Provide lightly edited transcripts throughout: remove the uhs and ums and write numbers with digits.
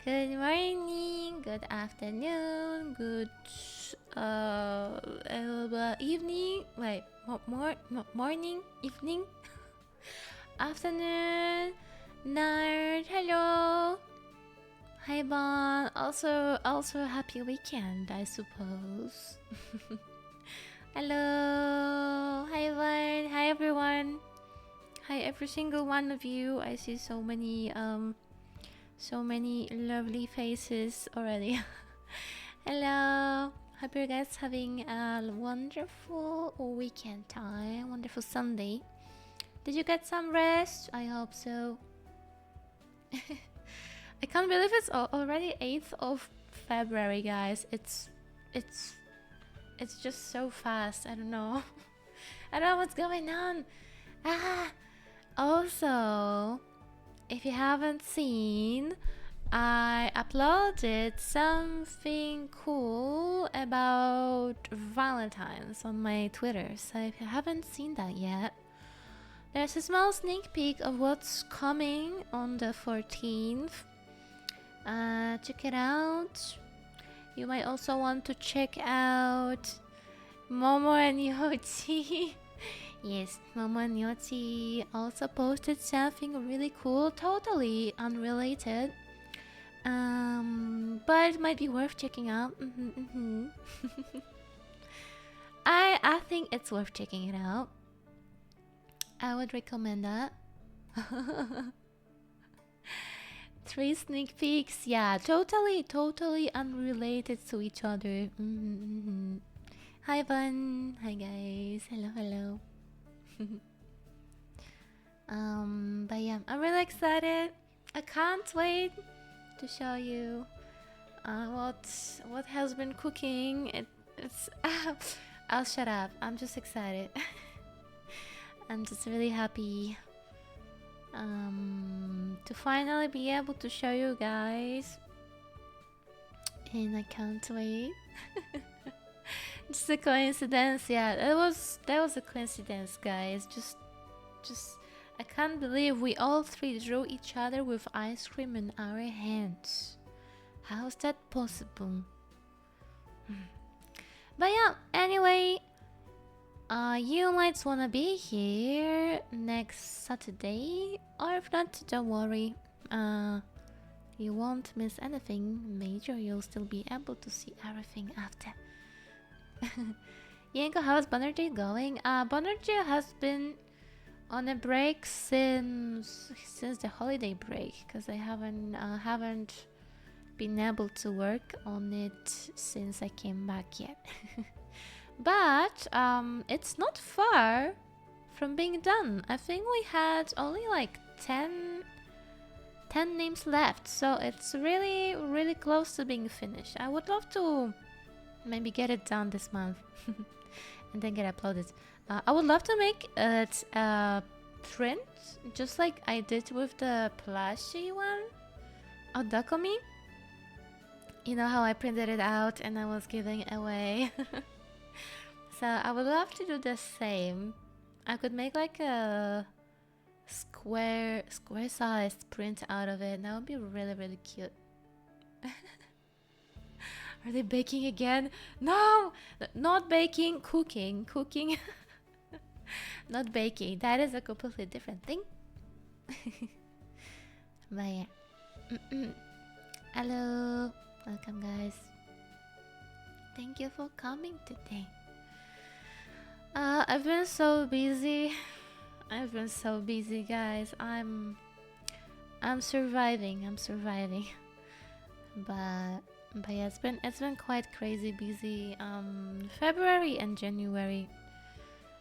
Good morning, good afternoon, good evening. Wait, morning, evening, afternoon, night. Hello. Hi, Bon. Also happy weekend, I suppose. Hello. Hi, Bon. Hi, everyone. Hi, every single one of you. I see so many lovely faces already. Hello. Hope you guys having a wonderful weekend time, wonderful Sunday. Did you get some rest? I hope so. I can't believe it's already 8th of February, guys. It's just so fast. I don't know. I don't know what's going on. Also, if you haven't seen, I uploaded something cool about Valentine's on my Twitter. So if you haven't seen that yet, there's a small sneak peek of what's coming on the 14th. Check it out. You might also want to check out Momo and Yochi. Yes, Momo and Yochi also posted something really cool, totally unrelated. But it might be worth checking out. I think it's worth checking it out. I would recommend that. 3 sneak peeks, yeah, totally unrelated to each other. Hi, Van. Hi, guys. Hello. But yeah, I'm really excited. I can't wait to show you what has been cooking. It's I'll shut up. I'm just excited. I'm just really happy to finally be able to show you guys, and I can't wait. Just a coincidence, yeah. That was a coincidence, guys. Just I can't believe we all 3 drew each other with ice cream in our hands. How's that possible? But yeah, anyway, you might wanna be here next Saturday, or if not, don't worry. You won't miss anything major. You'll still be able to see everything after. Yenko, how's Bonergy going? Bonergy has been on a break since the holiday break, because I haven't been able to work on it since I came back yet. But it's not far from being done. I think we had only like 10 names left, so it's really close to being finished. I would love to maybe get it done this month and then get uploaded. I would love to make it print, just like I did with the plushie one of Dokumi. You know how I printed it out and I was giving away. So I would love to do the same. I could make like a square sized print out of it. That would be really cute. Are they baking again? No! Not baking, cooking. Not baking. That is a completely different thing. But yeah. Hello. Welcome, guys. Thank you for coming today. I've been so busy. Guys. I'm surviving. But yeah, it's been quite crazy busy. February and January,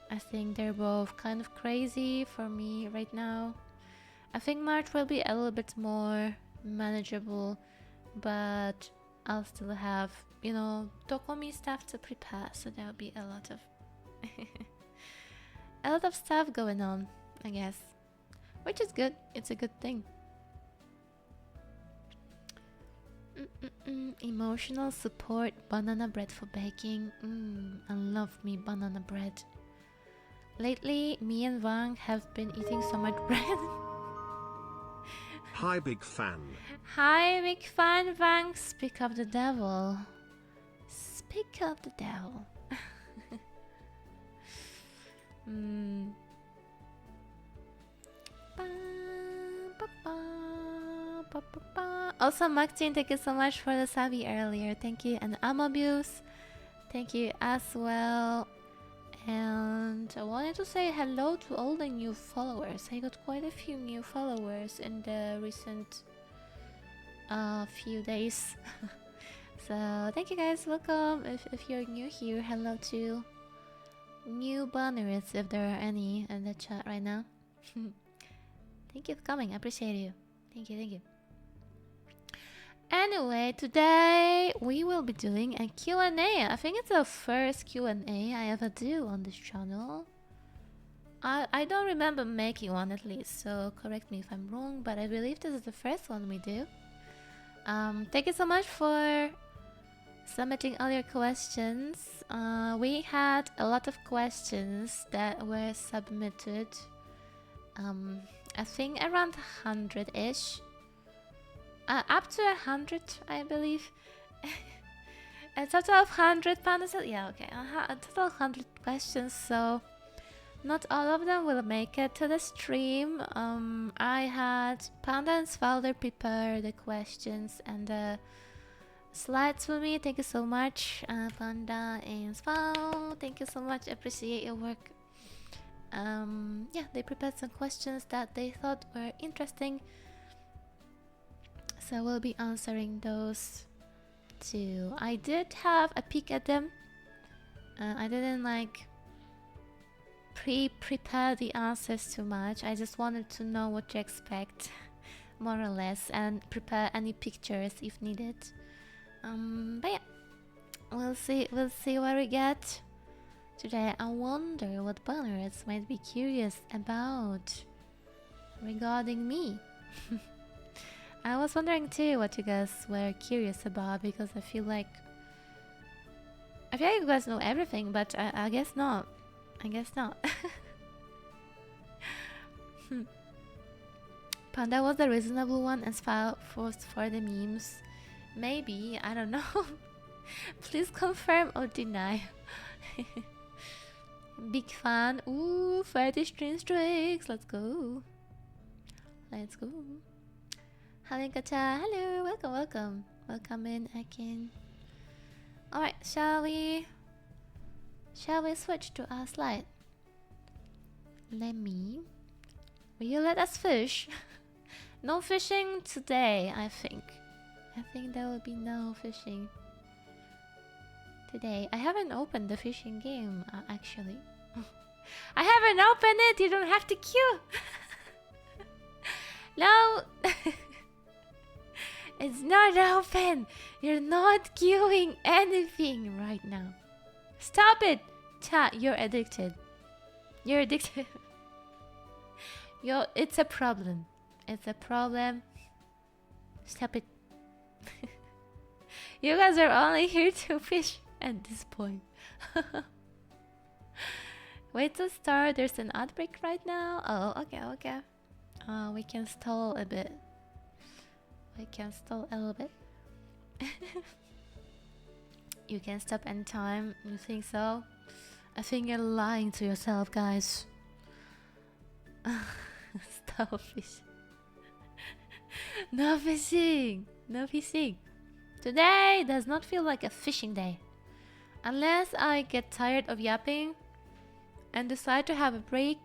I think they're both kind of crazy for me right now. I think March will be a little bit more manageable, but I'll still have, Tokomi stuff to prepare, so there'll be a lot of stuff going on, I guess, which is good. It's a good thing. Emotional support, banana bread for baking. I love me banana bread. Lately, me and Wang have been eating so much bread. Hi, big fan. Hi, big fan. Thanks. Speak of the devil. Speak of the devil. Also, Maxine, thank you so much for the sabi earlier. Thank you. And Amabuse, thank you as well. And I wanted to say hello to all the new followers. I got quite a few new followers in the recent few days. So thank you guys, welcome. If you're new here, hello to new banners if there are any in the chat right now. Thank you for coming, I appreciate you. Thank you. Anyway, today we will be doing a Q&A. I think it's the first Q&A I ever do on this channel. I don't remember making one at least, so correct me if I'm wrong, but I believe this is the first one we do. Thank you so much for submitting all your questions. We had a lot of questions that were submitted. I think around 100-ish. Up to 100, I believe. A total of 100 pandas. Yeah, okay. A total of 100 questions, so not all of them will make it to the stream. I had Panda and Svalder prepare the questions and the slides for me. Thank you so much, Panda and Sval. Thank you so much. Appreciate your work. Yeah, they prepared some questions that they thought were interesting, so we'll be answering those too. I did have a peek at them. I didn't like prepare the answers too much. I just wanted to know what to expect, more or less, and prepare any pictures if needed. But yeah, we'll see where we get today. I wonder what banners might be curious about regarding me. I was wondering too what you guys were curious about, because I feel like you guys know everything, but I guess not. I guess not. Panda was the reasonable one as far for the memes. Maybe, I don't know. Please confirm or deny. Big fan. Ooh, 30 stream streaks. Let's go. Let's go. Halikata, hello, welcome. Welcome in again. Alright, shall we switch to our slide? Will you let us fish? No fishing today, I think. I think there will be no fishing today. I haven't opened the fishing game, actually. I haven't opened it, you don't have to queue. No. It's not open. You're not queuing anything right now. Stop it. Chat, you're addicted. You're addicted. It's a problem. It's a problem. Stop it. You guys are only here to fish at this point. Wait to start. There's an outbreak right now. Oh, okay. We can stall a bit. We can stall a little bit. You can stop anytime. You think so? I think you're lying to yourself, guys. Stop fishing. No fishing. No fishing. Today does not feel like a fishing day. Unless I get tired of yapping and decide to have a break.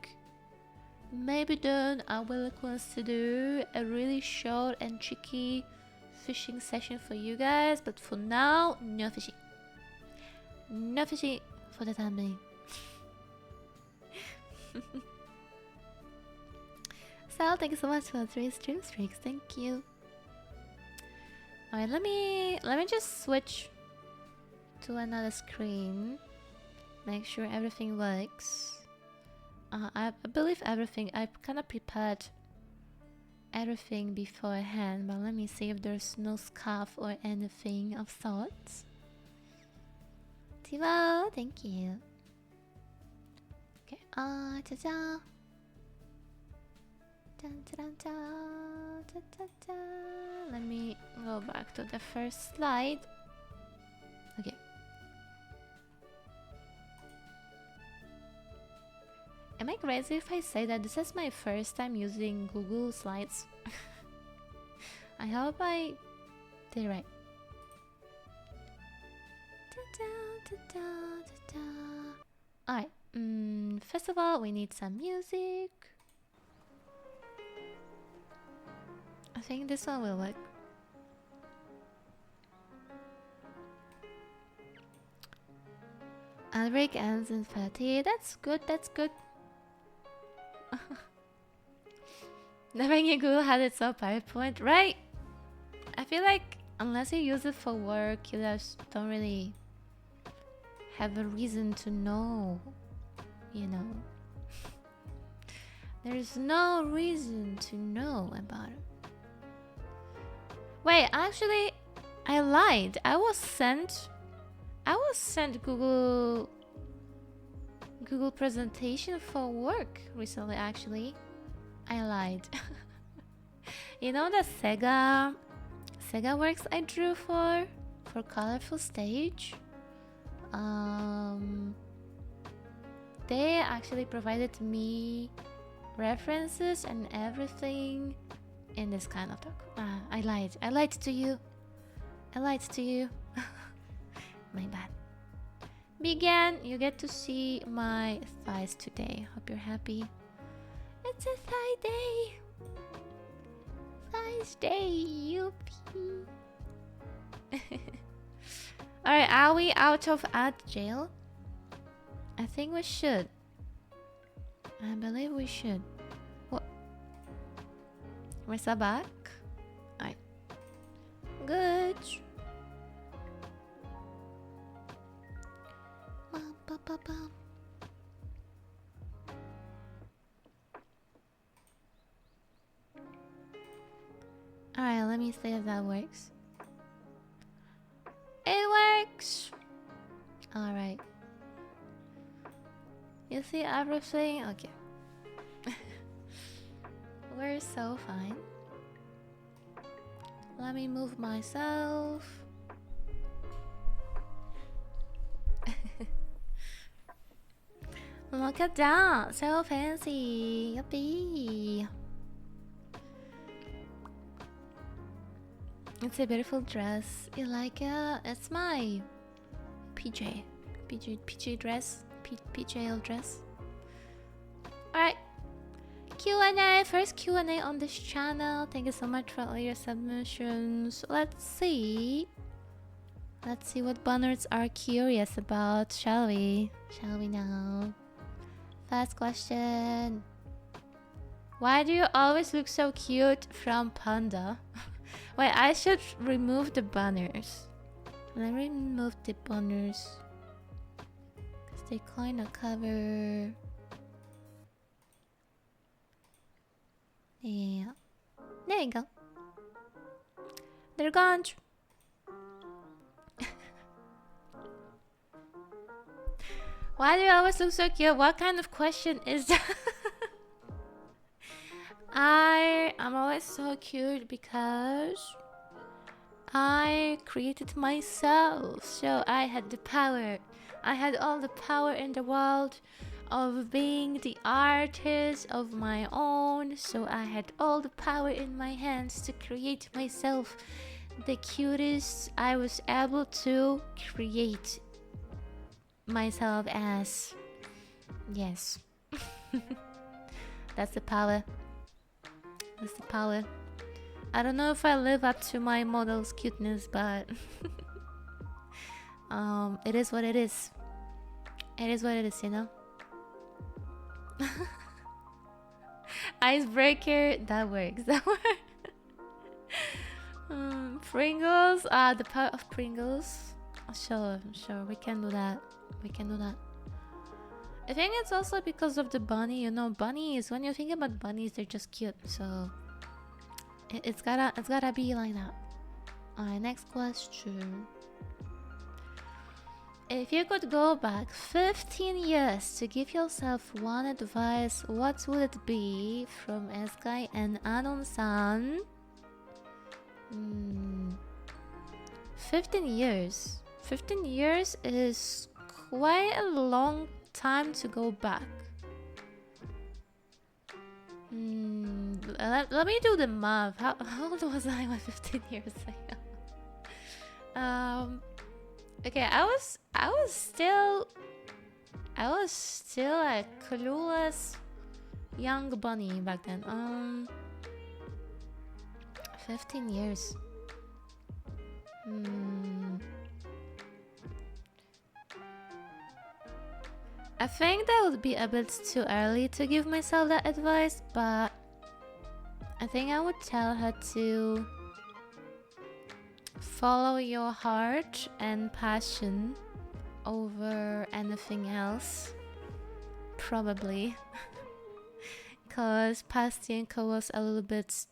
Maybe then I will consider a really short and tricky fishing session for you guys. But for now, no fishing. No fishing for the time being. Sal, thank you so much for the 3 stream streaks. Thank you. Alright, let me just switch to another screen. Make sure everything works. I believe everything. I've kind of prepared everything beforehand, but let me see if there's no scarf or anything of sorts. Timo, thank you. Okay, ta-ta. Dun, dun, dun, dun, dun, dun. Let me go back to the first slide. Okay. Am I crazy if I say that this is my first time using Google Slides? I hope I did it right. Alright, first of all, we need some music. I think this one will work. Outbreak ends in 30. That's good, that's good. Never knew Google had its own PowerPoint, right? I feel like unless you use it for work, you just don't really have a reason to know, you know. There's no reason to know about it. Wait, actually, I lied. I was sent Google presentation for work recently, actually. I lied. You know the Sega works I drew for Colorful Stage? They actually provided me references and everything in this kind of talk. I lied to you. My bad. Begin, you get to see my thighs today. Hope you're happy. It's a thigh day. Thighs day, yuppie. Alright, are we out of ad jail? I think we should. I believe we should. What? We're back? Alright. Good. Alright, let me see if that works. It works! Alright. You see everything? Okay. We're so fine. Let me move myself. Look at that! So fancy! Yuppie! It's a beautiful dress. You like it? It's my PJ dress. PJL dress. Alright. Q&A. First Q&A on this channel. Thank you so much for all your submissions. Let's see what banners are curious about. Shall we now? First question. Why do you always look so cute from Panda? Wait, I should remove the banners. Let me remove the banners. Because they kind of cover... Yeah. There you go. They're gone. Why do you always look so cute? What kind of question is that? I'm always so cute because I created myself. So I had the power. I had all the power in the world of being the artist of my own. So I had all the power in my hands to create myself the cutest I was able to create myself as. Yes. That's the power. That's the power. I don't know if I live up to my model's cuteness, but it is what it is. It is what it is, you know. Icebreaker, that works. That works. Pringles, the power of Pringles. Sure, we can do that. We can do that. I think it's also because of the bunny. You know, bunnies. When you think about bunnies, they're just cute. So it's gotta be like that. Alright, next question. If you could go back 15 years to give yourself one advice, what would it be? From Eskai and Anon-san. 15 years. 15 years is quite a long time to go back. Let me do the math. How old was I when 15 years ago? Okay, I was still a clueless young bunny back then. 15 years. I think that would be a bit too early to give myself that advice, but I think I would tell her to follow your heart and passion over anything else. Probably. Because past Yenko was a little bit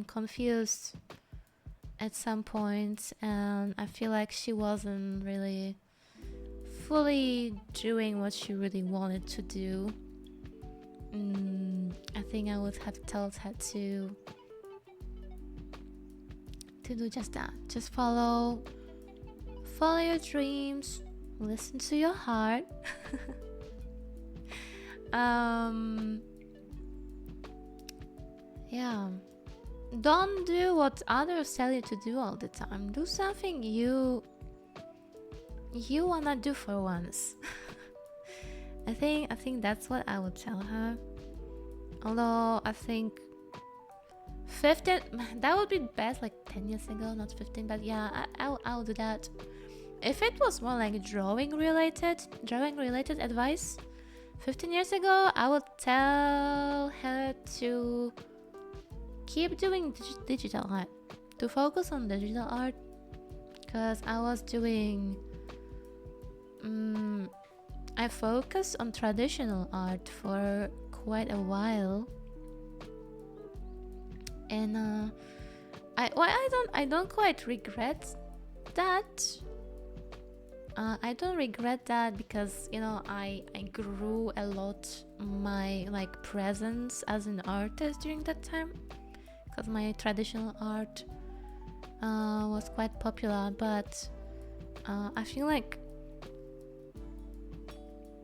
confused at some point, and I feel like she wasn't really fully doing what she really wanted to do. I think I would have told her to do just that. Just follow your dreams, listen to your heart. Yeah, don't do what others tell you to do all the time. Do something you wanna do for once. I think that's what I would tell her. Although I think 15, that would be best like 10 years ago, not 15, but yeah, I'll do that. If it was more like drawing related advice 15 years ago, I would tell her to keep doing digital art, to focus on digital art, because I was doing I focused on traditional art for quite a while, and I don't quite regret that. I don't regret that because, you know, I grew a lot my like presence as an artist during that time, because my traditional art was quite popular. But I feel like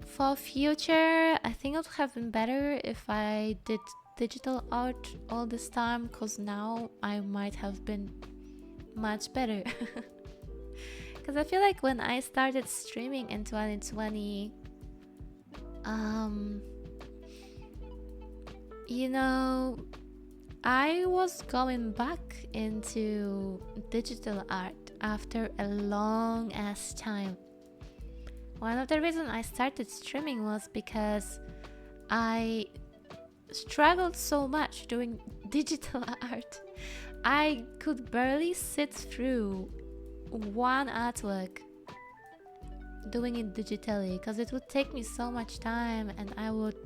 for future, I think it would have been better if I did digital art all this time, because now I might have been much better. Because I feel like when I started streaming in 2020, you know, I was going back into digital art after a long ass time. One of the reasons I started streaming was because I struggled so much doing digital art. I could barely sit through one artwork doing it digitally, because it would take me so much time and I would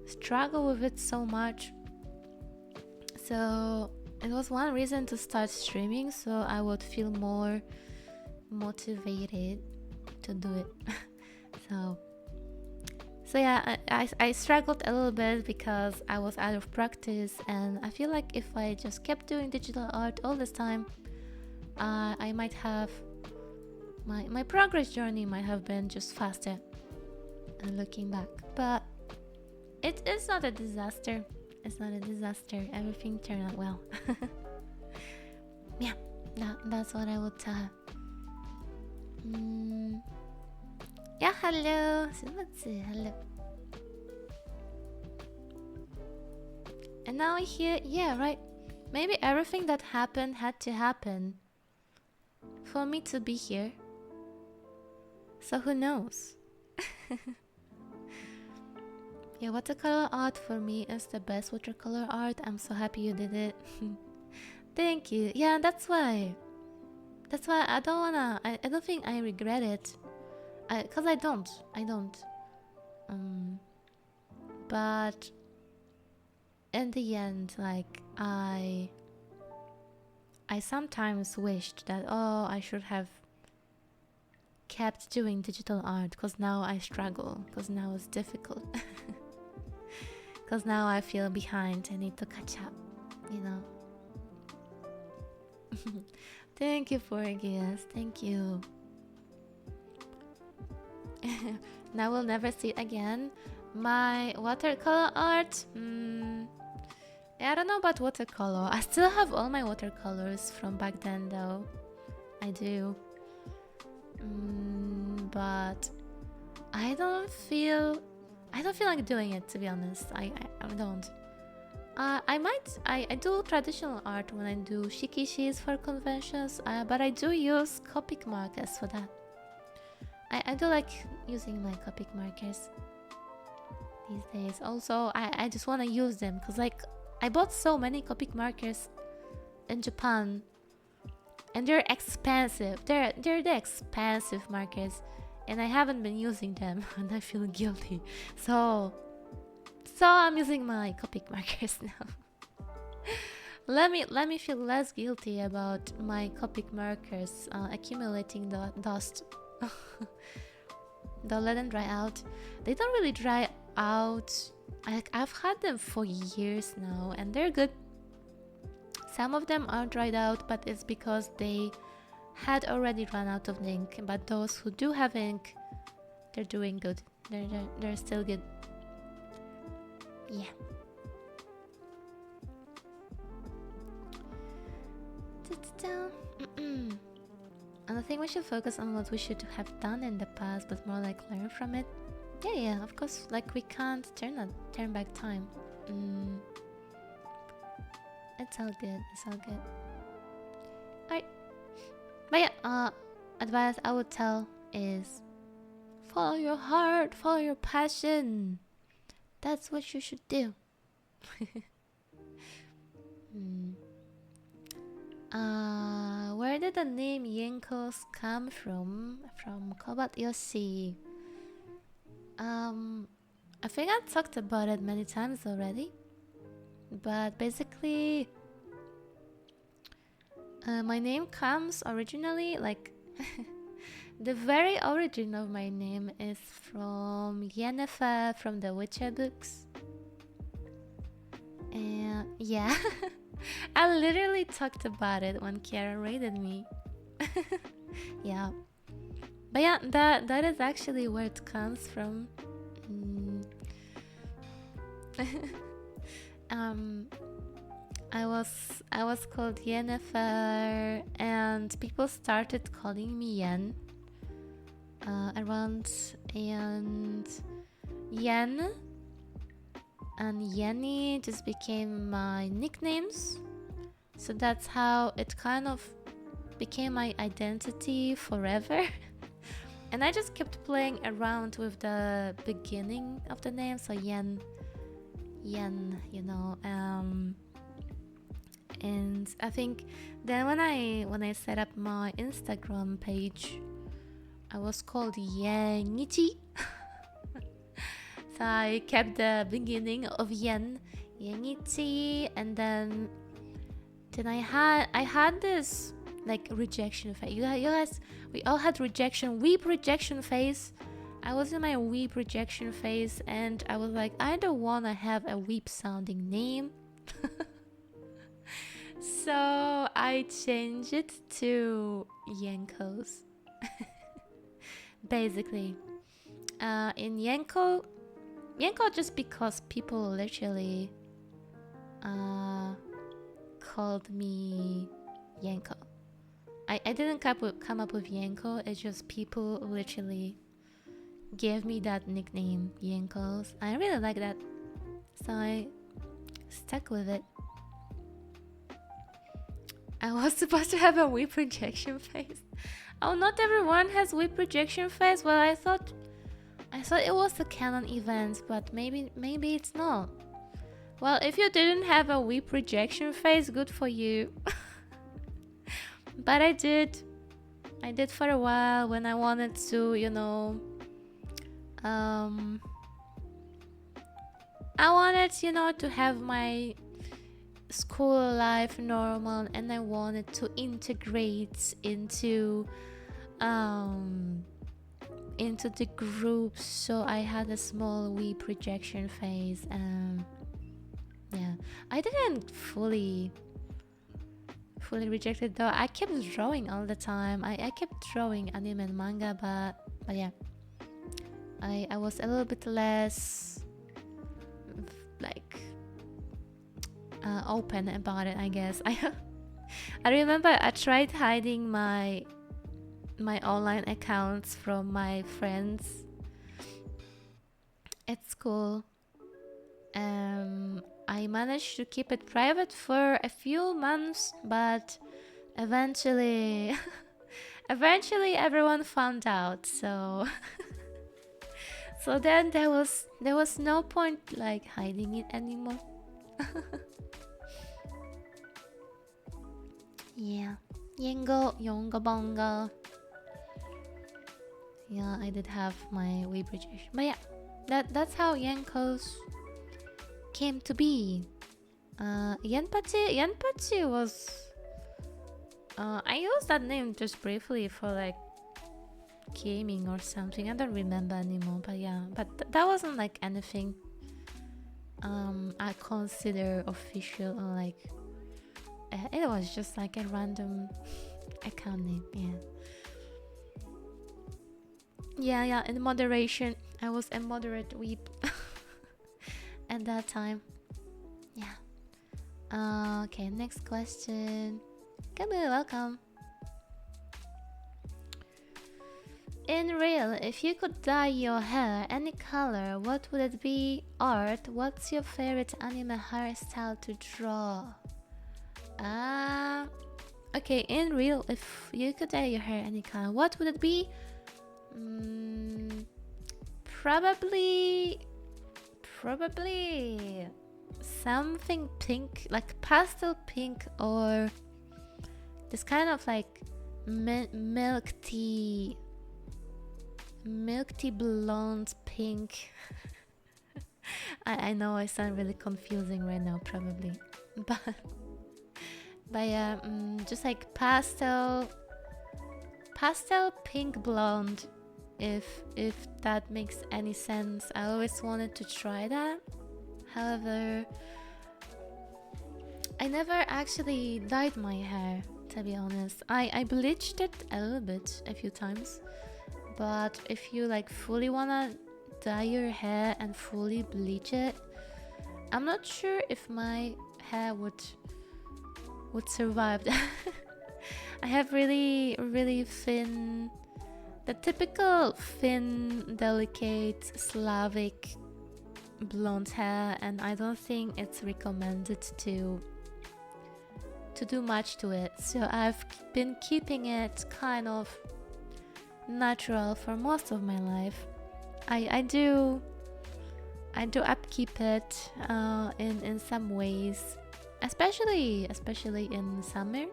struggle with it so much. So it was one reason to start streaming, so I would feel more motivated to do it. So yeah, I struggled a little bit because I was out of practice, and I feel like if I just kept doing digital art all this time, I might have my progress journey might have been just faster and looking back. But it's not a disaster. It's not a disaster. Everything turned out well. Yeah, that's what I would tell her. Yeah, hello. Hello. And now we're here. Yeah, right. Maybe everything that happened had to happen for me to be here. So who knows? Yeah, watercolor art for me is the best watercolor art. I'm so happy you did it. Thank you. Yeah, that's why I don't wanna, I don't think I regret it. Cause I don't. But in the end, like, I sometimes wished that, oh, I should have kept doing digital art, because now I struggle, because now it's difficult. Because now I feel behind. I need to catch up, you know. Thank you, Forgius. Thank you. Now we'll never see it again. My watercolor art. I don't know about watercolor. I still have all my watercolors from back then, though. I do. But I don't feel like doing it, to be honest. I don't. I do traditional art when I do shikishis for conventions, but I do use Copic markers for that. I do like using my Copic markers these days. Also, I just want to use them because like I bought so many Copic markers in Japan, and they're expensive. They're the expensive markers, and I haven't been using them, and I feel guilty. So I'm using my Copic markers now. Let me feel less guilty about my Copic markers accumulating the dust. They'll let them dry out. They don't really dry out. I've had them for years now, and they're good. Some of them are dried out, but it's because they had already run out of ink. But those who do have ink, they're doing good. They're still good. Yeah. And I think we should focus on what we should have done in the past, but more like learn from it. Yeah, of course. Like we can't turn back time. It's all good. Alright. But yeah, advice I would tell is follow your heart, follow your passion. That's what you should do. Where did the name Yenkoes come from? From Kobat Yoshi. I think I talked about it many times already. But basically, my name comes originally like the very origin of my name is from Yennefer from the Witcher books. And yeah, I literally talked about it when Kiara raided me. Yeah, but yeah, that is actually where it comes from. I was called Yennefer, and people started calling me Yen around, and Yen and Yenny just became my nicknames. So that's how it kind of became my identity forever. And I just kept playing around with the beginning of the name, so Yen, you know. And I think then when I set up my Instagram page, I was called Yenichi. So I kept the beginning of Yenichi, and then I had this like rejection phase. You guys, we all had weep rejection phase. I was in my weep rejection phase, and I was like, I don't want to have a weep sounding name. So I changed it to Yenkoes. Basically, in Yenko just because people literally called me Yenko. I didn't come up with Yenko. It's just people literally gave me that nickname, Yenkoes. I really like that, so I stuck with it. I was supposed to have a weep projection phase. Oh, not everyone has weep projection phase. Well, I thought it was a canon event, but maybe it's not. Well, if you didn't have a weep projection phase, good for you. But I did for a while when I wanted to, you know, I wanted, you know, to have my school life normal, and I wanted to integrate into into the group, so I had a small wee projection phase. Yeah, I didn't fully reject it though. I kept drawing all the time. I kept drawing anime and manga, but yeah, I was a little bit less like open about it, I guess. I remember I tried hiding my online accounts from my friends at school. I managed to keep it private for a few months, but eventually everyone found out. So so then there was no point like hiding it anymore. Yeah. Yongo bongo. Yeah, I did have my wee British. But yeah, that's how Yenkoes came to be. Yenpachi was I used that name just briefly for like gaming or something. I don't remember anymore, but yeah, but that wasn't like anything I consider official or like it was just like a random account name. Yeah, in moderation. I was a moderate weep at that time. Yeah. Okay, next question. Kamu, welcome. In real, if you could dye your hair any color, what would it be? Art, what's your favorite anime hairstyle to draw? Okay, in real, if you could dye your hair any color, what would it be? Probably something pink, like pastel pink, or this kind of like milk tea blonde pink. I know I sound really confusing right now, probably, but yeah, just like pastel pink blonde, if that makes any sense. I always wanted to try that. However, I never actually dyed my hair, to be honest. I bleached it a little bit a few times, but if you like fully wanna dye your hair and fully bleach it, I'm not sure if my hair would survive that. I have really thin, the typical thin, delicate Slavic blonde hair, and I don't think it's recommended to do much to it. So I've been keeping it kind of natural for most of my life. I do upkeep it in some ways, especially in summer.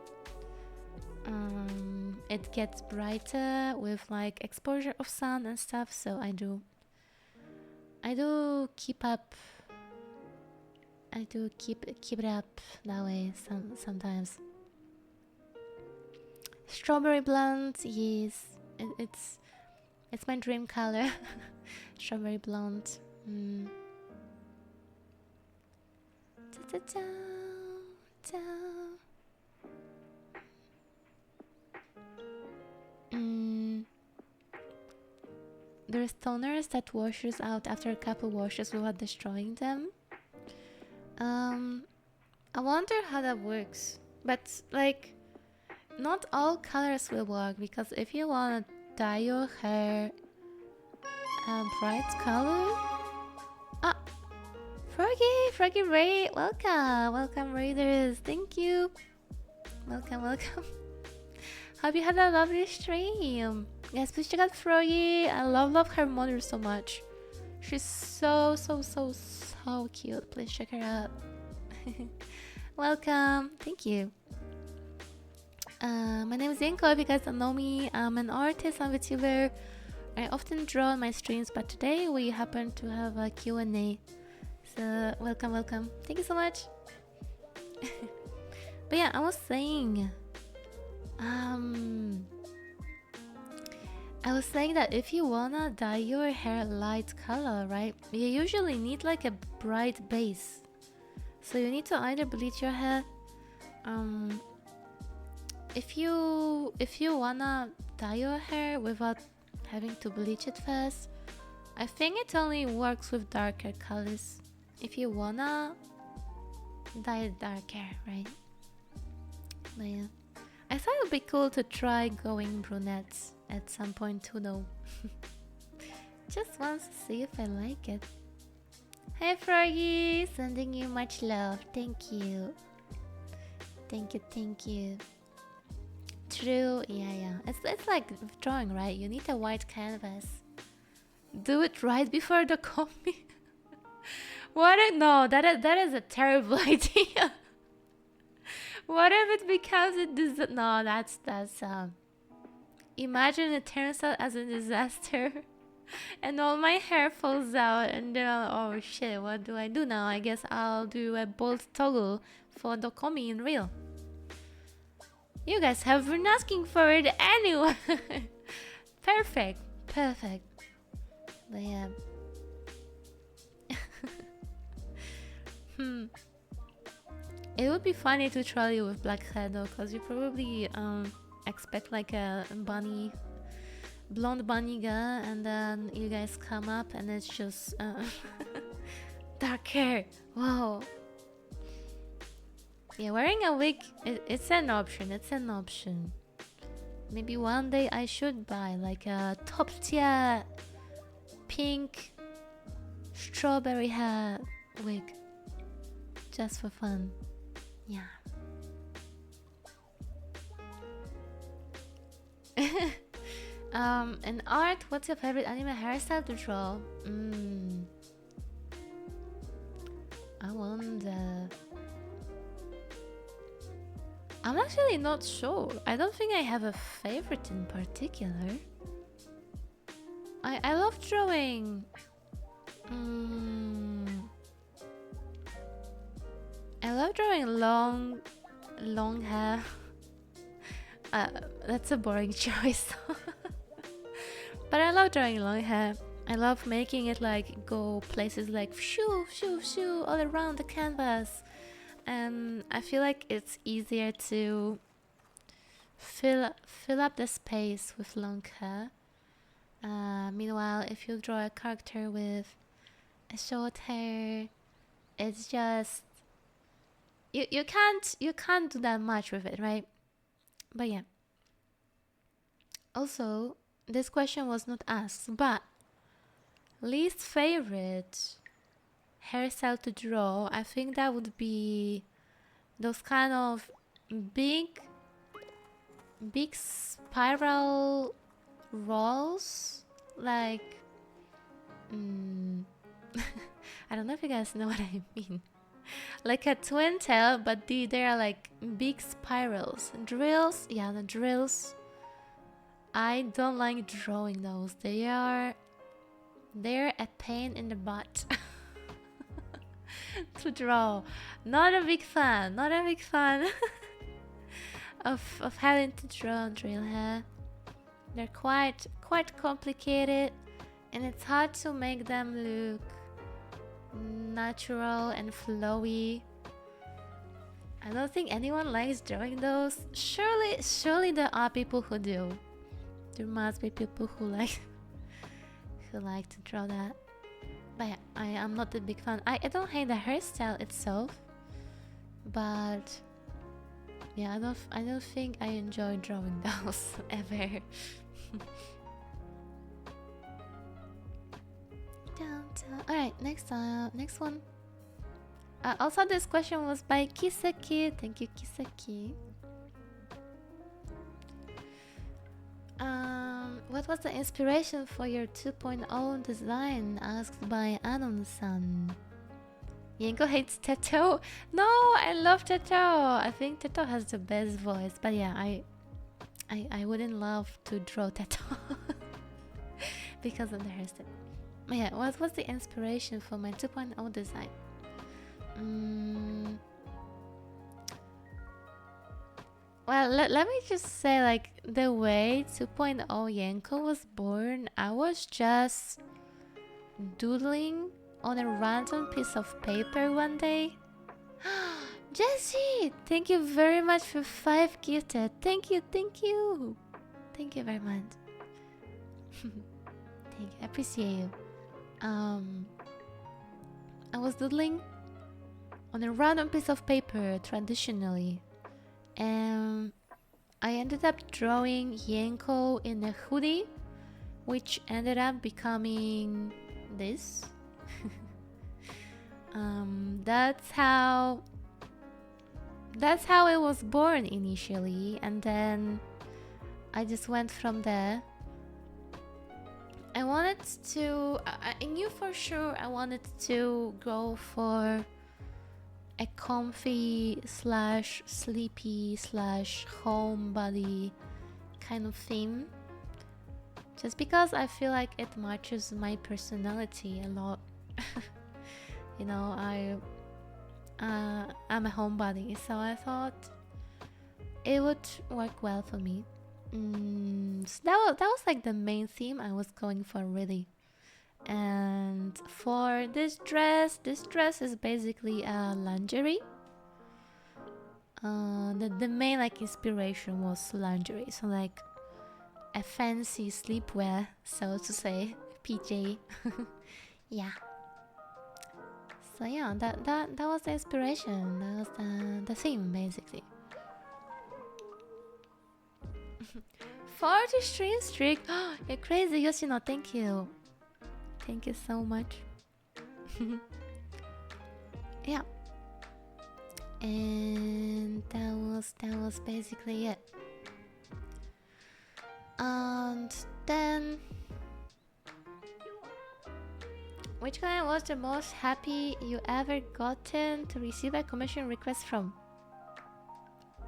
It gets brighter with like exposure of sun and stuff, so I do keep it up that way sometimes. Strawberry blonde, yes, it's my dream color. Strawberry blonde. There's toners that washes out after a couple washes without destroying them. I wonder how that works, but like not all colors will work, because if you want to dye your hair a bright color, Froggy Ray, welcome Raiders, thank you, welcome. Hope you had a lovely stream. Yes, please check out Froggy. I love her mother so much. She's so cute. Please check her out. Welcome. Thank you. My name is Yenko. If you guys don't know me, I'm an artist and VTuber. I often draw on my streams, but today we happen to have a Q&A. So welcome. Thank you so much. But yeah, I was saying, I was saying that if you wanna dye your hair light color, right, you usually need like a bright base. So you need to either bleach your hair. Um, if you wanna dye your hair without having to bleach it first, I think it only works with darker colors. If you wanna dye it dark hair, right? But yeah, I thought it would be cool to try going brunettes at some point too, though. Just wants to see if I like it. Hey Froggy, sending you much love. Thank you. Thank you, thank you. True, yeah. It's like drawing, right? You need a white canvas. Do it right before the copy. No, that is a terrible idea. What if it becomes a disaster? No, that's imagine it turns out as a disaster. And all my hair falls out, and then oh shit, what do I do now? I guess I'll do a bold toggle for the Dokomi in real. You guys have been asking for it anyway. Perfect. But yeah. It would be funny to try you with black hair though, cause you probably expect like a blonde bunny girl, and then you guys come up and it's just dark hair. Wow. Yeah, wearing a wig, it's an option. Maybe one day I should buy like a top tier pink strawberry hair wig, just for fun. Yeah. In art, what's your favorite anime hairstyle to draw? I wonder. I'm actually not sure. I don't think I have a favorite in particular. I love drawing. I love drawing long hair. That's a boring choice. But I love drawing long hair. I love making it like go places like shoo all around the canvas. And I feel like it's easier to fill up the space with long hair. Meanwhile, if you draw a character with a short hair, it's just you can't do that much with it, right? But yeah. Also, this question was not asked, but least favorite hairstyle to draw, I think that would be those kind of big spiral rolls, like I don't know if you guys know what I mean. Like a twin tail, but they are like big spirals. Drills, yeah, the drills. I don't like drawing those. They're a pain in the butt to draw. Not a big fan of having to draw drill hair. They're quite complicated, and it's hard to make them look natural and flowy. I don't think anyone likes drawing those. Surely there are people who do. There must be people who like to draw that. But yeah, I am not a big fan. I don't hate the hairstyle itself, but yeah, I don't think I enjoy drawing those ever. Alright, next one. Also, this question was by Kisaki. Thank you, Kisaki. What was the inspiration for your 2.0 design? Asked by Adam-san. Yenko hates Teto. No, I love Teto. I think Teto has the best voice. But yeah, I wouldn't love to draw Teto because of the hairstyle. But yeah, what was the inspiration for my 2.0 design? Well, let me just say, like, the way 2.0 Yenko was born, I was just doodling on a random piece of paper one day. Jesse, thank you very much for 5 gifted. Thank you, thank you. Thank you very much. Thank you, I appreciate you. I was doodling on a random piece of paper traditionally, and I ended up drawing Yenko in a hoodie, which ended up becoming this. That's how it was born initially, and then I just went from there. I knew for sure I wanted to go for a comfy / sleepy / homebody kind of theme, just because I feel like it matches my personality a lot. You know, I'm a homebody, so I thought it would work well for me. So that was like the main theme I was going for, really. And for this dress is basically a lingerie. The main like inspiration was lingerie, so like a fancy sleepwear, so to say, PJ. Yeah. So yeah, that was the inspiration. That was the theme basically. 40 stream streak. You're crazy, Yoshino. Thank you. Thank you so much. Yeah. And that was basically it. And then, which client was the most happy you ever gotten to receive a commission request from?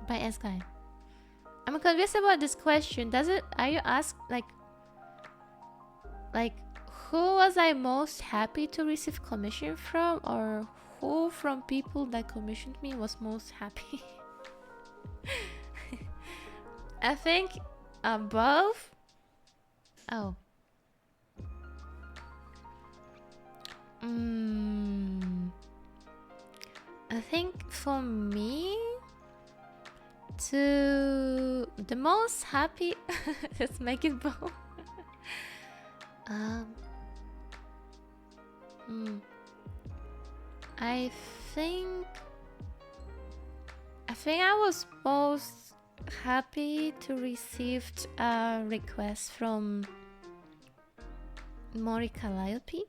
By S-Guy. I'm confused about this question. Are you asked like who was I most happy to receive commission from, or who from people that commissioned me was most happy? I think both. Oh. I think for me, to the most happy, let's make it both. I think I was most happy to receive a request from Mori Calliope.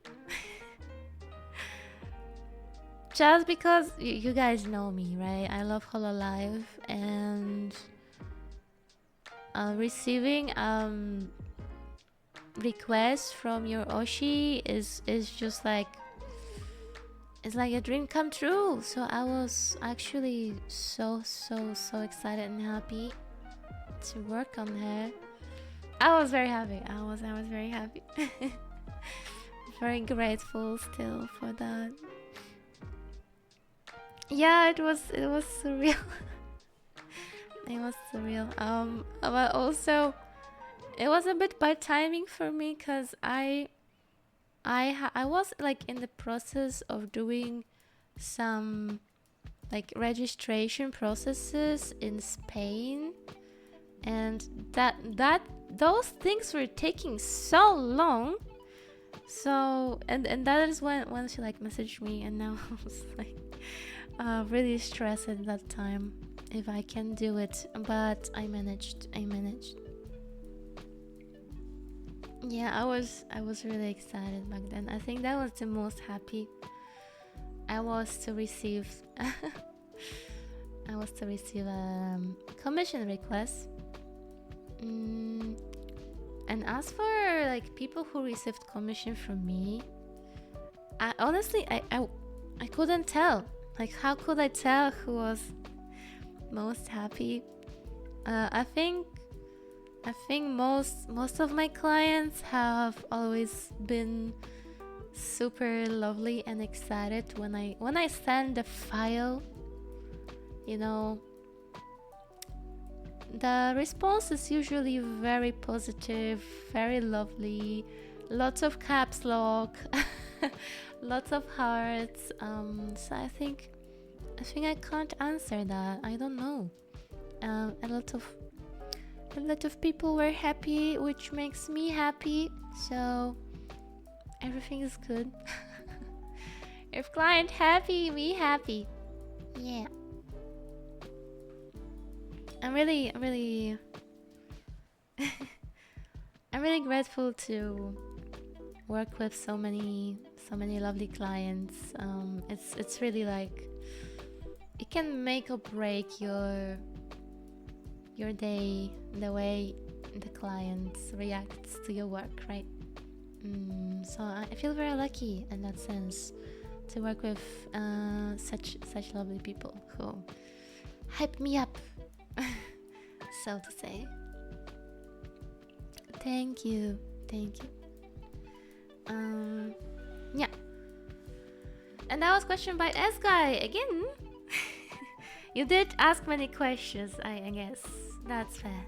Just because you guys know me, right? I love Hololive, and receiving requests from your Oshi is just like, it's like a dream come true. So I was actually so excited and happy to work on her. I was very happy. I was very happy. Very grateful still for that. Yeah, it was surreal. It was surreal. But also it was a bit bad timing for me, because I was like in the process of doing some like registration processes in Spain, and those things were taking so long. So and that is when she like messaged me, and now I was like really stressed at that time if I can do it, but I managed. Yeah, I was really excited back then. I think that was the most happy I was to receive. I was to receive a commission request. And as for like people who received commission from me, I honestly I couldn't tell. Like, how could I tell who was most happy? I think most of my clients have always been super lovely and excited when I send the file, you know, the response is usually very positive, very lovely, lots of caps lock, lots of hearts. So I think I can't answer that. I don't know. A lot of people were happy, which makes me happy. So everything is good. If client happy, me happy. Yeah. I'm really I'm really grateful to work with so many lovely clients. It's really like it can make or break your day, the way the clients reacts to your work, right? So I feel very lucky in that sense to work with such lovely people who hype me up, so to say. Thank you. Yeah. And that was question by S guy again. You did ask many questions, I guess. That's fair.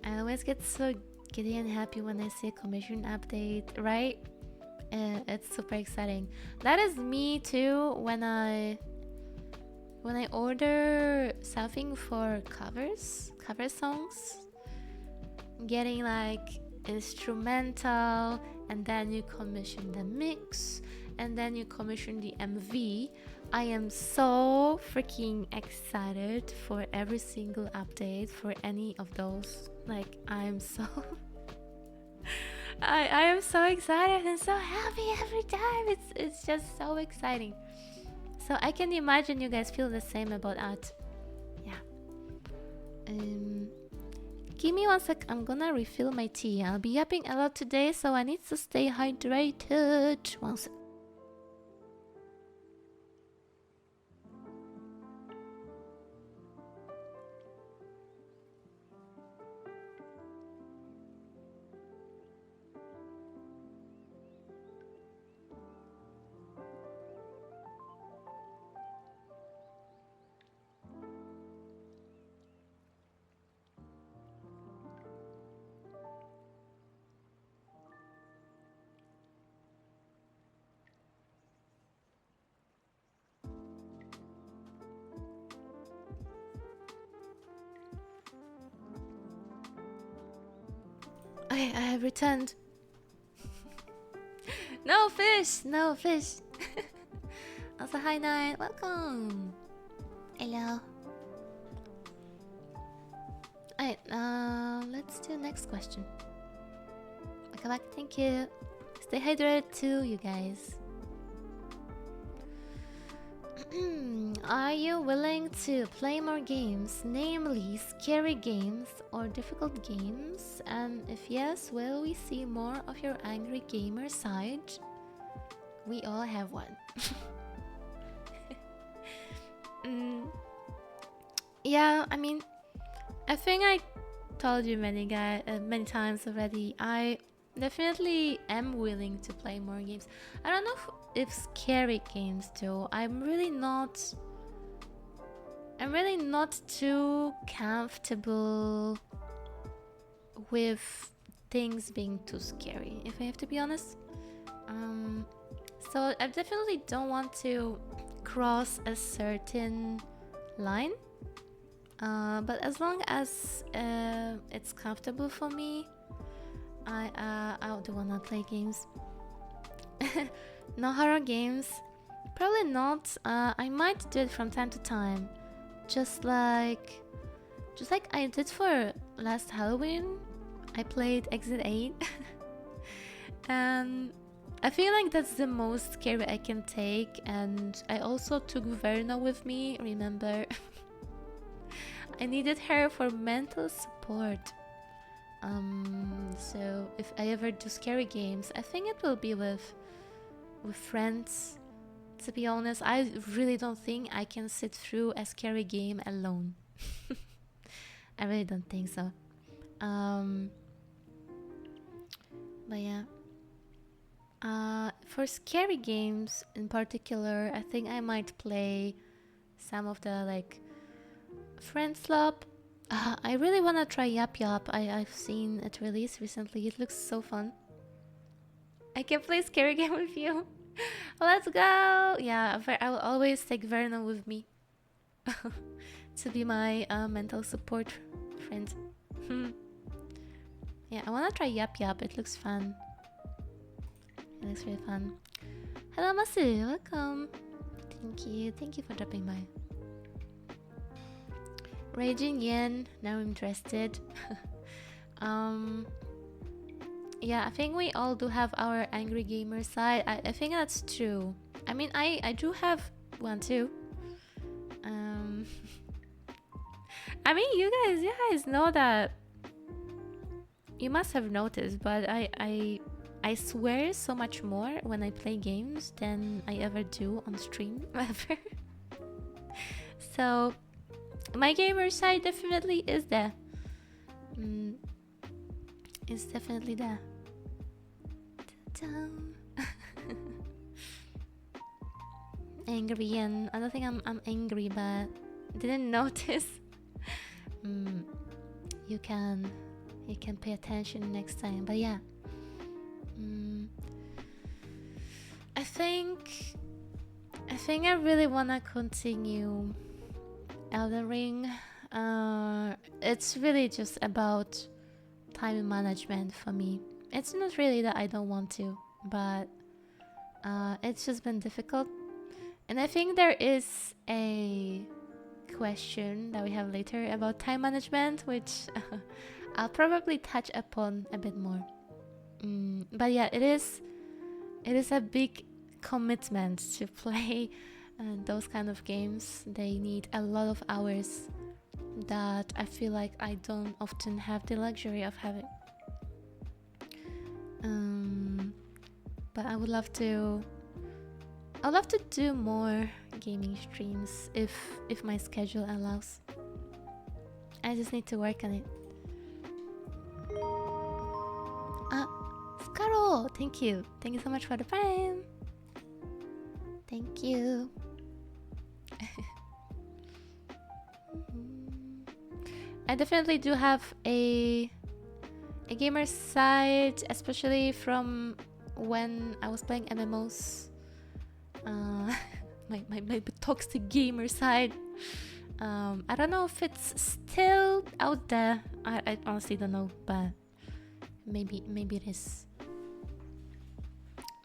I always get so giddy and happy when I see a commission update, right? It's super exciting. That is me too when I order something for cover songs, getting like instrumental, and then you commission the mix, and then you commission the MV. I am so freaking excited for every single update for any of those. Like, I'm so I am so excited and so happy every time. It's just so exciting. So I can imagine you guys feel the same about art. Yeah. Give me 1 sec. I'm gonna refill my tea. I'll be yapping a lot today, so I need to stay hydrated. 1 sec. Okay, I have returned. No fish. Also, hi Nine, welcome. Hello. Alright, let's do next question. Welcome back, thank you. Stay hydrated too, you guys. Are you willing to play more games, namely scary games or difficult games? And if yes, will we see more of your angry gamer side? We all have one. Yeah, I mean, I think I told you many times already. I definitely am willing to play more games. I don't know if scary games though. I'm really not too comfortable with things being too scary, if I have to be honest. So I definitely don't want to cross a certain line. But as long as it's comfortable for me, I do wanna play games. No horror games, probably not. I might do it from time to time, just like I did for last Halloween. I played Exit 8. And I feel like that's the most scary I can take. And I also took Verna with me, remember? I needed her for mental support. So if I ever do scary games, I think it will be with friends. To be honest, I really don't think I can sit through a scary game alone. I really don't think so. But yeah, For scary games in particular, I think I might play some of the like Friend Slop. I really wanna try Yap Yap. I've seen it released recently. It looks so fun. I can play scary game with you. Let's go! Yeah, I will always take Vernon with me to be my mental support friend. Yeah, I wanna try Yap Yap. It looks fun. It looks really fun. Hello, Masu. Welcome. Thank you for dropping by. Raging Yen. Now I'm interested. Yeah, I think we all do have our angry gamer side. I think that's true. I mean, I do have one too. I mean, you guys know that. You must have noticed, but I swear so much more when I play games than I ever do on stream ever. So my gamer side definitely is there. It's definitely there. Angry, and I don't think I'm angry, but didn't notice. You can pay attention next time. But yeah, I think I really wanna continue Elden Ring. It's really just about time management for me. It's not really that I don't want to, but it's just been difficult. And I think there is a question that we have later about time management, which I'll probably touch upon a bit more. But yeah, it is a big commitment to play those kind of games. They need a lot of hours that I feel like I don't often have the luxury of having. But I would love to do more gaming streams if my schedule allows. I just need to work on it. Scaro, thank you so much for the prime. Thank you. I definitely do have a gamer side, especially from when I was playing MMOs. My toxic gamer side. I don't know if it's still out there. I honestly don't know, but maybe it is.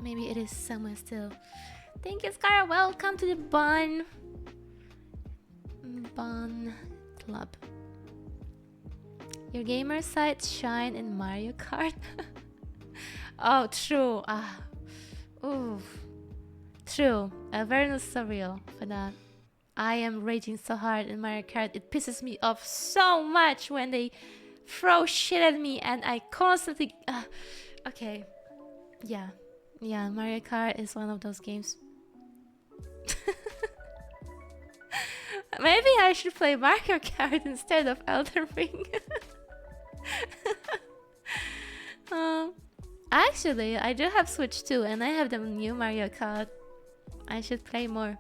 Maybe it is somewhere still. Thank you, Scar. Welcome to the Bun Club. Your gamer side shine in Mario Kart. Oh, true. Oof. True. Very surreal for that. I am raging so hard in Mario Kart. It pisses me off so much when they throw shit at me, and I constantly. Okay. Yeah. Mario Kart is one of those games. Maybe I should play Mario Kart instead of Elden Ring. Actually, I do have Switch too, and I have the new Mario Kart. I should play more.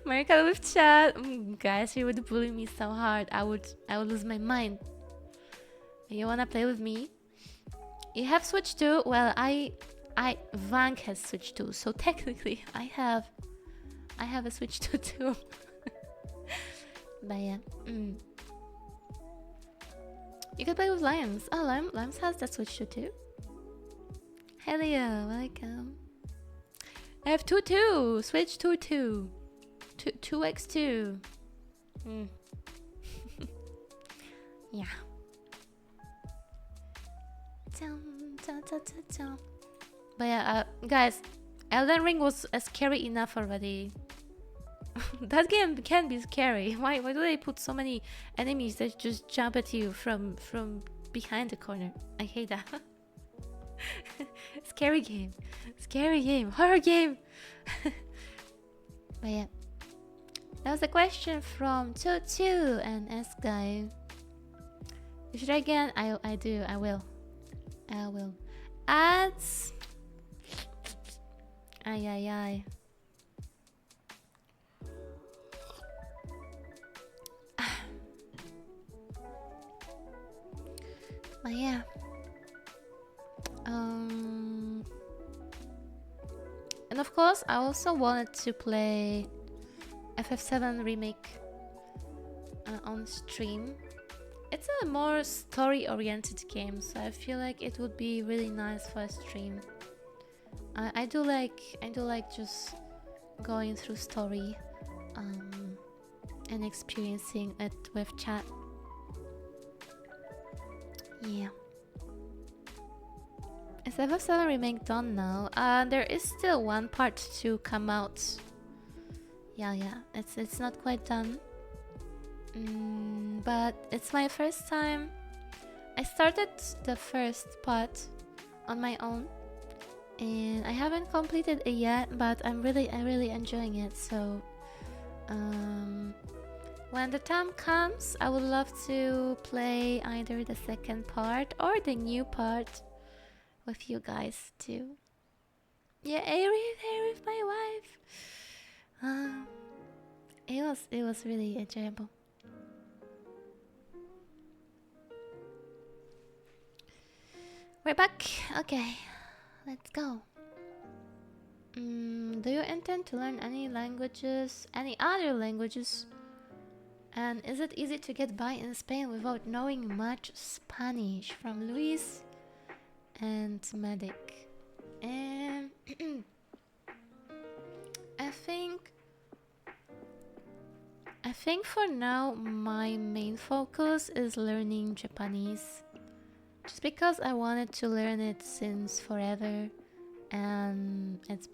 Mario Kart with chat. Guys, you would bully me so hard. I would lose my mind. You wanna play with me? You have Switch too? Well, Vank has Switch too, so technically I have a Switch too. But yeah. You can play with Limes. Oh, Limes has that Switch too. Hell yeah, welcome. I have 2-2. Switch 2-2. 2x2. Yeah. But yeah, guys, Elden Ring was scary enough already. That game can be scary. Why do they put so many enemies that just jump at you from behind the corner? I hate that. Scary game, horror game. But yeah, that was a question from Tutu and S guy. You should try again. I will. I will. Ads. Ay, ay, ay. But yeah. And of course, I also wanted to play FF7 Remake on stream. It's a more story-oriented game, so I feel like it would be really nice for a stream. I do like just going through story and experiencing it with chat. Yeah. Is FF7 Remake done now? There is still one part to come out. Yeah, it's not quite done. But it's my first time. I started the first part on my own, and I haven't completed it yet, but I'm really enjoying it. So when the time comes, I would love to play either the second part or the new part with you guys too. Yeah, here with my wife. It was really enjoyable. We're back. Okay, let's go. Do you intend to learn any languages, any other languages? And is it easy to get by in Spain without knowing much Spanish? From Luis and Medic. I think for now my main focus is learning Japanese. Just because I wanted to learn it since forever, and it's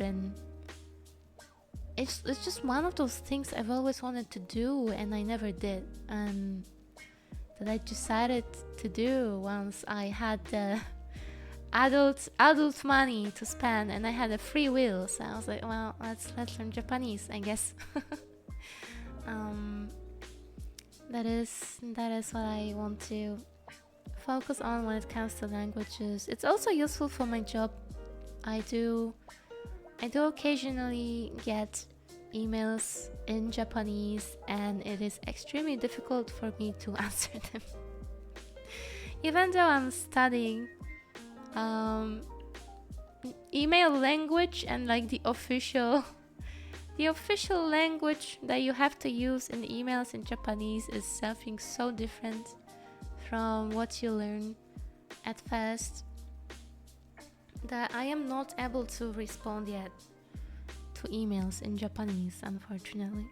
just one of those things I've always wanted to do and I never did, and that I decided to do once I had the adult money to spend and I had a free will. So I was like, well, let's learn Japanese, I guess. That is what I want to focus on when it comes to languages. It's also useful for my job. I do occasionally get emails in Japanese, and it is extremely difficult for me to answer them. Even though I'm studying email language, and like the official language that you have to use in emails in Japanese is something so different from what you learn at first that I am not able to respond yet to emails in Japanese, unfortunately.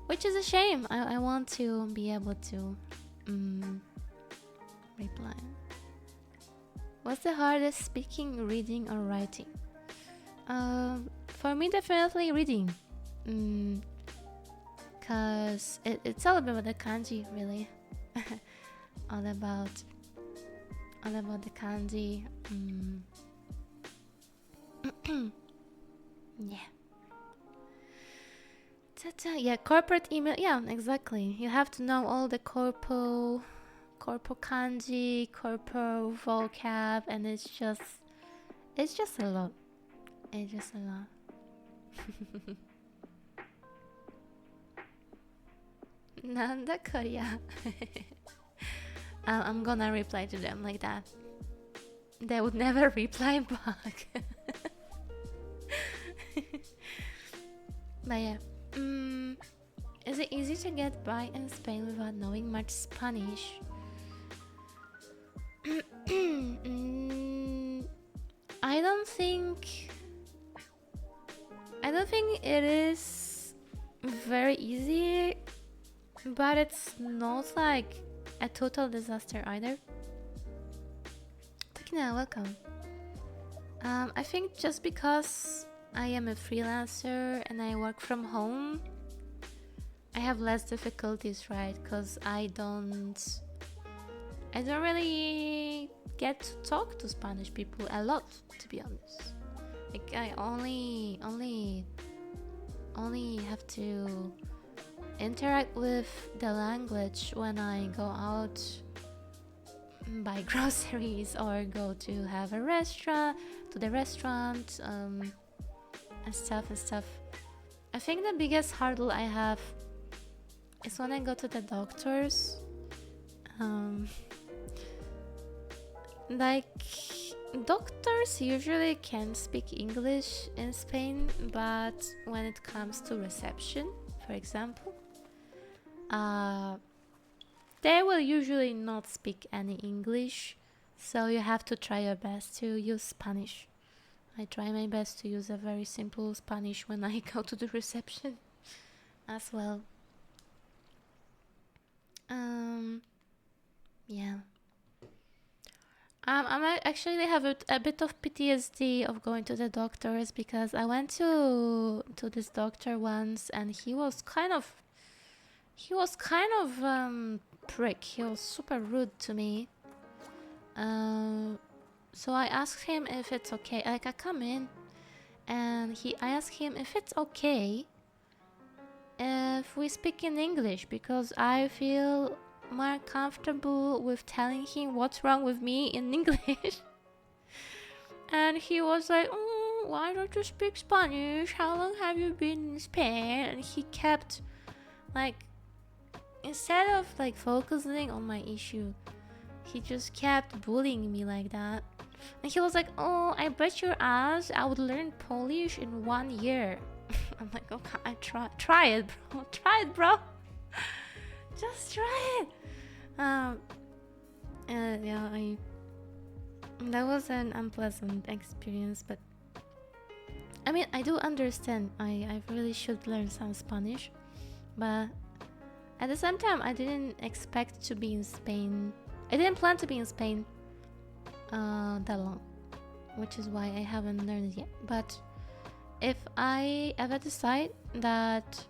Which is a shame. I want to be able to reply. What's the hardest, speaking, reading, or writing? For me, definitely reading. Cause it's all about the kanji, really. all about the kanji. Yeah. Yeah, corporate email. Yeah, exactly. You have to know all the corpo kanji, corpo vocab, and it's just a lot. It's just a lot. Nanda Korea. I'm gonna reply to them like that. They would never reply back. But yeah. Is it easy to get by in Spain without knowing much Spanish? I don't think it is very easy, but it's not like a total disaster either. Takina, welcome. I think just because I am a freelancer and I work from home, I have less difficulties, right? Because I don't really get to talk to Spanish people a lot, to be honest. Like I only have to interact with the language when I go out buy groceries or go to have a restaurant, and stuff. I think the biggest hurdle I have is when I go to the doctors. Like, doctors usually can speak English in Spain, but when it comes to reception, for example, they will usually not speak any English, so you have to try your best to use Spanish. I try my best to use a very simple Spanish when I go to the reception as well. Yeah. I actually have a bit of PTSD of going to the doctors, because I went to this doctor once, and he was kind of prick. He was super rude to me. So I asked him if it's okay. Like, I come in, and I asked him if it's okay if we speak in English, because I feel more comfortable with telling him what's wrong with me in English. And he was like, why don't you speak Spanish? How long have you been in Spain? And he kept, like, instead of like focusing on my issue, he just kept bullying me like that. And he was like, oh, I bet your ass I would learn Polish in 1 year. I'm like, okay, try it, bro. Just try it. Yeah, that was an unpleasant experience, but I mean, I do understand. I really should learn some Spanish, but at the same time, I didn't expect to be in Spain. I didn't plan to be in Spain that long, which is why I haven't learned it yet. But if I ever decide that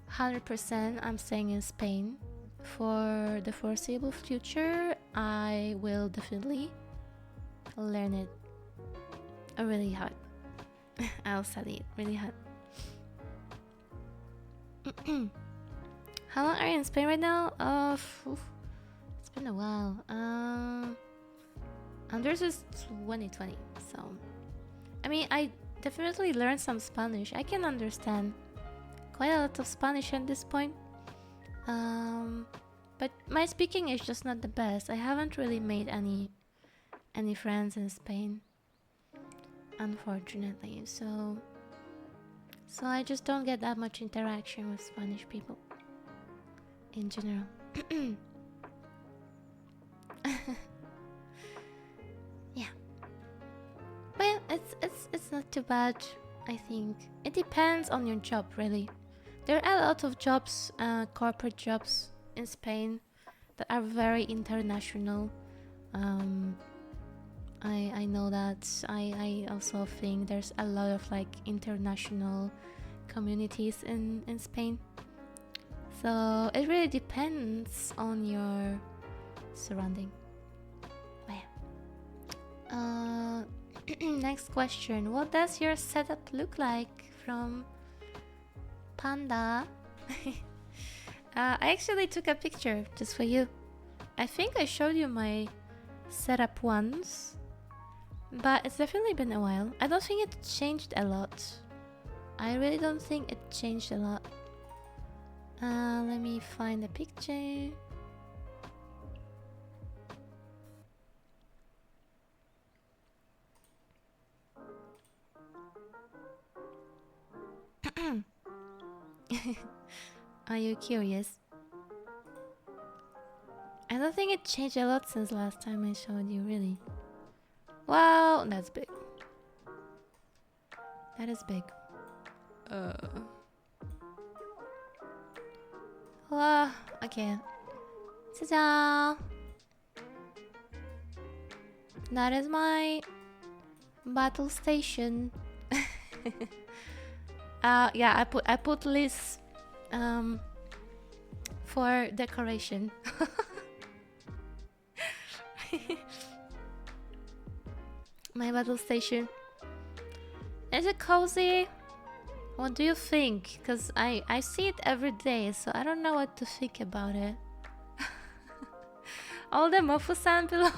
100% I'm staying in Spain for the foreseeable future, I will definitely learn it really hard. I'll study it really hard. How long are you in Spain right now? It's been a while. And this is 2020, so I mean, I definitely learned some Spanish. I can understand quite a lot of Spanish at this point. But my speaking is just not the best. I haven't really made any friends in Spain, unfortunately. So I just don't get that much interaction with Spanish people in general. Yeah. But yeah, it's not too bad. I think it depends on your job, really. There are a lot of jobs, corporate jobs in Spain, that are very international. I know that. I also think there's a lot of like international communities in Spain. So it really depends on your surrounding. But yeah. Next question. What does your setup look like? From Panda. I actually took a picture just for you. I think I showed you my setup once, but it's definitely been a while. I don't think it changed a lot. I really don't think it changed a lot. Let me find the picture. Are you curious? I don't think it changed a lot since last time I showed you, really. Wow, that's big. That is big. Wow, okay. Ta-da! That is my battle station. Yeah, I put lists for decoration. My battle station. Is it cozy? What do you think? Because I see it every day, so I don't know what to think about it. all the Mofusan below.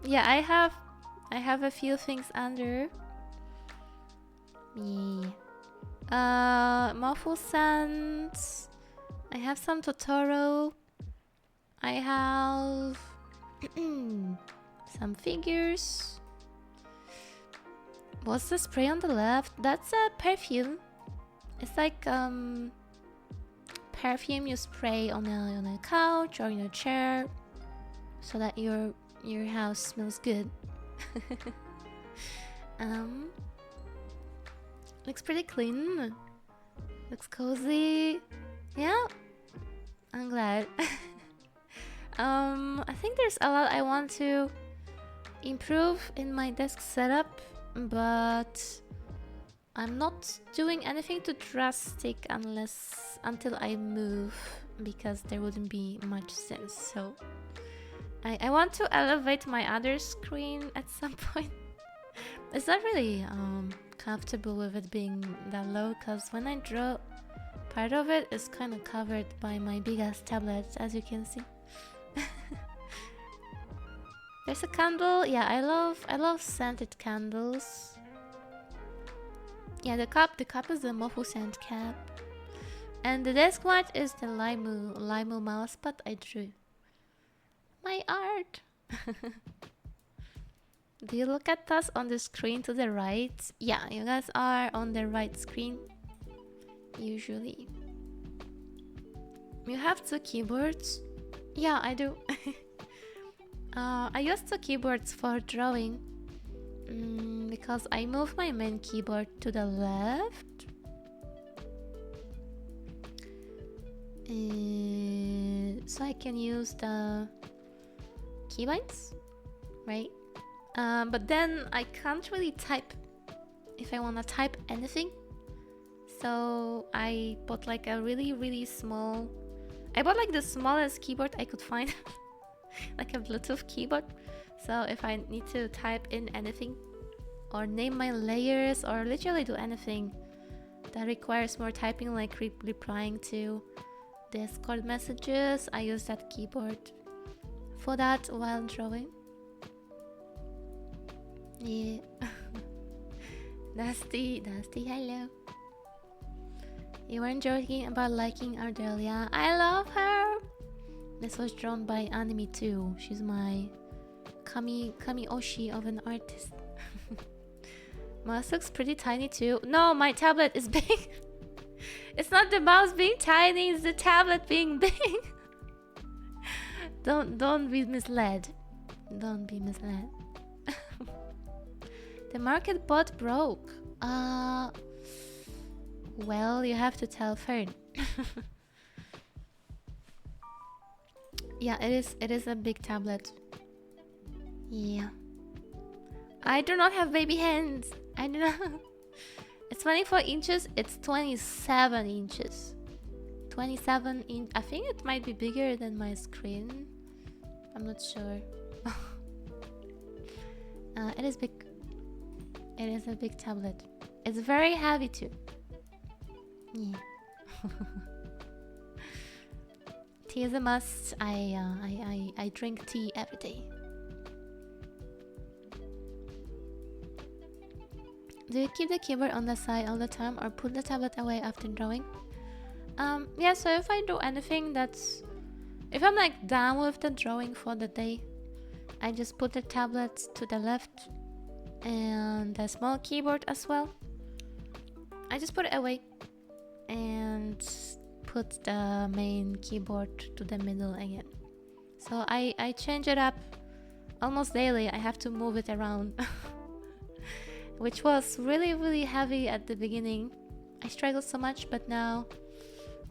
Yeah, I have a few things under me. Mofu-sans. I have some Totoro. I have some figures. What's the spray on the left? That's a perfume. It's like perfume you spray on a couch or in a chair, so that your house smells good. Looks pretty clean. Looks cozy. Yeah, I'm glad. I think there's a lot I want to improve in my desk setup, but I'm not doing anything too drastic until I move, because there wouldn't be much sense. So I want to elevate my other screen at some point. It's not really comfortable with it being that low, because when I draw, part of it is kind of covered by my big ass tablet, as you can see. There's a candle. Yeah, I love scented candles. Yeah, the cup is the Mofu scent cap, and the desk mat is the Limu mouse pad I drew. My art. Do you look at us on the screen to the right? Yeah, you guys are on the right screen usually. You have two keyboards? Yeah, I do. I use two keyboards for drawing because I move my main keyboard to the left, so I can use the keybinds, right? But then I can't really type if I want to type anything. So I bought like a really small... I bought like the smallest keyboard I could find. Like a Bluetooth keyboard. So if I need to type in anything or name my layers or literally do anything that requires more typing, like replying to Discord messages, I use that keyboard for that while drawing. Yeah. Dusty, hello. You weren't joking about liking Ardelia. I love her. This was drawn by Anime too. She's my Kami Oshi of an artist. Mouse looks pretty tiny too. No, my tablet is big. It's not the mouse being tiny, it's the tablet being big. Don't be misled. Don't be misled. The market bot broke. Well, you have to tell Fern. Yeah, it is a big tablet. Yeah. I do not have baby hands. I do not. It's 24 inches. It's 27 inches. 27 inch. I think it might be bigger than my screen. I'm not sure. It is big. It is a big tablet. It's very heavy too. Yeah. Tea is a must. I drink tea every day. Do you keep the keyboard on the side all the time or put the tablet away after drawing? Yeah, so if I do anything that's... If I'm like done with the drawing for the day, I just put the tablet to the left and the small keyboard as well. I just put it away and put the main keyboard to the middle again. So I change it up almost daily. I have to move it around. Which was really heavy at the beginning. I struggled so much, but now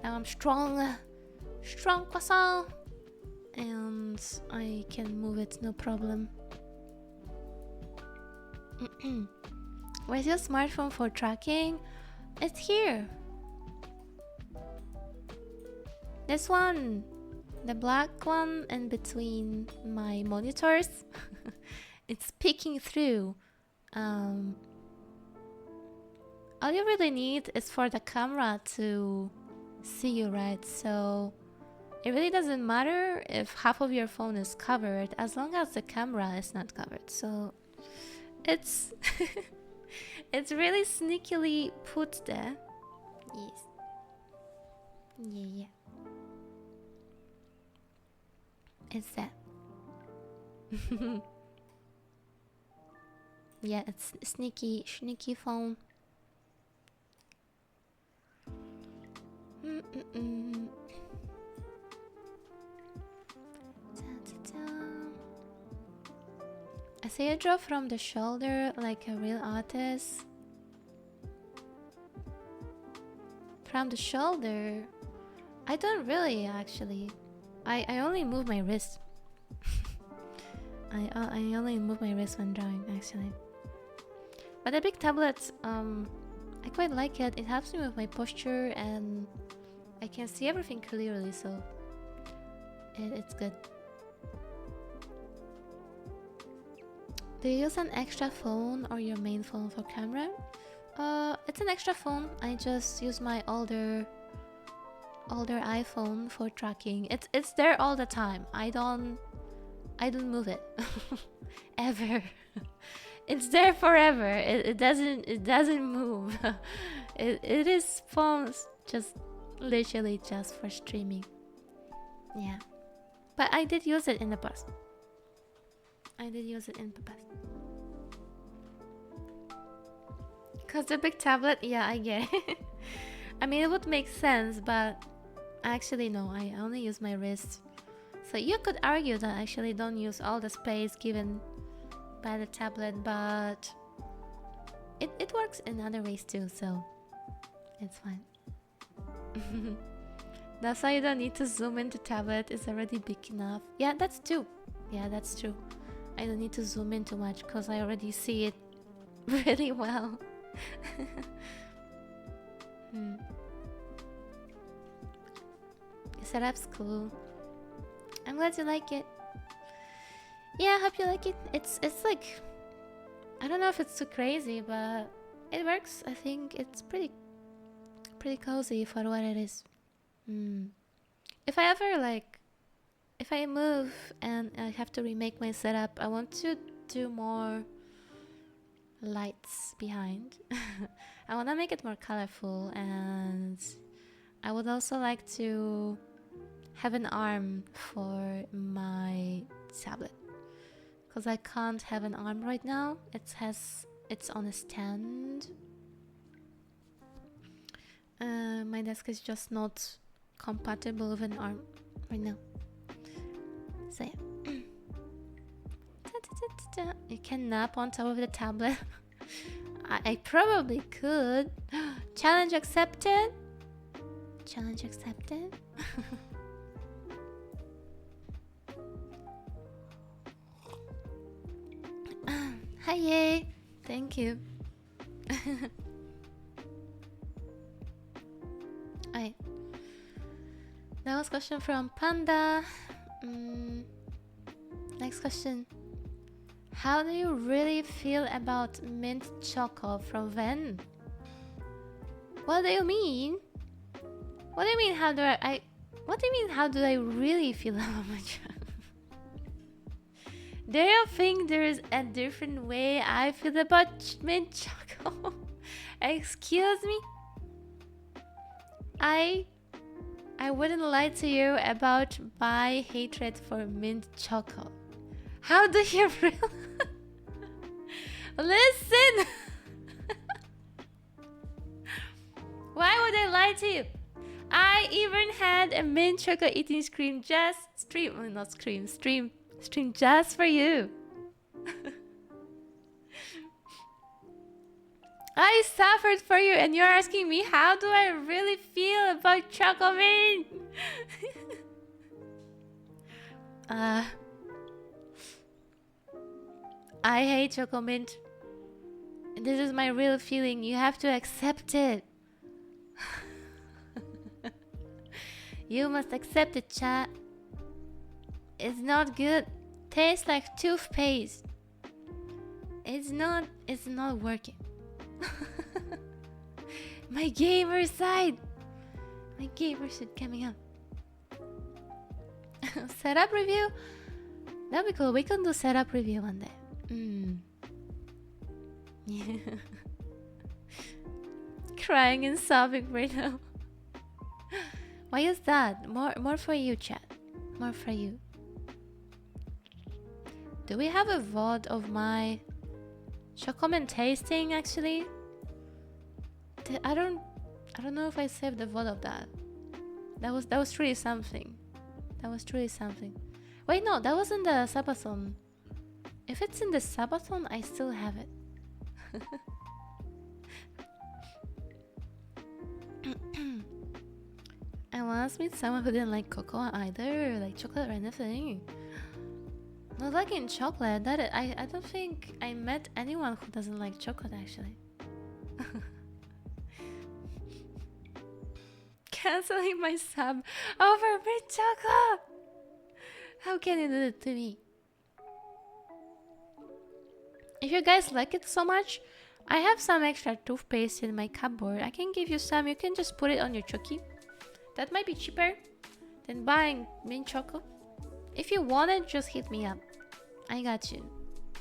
I'm strong croissant, and I can move it no problem. Where's your smartphone for tracking? It's here. This one, the black one in between my monitors. It's peeking through. All you really need is for the camera to see you, right? So it really doesn't matter if half of your phone is covered as long as the camera is not covered. So it's it's really sneakily put there. Yes. Yeah. It's that. Yeah, it's sneaky phone. I see you draw from the shoulder like a real artist. From the shoulder? I don't really, actually. I only move my wrist. I only move my wrist when drawing, actually. But the big tablet, I quite like it. It helps me with my posture and I can see everything clearly, so it's good. Do you use an extra phone or your main phone for camera? It's an extra phone. I just use my older iPhone for tracking. It's there all the time. I don't move it ever. It's there forever. It doesn't move. it is phones just literally just for streaming. Yeah, but I did use it in the past. Cause the big tablet, yeah, I get it. I mean, it would make sense, but actually no, I only use my wrist. So you could argue that I actually don't use all the space given by the tablet, but it works in other ways too, so it's fine. That's why you don't need to zoom into tablet, it's already big enough. Yeah, that's true. I don't need to zoom in too much because I already see it really well. Your setup's cool. I'm glad you like it. Yeah, I hope you like it. It's like, I don't know if it's too crazy, but it works. I think it's pretty cozy for what it is. If I ever if I move and I have to remake my setup, I want to do more lights behind. I want to make it more colorful, and I would also like to have an arm for my tablet because I can't have an arm right now. It's on a stand. My desk is just not compatible with an arm right now. So yeah. You can nap on top of the tablet. I probably could. Challenge accepted. Challenge accepted. Hi, yay. Thank you. Alright. That was a question from Panda. Next question. How do you really feel about mint choco from Ven? What do you mean? What do you mean? How do I really feel about my choco? Do you think there is a different way I feel about mint choco? Excuse me? I wouldn't lie to you about my hatred for mint choco. How do you really... Listen! Why would I lie to you? I even had a mint choco eating stream just for you. I suffered for you and you're asking me how do I really feel about choco mint? I hate choco mint. This is my real feeling. You have to accept it. You must accept it, chat. It's not good. Tastes like toothpaste. It's not working. My gamer side. My gamer shit coming up. Setup review? That'd be cool. We can do setup review one day. Yeah. Crying and sobbing right now. Why is that? More for you, chat. More for you. Do we have a VOD of my chocolate tasting actually? I don't know if I saved the VOD of that. That was truly something. That was truly something. Wait, no, that was in the subathon. If it's in the subathon, I still have it. I once meet someone who didn't like cocoa either, or like chocolate or anything. Not like in chocolate. I don't think I met anyone who doesn't like chocolate actually. Canceling my sub over mint chocolate. How can you do it to me? If you guys like it so much, I have some extra toothpaste in my cupboard. I can give you some. You can just put it on your choki. That might be cheaper than buying mint chocolate. If you want it, just hit me up. I got you.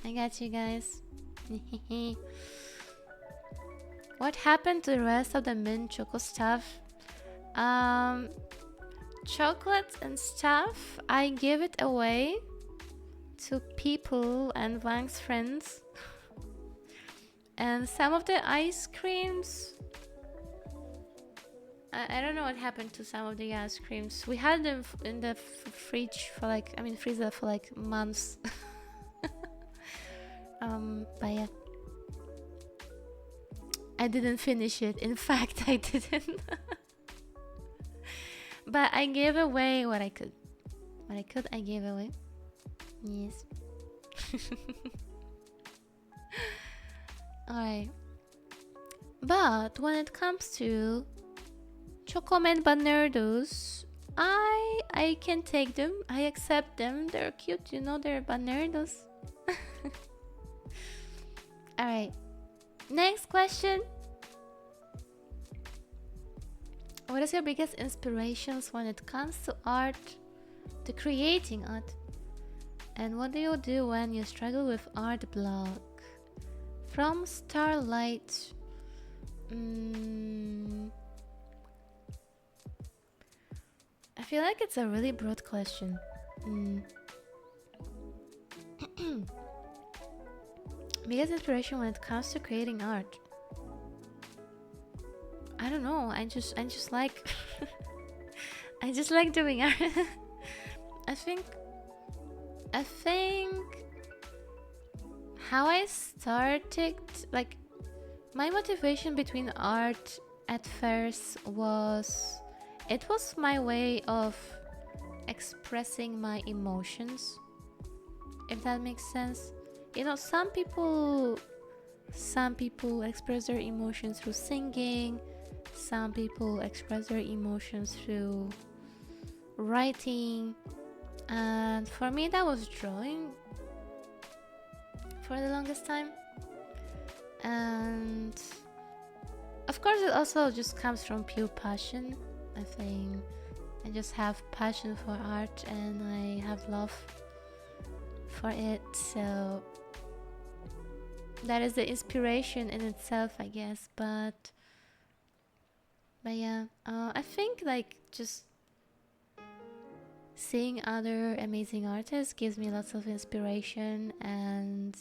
I got you guys. What happened to the rest of the mint choco stuff? Chocolate and stuff, I give it away to people and Wang's friends. And some of the ice creams, I don't know what happened to some of the ice creams. We had them in the fridge for like, freezer for like months. But yeah, I didn't finish it. In fact, I didn't. But I gave away what I could. What I could, I gave away. Yes. Alright. But when it comes to Chocomen Banerdos, I can take them. I accept them. They're cute, you know, they're Banerdos. Alright. Next question. What is your biggest inspirations when it comes to art, to creating art? And what do you do when you struggle with art block? From Starlight. I feel like it's a really broad question. Biggest inspiration when it comes to creating art? I don't know. I just like I just like doing art. I think how I started, like, my motivation between art at first was, it was my way of expressing my emotions, if that makes sense. You know, some people express their emotions through singing. Some people express their emotions through writing, and for me that was drawing for the longest time. And of course it also just comes from pure passion. I think I just have passion for art and I have love for it, so that is the inspiration in itself, I guess. But yeah, I think like just seeing other amazing artists gives me lots of inspiration, and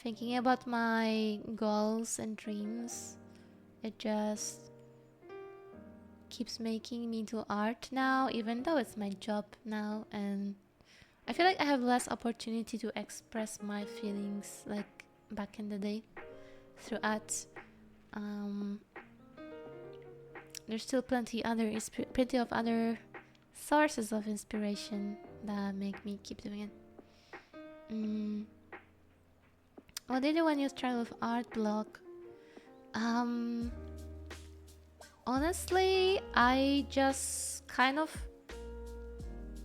thinking about my goals and dreams, it just keeps making me do art now, even though it's my job now, and I feel like I have less opportunity to express my feelings like back in the day through art. There's still plenty of other sources of inspiration that make me keep doing it. What do you do when you struggle with art block? Honestly, I just kind of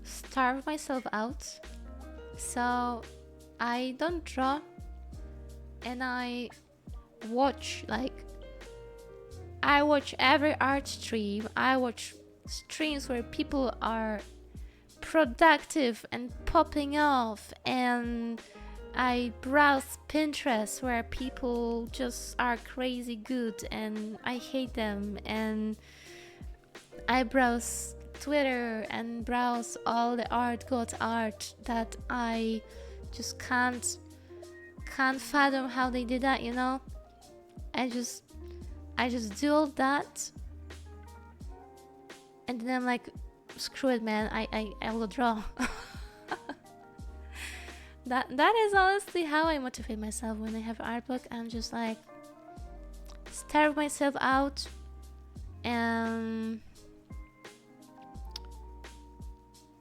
starve myself out. So I don't draw, and I watch, like, I watch every art stream. I watch streams where people are productive and popping off, and I browse Pinterest where people just are crazy good and I hate them, and I browse Twitter and browse all the god art that I just can't fathom how they did that, you know? I just do all that, and then I'm like, screw it, man, I will draw. That is honestly how I motivate myself when I have art block. I'm just like, starve myself out, and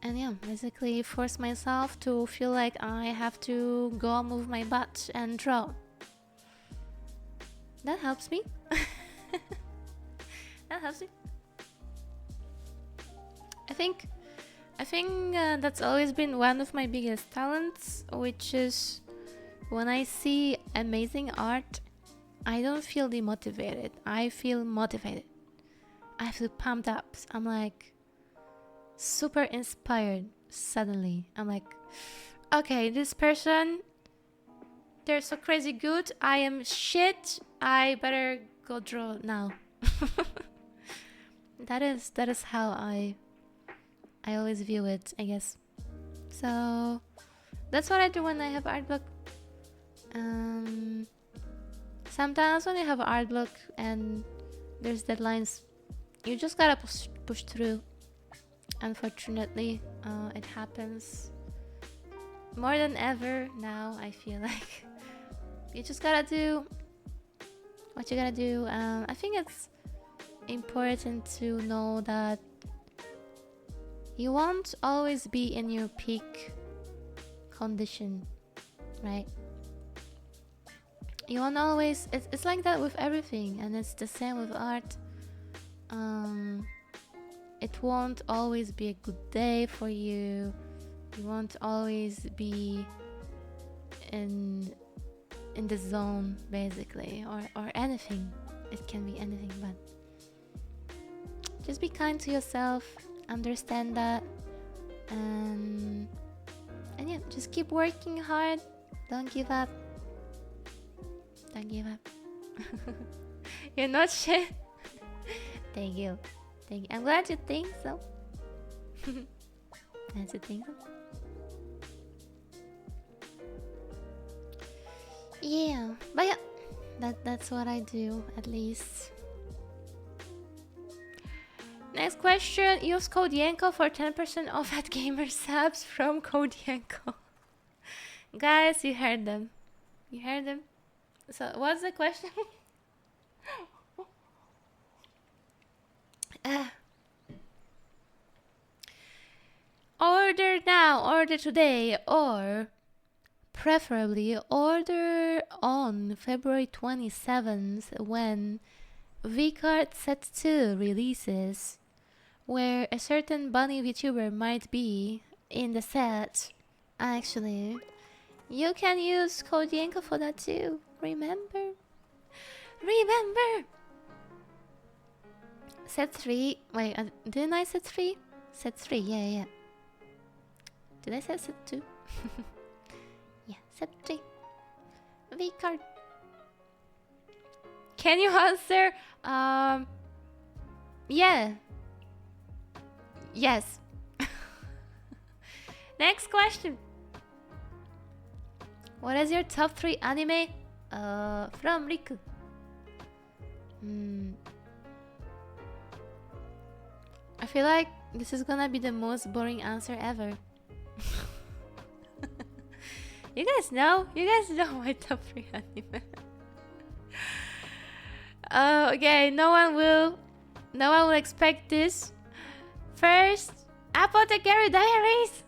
yeah, basically force myself to feel like I have to go move my butt and draw. That helps me. That helps me. I think that's always been one of my biggest talents, which is when I see amazing art, I don't feel demotivated. I feel motivated. I feel pumped up. I'm like super inspired suddenly. I'm like, okay, this person, they're so crazy good. I am shit. I better go draw now. That is how I always view it, I guess. So that's what I do when I have art block. Sometimes when you have art block and there's deadlines, you just gotta push through. Unfortunately, it happens more than ever now. I feel like you just gotta do what you gotta do. I think it's important to know that you won't always be in your peak condition, right? You won't always. It's like that with everything, and it's the same with art. It won't always be a good day for you. You won't always be in the zone, basically, or anything. It can be anything, but just be kind to yourself. Understand that, and yeah, just keep working hard. Don't give up. Don't give up. You're not shit. Thank you. I'm glad you think so. Glad you think so. Yeah, but yeah, that's what I do, at least. Next question. Use code Yenko for 10% off at Gamer Subs from code Yenko. Guys, you heard them. You heard them. So, what's the question? Order now, order today, or preferably order on February 27th when V-Card Set 2 releases, where a certain bunny VTuber might be in the set. Actually, you can use code Yenko for that too. Remember? Set 3. Wait, didn't I set 3? Set 3, yeah. Did I say set 2? Yeah, set 3. V-Card. Can you answer? Yeah. Yes. Next question. What is your top 3 anime? From Riku. I feel like this is gonna be the most boring answer ever. You guys know my top 3 anime. Okay, no one will expect this. First, Apothecary Diaries.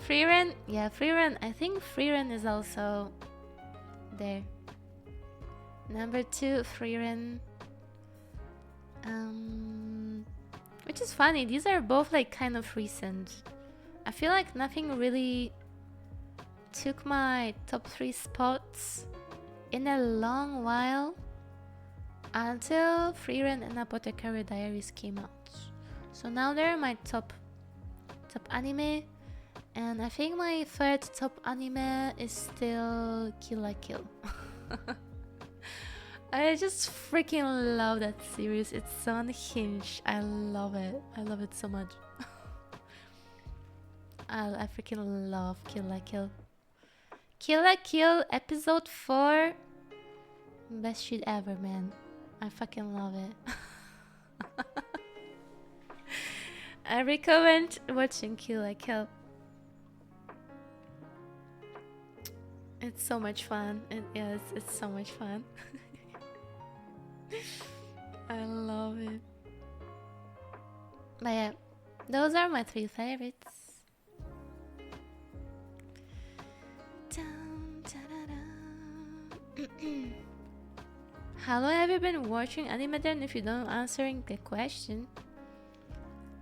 Freerun, yeah, Freerun. I think Freerun is also there. Number 2, Freerun. Which is funny. These are both like kind of recent. I feel like nothing really took my top 3 spots in a long while, until Frieren and Apothecary Diaries came out. So now they're my top anime, and I think my third top anime is still Kill la Kill. I just freaking love that series. It's so unhinged. I love it. I love it so much. I freaking love Kill la Kill. Kill la Kill episode 4. Best shit ever, man. I fucking love it. I recommend watching Kill la Kill. It's so much fun. It is. It's so much fun. I love it. But yeah, those are my 3 favorites. How long have you been watching anime then, if you don't answering the question?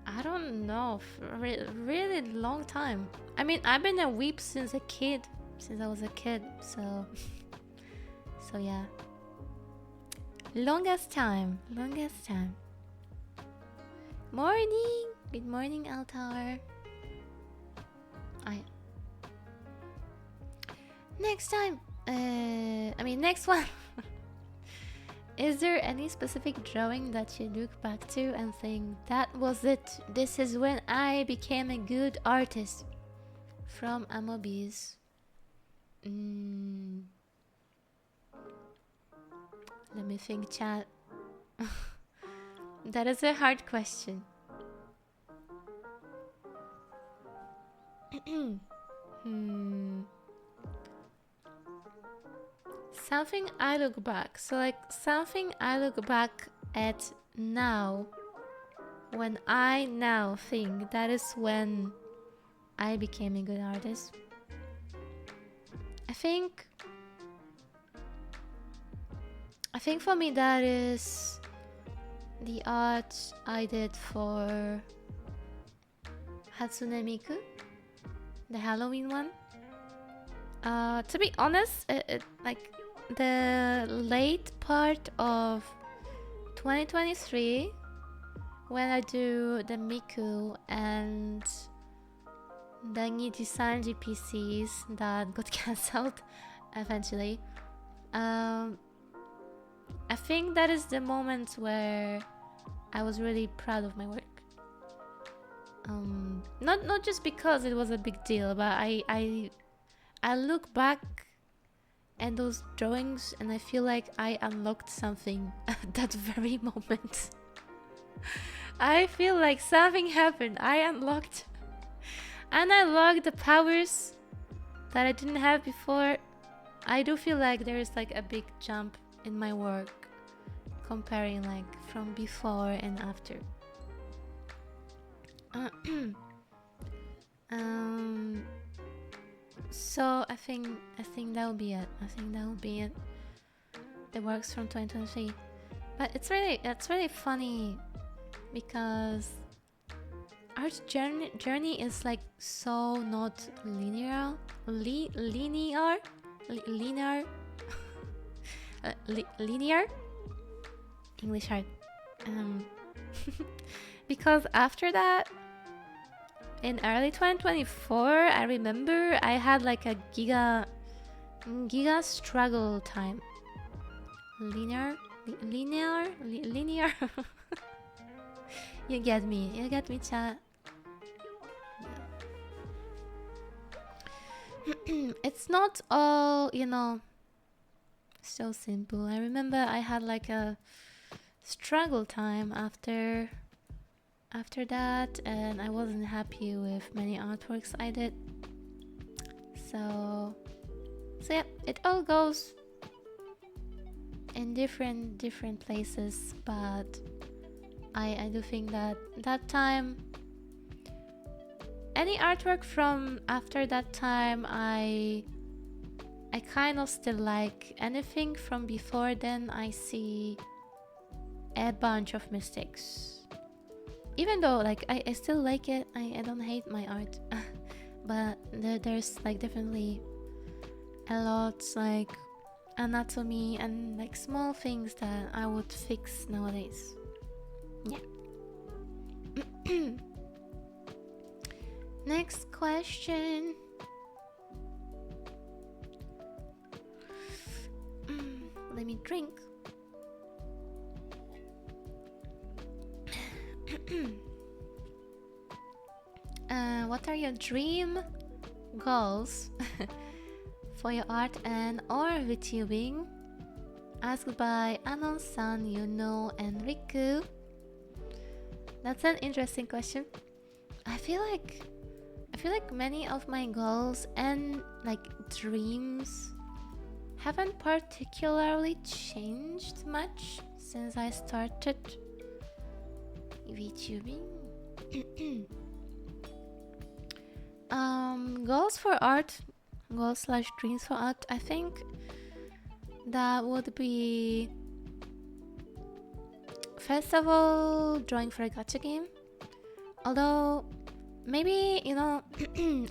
I don't know, for a really long time. I mean, I've been a weeb since I was a kid, so yeah. Longest time. Morning! Good morning, Altar. Next time, next one. Is there any specific drawing that you look back to and think, that was it? This is when I became a good artist? From Amobi's. Let me think, chat. That is a hard question. Something I look back. So like something I look back at now, when I now think that is when I became a good artist. I think for me that is the art I did for Hatsune Miku, the Halloween one. To be honest, like the late part of 2023, when I do the Miku and the Nijisan GPCs that got cancelled eventually, I think that is the moment where I was really proud of my work. Not just because it was a big deal, but I look back at those drawings and I feel like I unlocked something at that very moment. I feel like something happened. I unlocked the powers that I didn't have before. I do feel like there is like a big jump in my work comparing like from before and after. So I think that will be it. The works from 2023, but it's really funny because art journey is like so not linear. Linear English hard. Because after that, in early 2024, I remember I had like a giga struggle time. Linear. You get me, chat. It's not all, so simple. I remember I had like a struggle time after that, and I wasn't happy with many artworks I did. So yeah, it all goes in different places, but I do think that time, any artwork from after that time, I kind of still like. Anything from before then, I see a bunch of mistakes. Even though like I still like it, I don't hate my art. But there's like definitely a lot like anatomy and like small things that I would fix nowadays. Yeah. Next question. Let me drink. What are your dream goals for your art and or VTubing? Asked by Anon-san, Yuno, and Riku. That's an interesting question. I feel like many of my goals and like dreams haven't particularly changed much since I started VTubing. Goals for art, goals/dreams for art. I think that would be, first of all, drawing for a gacha game. Although maybe, you know,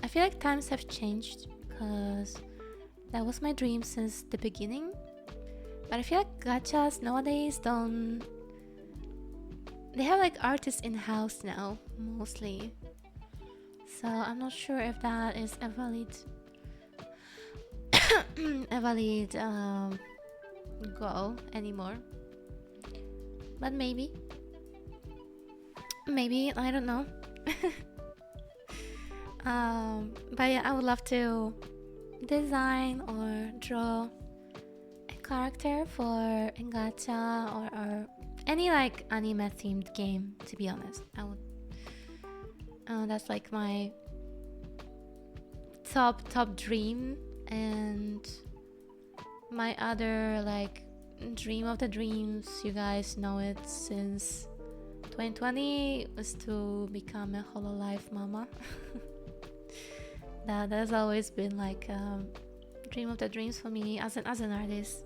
I feel like times have changed because that was my dream since the beginning. But I feel like gachas nowadays don't. They have like artists in-house now, mostly. So I'm not sure if that is a valid goal anymore. But maybe, I don't know. But yeah, I would love to design or draw a character for a gacha or any like anime themed game. To be honest, I would. That's like my top dream, and my other like dream of the dreams, you guys know it since 2020, was to become a Hololive mama. That has always been like dream of the dreams for me as an artist.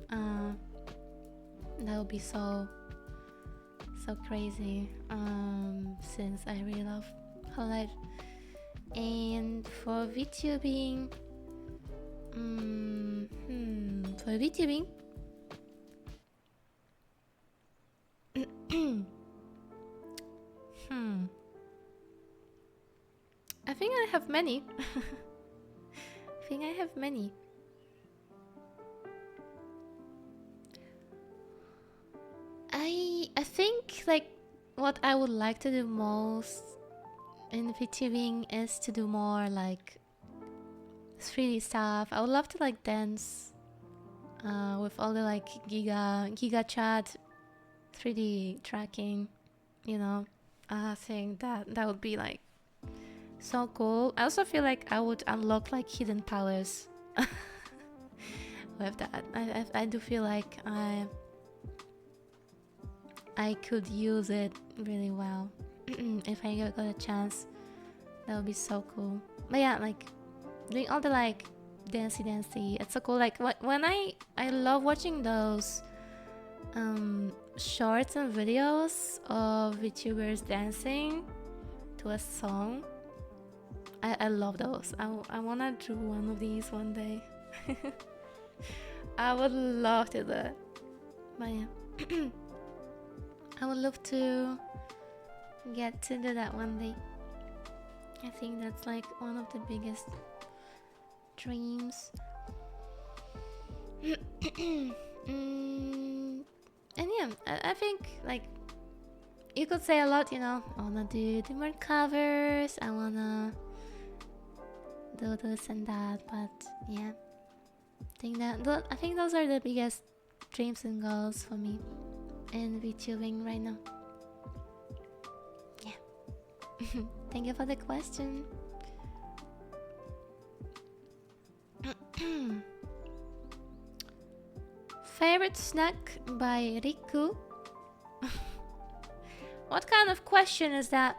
That would be so crazy, since I really love Hololive. And for VTubing, I think I have many. I think like what I would like to do most in VTubing is to do more like 3D stuff. I would love to like dance with all the like Giga Chat 3D tracking, you know. I think that would be like so cool. I also feel like I would unlock like hidden powers with that. I do feel like I could use it really well if I got a chance. That would be so cool. But yeah, like doing all the like dancey, it's so cool. Like when I love watching those shorts and videos of VTubers dancing to a song. I love those. I wanna do one of these one day. I would love to do it. But yeah. I would love to get to do that one day. I think that's like one of the biggest dreams. And yeah, I think like you could say a lot, you know. I wanna do more covers. I wanna do this and that. But yeah, I think those are the biggest dreams and goals for me in VTubing right now. Yeah. Thank you for the question. Favorite snack by Riku. What kind of question is that?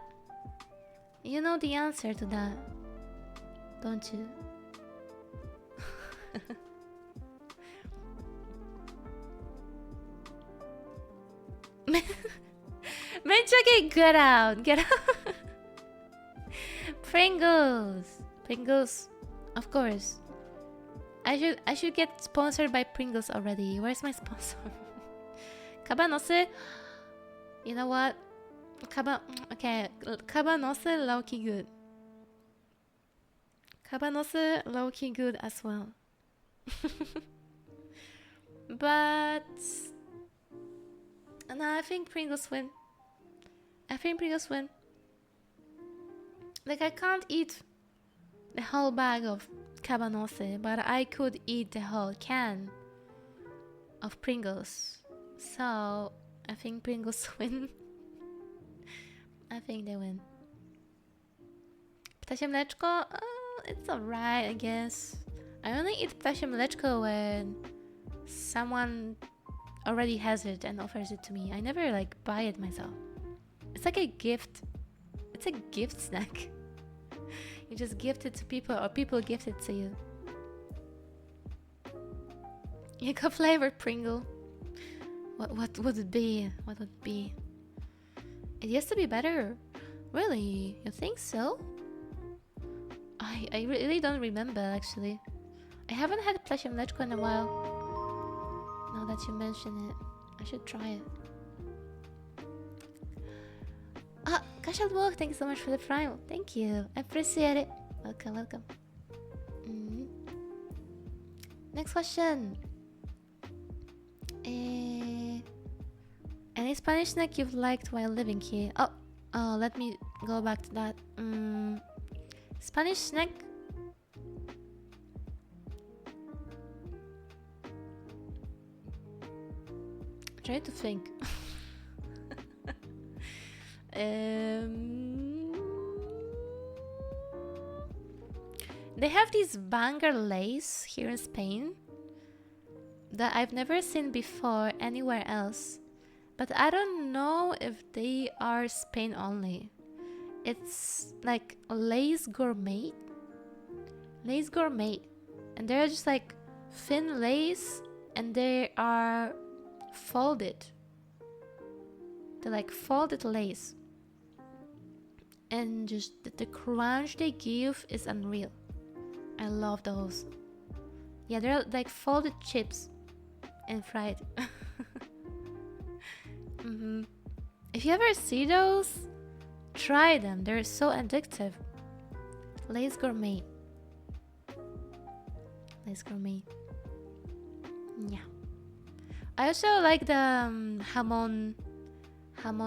You know the answer to that, don't you? Menchake, get out. Pringles, of course. I should get sponsored by Pringles already. Where's my sponsor? Cabanossi. You know what? Okay, Cabanossi low-key good. Cabanossi low-key good as well. But no, I think Pringles win. I think Pringles win. Like, I can't eat the whole bag of Cabanossi, but I could eat the whole can of Pringles. So I think Pringles win. I think they win. Ptasie mleczko, it's alright, I guess. I only eat ptasie mleczko when someone already has it and offers it to me. I never like buy it myself. It's like a gift. It's a gift snack. You just gift it to people, or people gift it to you. Yenkoes flavored Pringle. What would it be? What would it be? It used to be better. Really? You think so? I really don't remember, actually. I haven't had ptasie mleczko in a while. Now that you mention it, I should try it. Ah, Kashalwok, thank you so much for the prime. Thank you. I appreciate it. Welcome, welcome. Next question. Any Spanish snack you've liked while living here? Oh, let me go back to that. Spanish snack? Try to think. They have these banger lays here in Spain that I've never seen before anywhere else. But I don't know if they are Spain only. It's like Lay's Gourmet. Lay's Gourmet. And they're just like thin lays, and they are folded. They're like folded lays. And just the crunch they give is unreal. I love those. Yeah, they're like folded chips and fried. If you ever see those, try them. They're so addictive. Lay's Gourmet. Lay's Gourmet. Yeah. I also like the hamon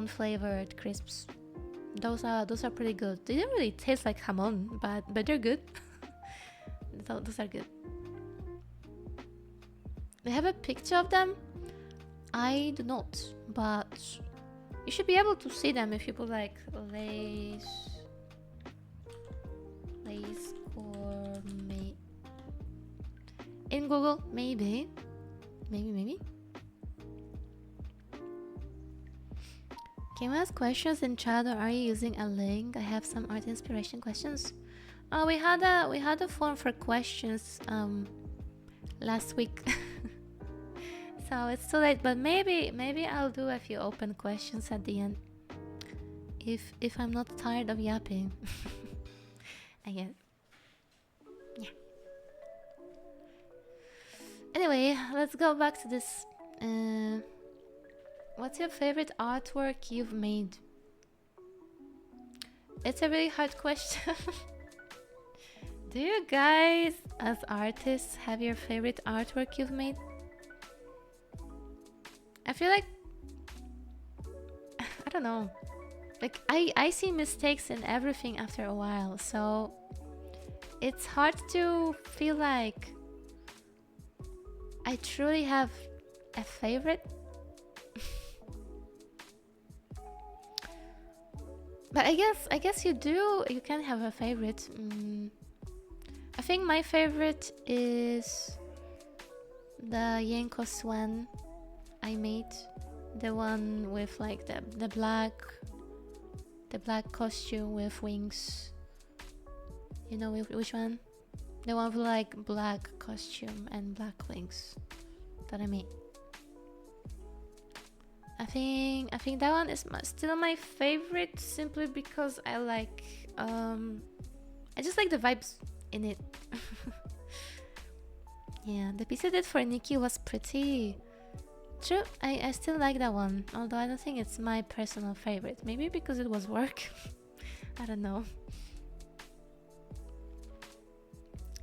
flavored crisps. Those are pretty good. They don't really taste like hamon, but they're good. Those are good. They have a picture of them. I do not, but you should be able to see them if you put like Lay's Gourmet in Google. Maybe. Can you ask questions in chat, or are you using a link? I have some art inspiration questions. Oh, we had a form for questions last week. So it's too late, but maybe I'll do a few open questions at the end. If I'm not tired of yapping. I guess. Yeah. Anyway, let's go back to this. What's your favorite artwork you've made? It's a really hard question. Do you guys, as artists, have your favorite artwork you've made? I feel like, I don't know, like I see mistakes in everything after a while, so it's hard to feel like I truly have a favorite. But I guess you do. You can have a favorite. I think my favorite is the Yenkoes one I made, the one with like the black costume with wings. You know which one? The one with like black costume and black wings that I made. I think that one is still my favorite, simply because I like I just like the vibes in it. Yeah, the piece I did for Nikki was pretty. True, I still like that one, although I don't think it's my personal favorite. Maybe because it was work. I don't know.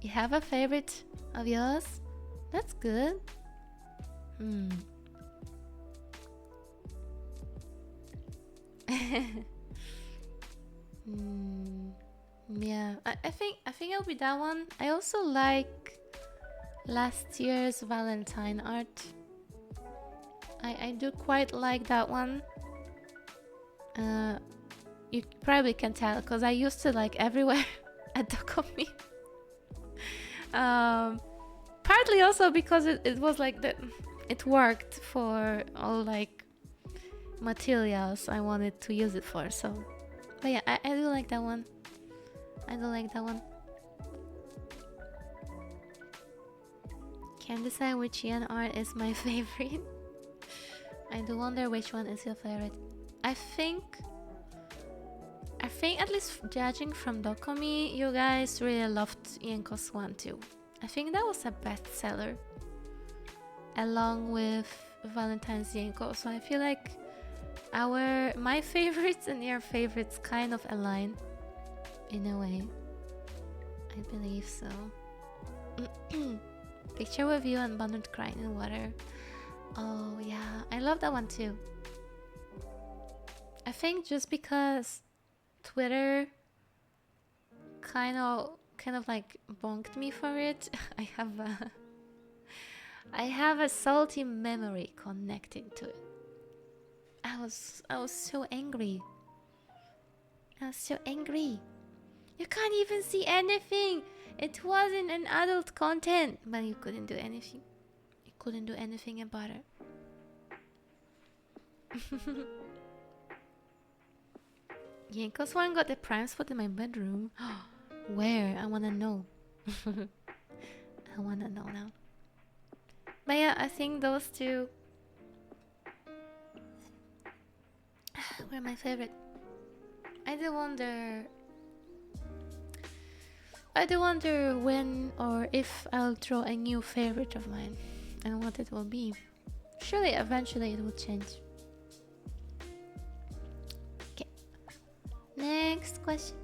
You have a favorite of yours? That's good. Hmm. Yeah, I think it'll be that one. I also like last year's Valentine art. I do quite like that one. You probably can tell because I used to like everywhere at Docomi. Partly also because it was like it worked for all like materials I wanted to use it for. So, but yeah, I do like that one. I do like that one. Can't decide which Yen art is my favorite. I do wonder which one is your favorite. I think at least judging from Docomi, you guys really loved Yenkoes 1 too. I think that was a bestseller along with Valentine's Yenko. So I feel like my favorites and your favorites kind of align in a way. I believe so. Picture with you and Bundled crying in water. Oh yeah, I love that one too. I think just because Twitter kind of like bonked me for it, I have a salty memory connected to it. I was so angry. I was so angry. You can't even see anything. It wasn't an adult content, but you couldn't do anything. You couldn't do anything about it. Yenkoes 1 got the prime spot in my bedroom. Where? I wanna know. I wanna know now. But yeah, I think those two were my favorite. I do wonder when or if I'll draw a new favorite of mine and what it will be. Surely eventually it will change. Okay. Next question.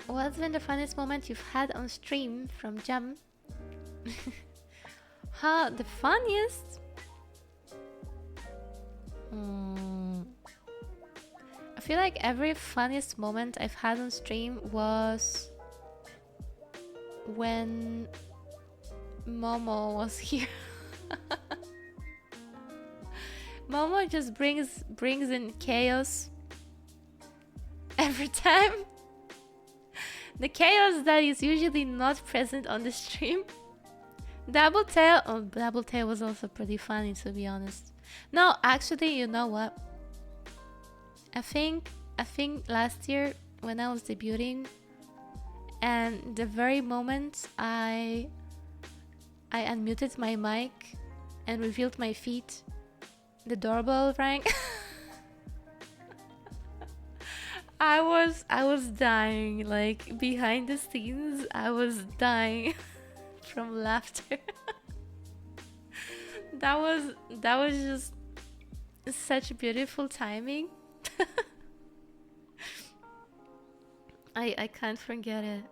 What's been the funniest moment you've had on stream from Jam? The funniest? I feel like every funniest moment I've had on stream was when Momo was here. Momo just brings in chaos every time. The chaos that is usually not present on the stream. Double Tail was also pretty funny, to be honest. No, actually, you know what? I think last year when I was debuting, and the very moment I unmuted my mic and revealed my feet, the doorbell rang. I was dying, like behind the scenes. I was dying from laughter. that was just such beautiful timing. I can't forget it.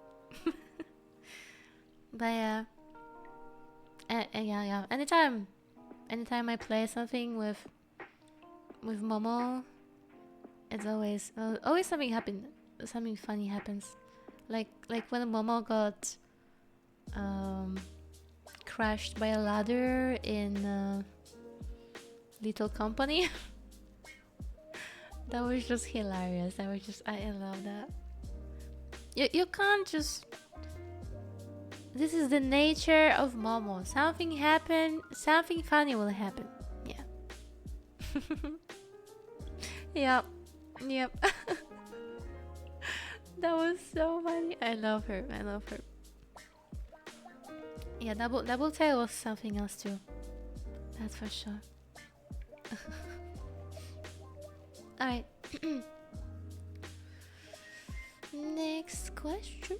But yeah. Yeah. Anytime I play something with Momo, it's always something funny happens. Like when Momo got crashed by a ladder in Little Company. That was just hilarious. I love that. You can't just. This is the nature of Momo. Something funny will happen. Yeah. Yep. That was so funny. I love her. Yeah, Double Tail was something else too. That's for sure. Alright. Next question.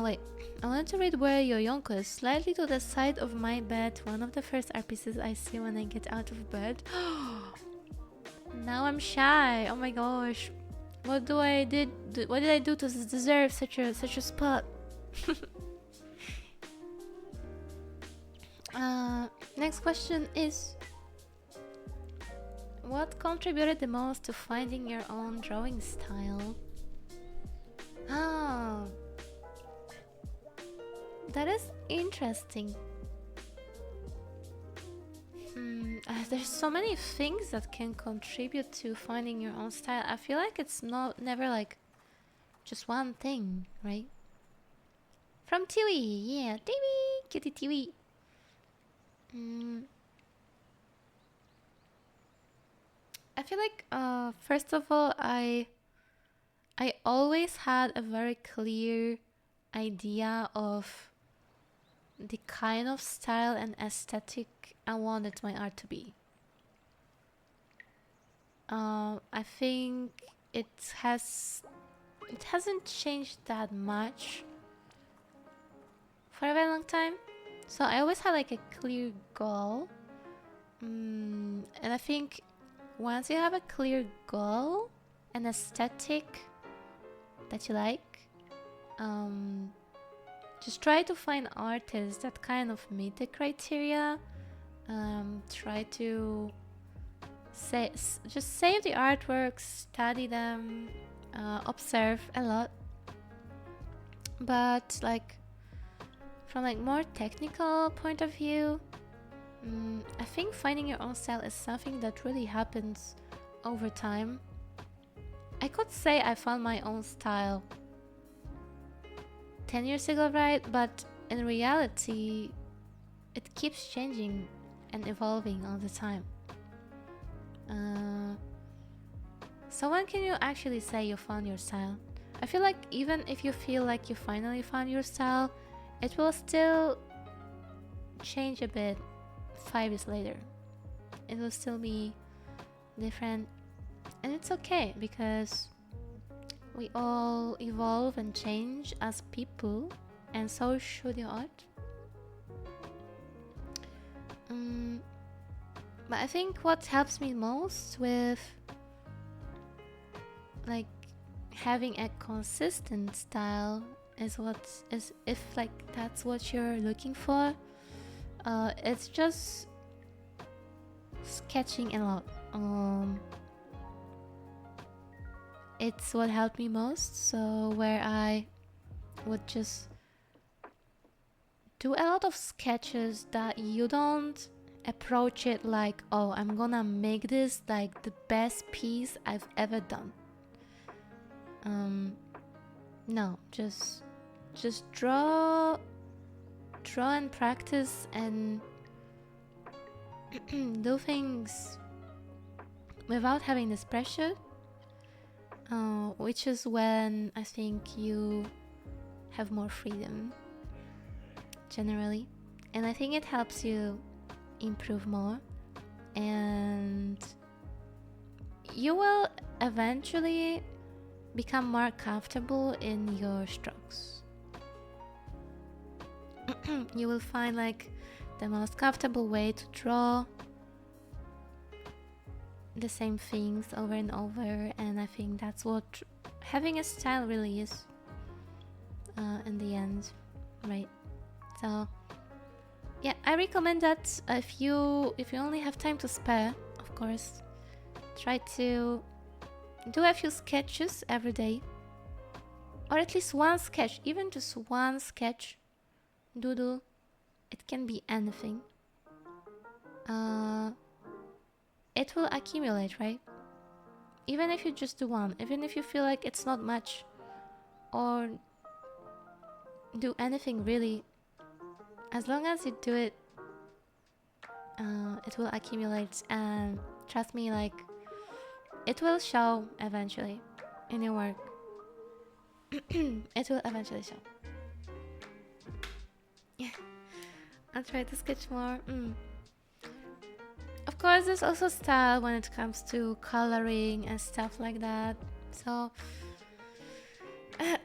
Wait. I wanted to read where your Yonko is. Slightly to the side of my bed. One of the first RPCs I see when I get out of bed. Now I'm shy. Oh my gosh. What did I do to deserve such a spot? Next question is, what contributed the most to finding your own drawing style? Oh, that is interesting. There's so many things that can contribute to finding your own style. I feel like it's never like just one thing, right? From Tiwi, yeah, Tiwi, kitty Tiwi. I feel like first of all, I always had a very clear idea of the kind of style and aesthetic I wanted my art to be. I think it hasn't changed that much for a very long time. So I always had like a clear goal. And I think once you have a clear goal, an aesthetic that you like, just try to find artists that kind of meet the criteria. Try to just save the artworks, study them, observe a lot. But like from like more technical point of view, I think finding your own style is something that really happens over time. I could say I found my own style 10 years ago, right? But in reality, it keeps changing and evolving all the time. So when can you actually say you found your style? I feel like even if you feel like you finally found your style, it will still change a bit 5 years later. It will still be different, and it's okay because we all evolve and change as people, and so should your art. But I think what helps me most with like having a consistent style is if like that's what you're looking for. It's just sketching a lot. It's what helped me most. So where I would just do a lot of sketches that you don't approach it like, oh, I'm gonna make this like the best piece I've ever done. No, just draw and practice and do things without having this pressure, which is when I think you have more freedom generally, and I think it helps you improve more, and you will eventually become more comfortable in your strokes. You will find like the most comfortable way to draw the same things over and over, and I think that's what having a style really is in the end, right? So yeah, I recommend that if you only have time to spare, of course, try to do a few sketches every day, or at least one sketch, even just one sketch, doodle. It can be anything. It will accumulate, right? Even if you just do one, even if you feel like it's not much, or do anything really, as long as you do it, it will accumulate, and trust me, like it will show eventually in your work. It will eventually show. Yeah, I'll try to sketch more. Of course, there's also style when it comes to coloring and stuff like that. So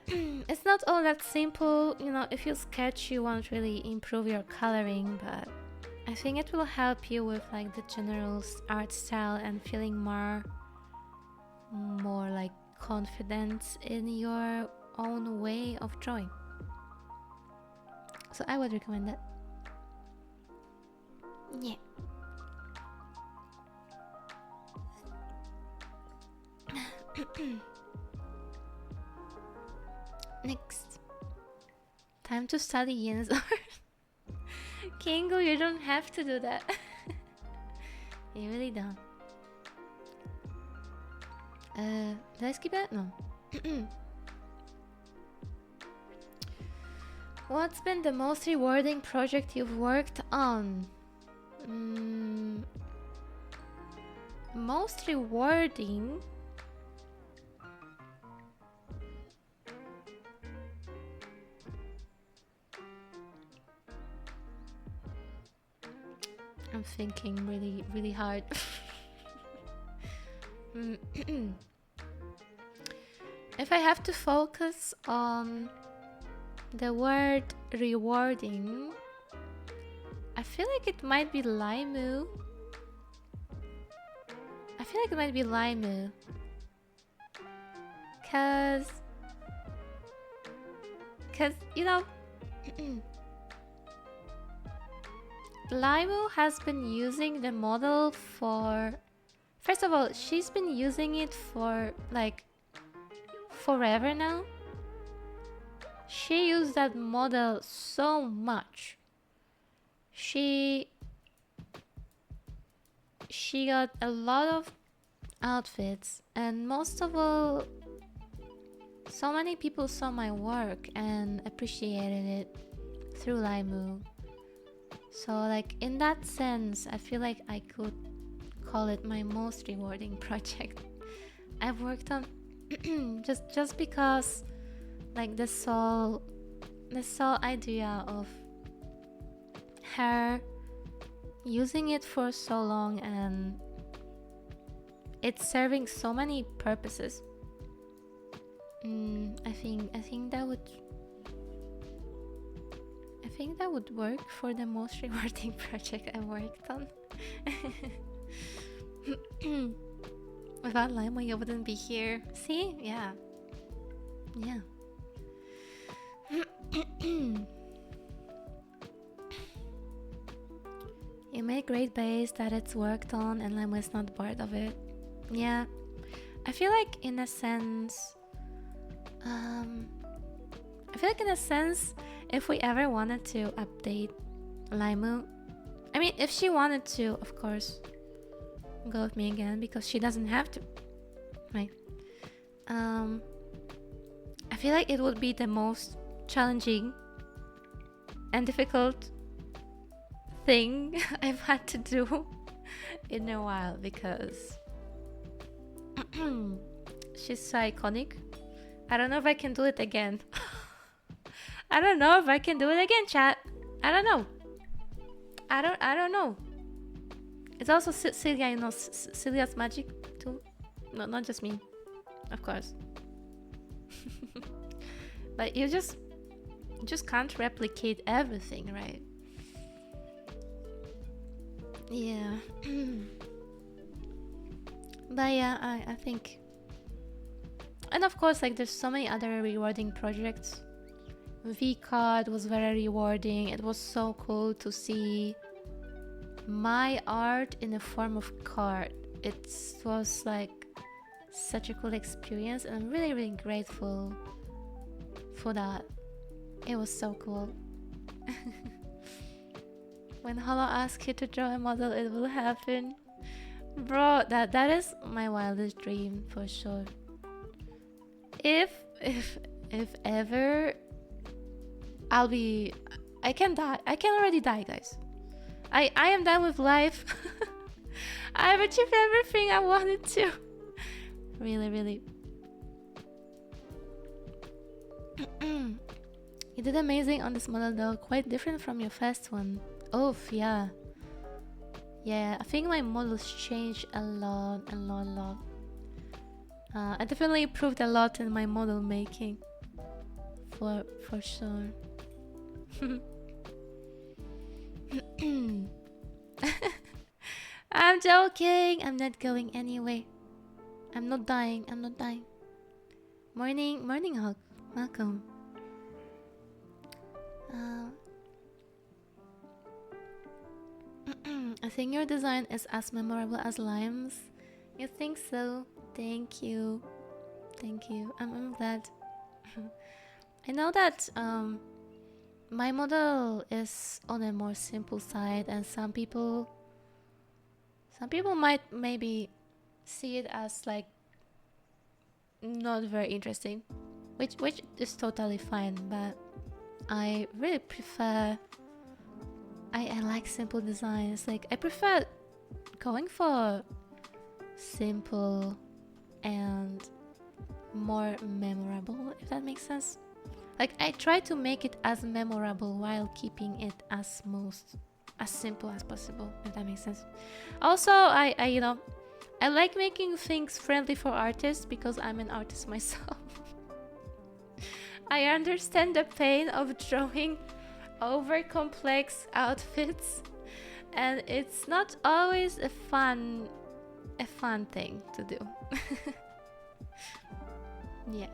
it's not all that simple. You know, if you sketch, you won't really improve your coloring, but I think it will help you with like the general art style and feeling more like confident in your own way of drawing. So I would recommend that. Yeah. Next. Time to study Yen's art. Kingo, you don't have to do that. You really don't. Did I skip that? No. What's been the most rewarding project you've worked on? Most rewarding? I'm thinking really hard. If I have to focus on the word rewarding, I feel like it might be Limu. Cause you know, Limu has been using the model for, first of all, she's been using it for like forever now. She used that model so much. She got a lot of outfits, and most of all, so many people saw my work and appreciated it through Limu. So like in that sense, I feel like I could call it my most rewarding project I've worked on. just because like the sole idea of her using it for so long, and it's serving so many purposes. I think that would work for the most rewarding project I worked on. Without Lima, you wouldn't be here. See? Yeah. You made great base that it's worked on, and Lima is not part of it. Yeah. I feel like in a sense, if we ever wanted to update Limu, I mean, if she wanted to, of course, go with me again, because she doesn't have to, right? I feel like it would be the most challenging and difficult thing I've had to do in a while, because she's so iconic. I don't know if I can do it again. Chat. I don't know. It's also Celia, you know, Celia's magic too. No, not just me, of course. But you just can't replicate everything, right? Yeah. But yeah, I think, and of course, like, there's so many other rewarding projects. V-Card was very rewarding. It was so cool to see my art in the form of card. It was like such a cool experience, and I'm really grateful for that. It was so cool. When Holo asks you to draw a model, it will happen. Bro, that is my wildest dream for sure. If ever I can die. I can already die, guys. I am done with life. I've achieved everything I wanted to. Really. You did amazing on this model though. Quite different from your first one. Oof, yeah. Yeah, I think my models changed a lot. I definitely improved a lot in my model making. for sure. I'm joking. I'm not going anywhere. I'm not dying. I'm not dying. Morning, Hawk. Welcome. I think your design is as memorable as Lime's. You think so? Thank you. Thank you. I'm glad. I know that my model is on a more simple side, and some people might maybe see it as like not very interesting, which is totally fine. But I really prefer. I like simple designs. Like I prefer going for simple and more memorable, if that makes sense. Like I try to make it as memorable while keeping it as simple as possible, if that makes sense. Also, I you know, I like making things friendly for artists because I'm an artist myself. I understand the pain of drawing over complex outfits, and it's not always a fun thing to do. Yeah.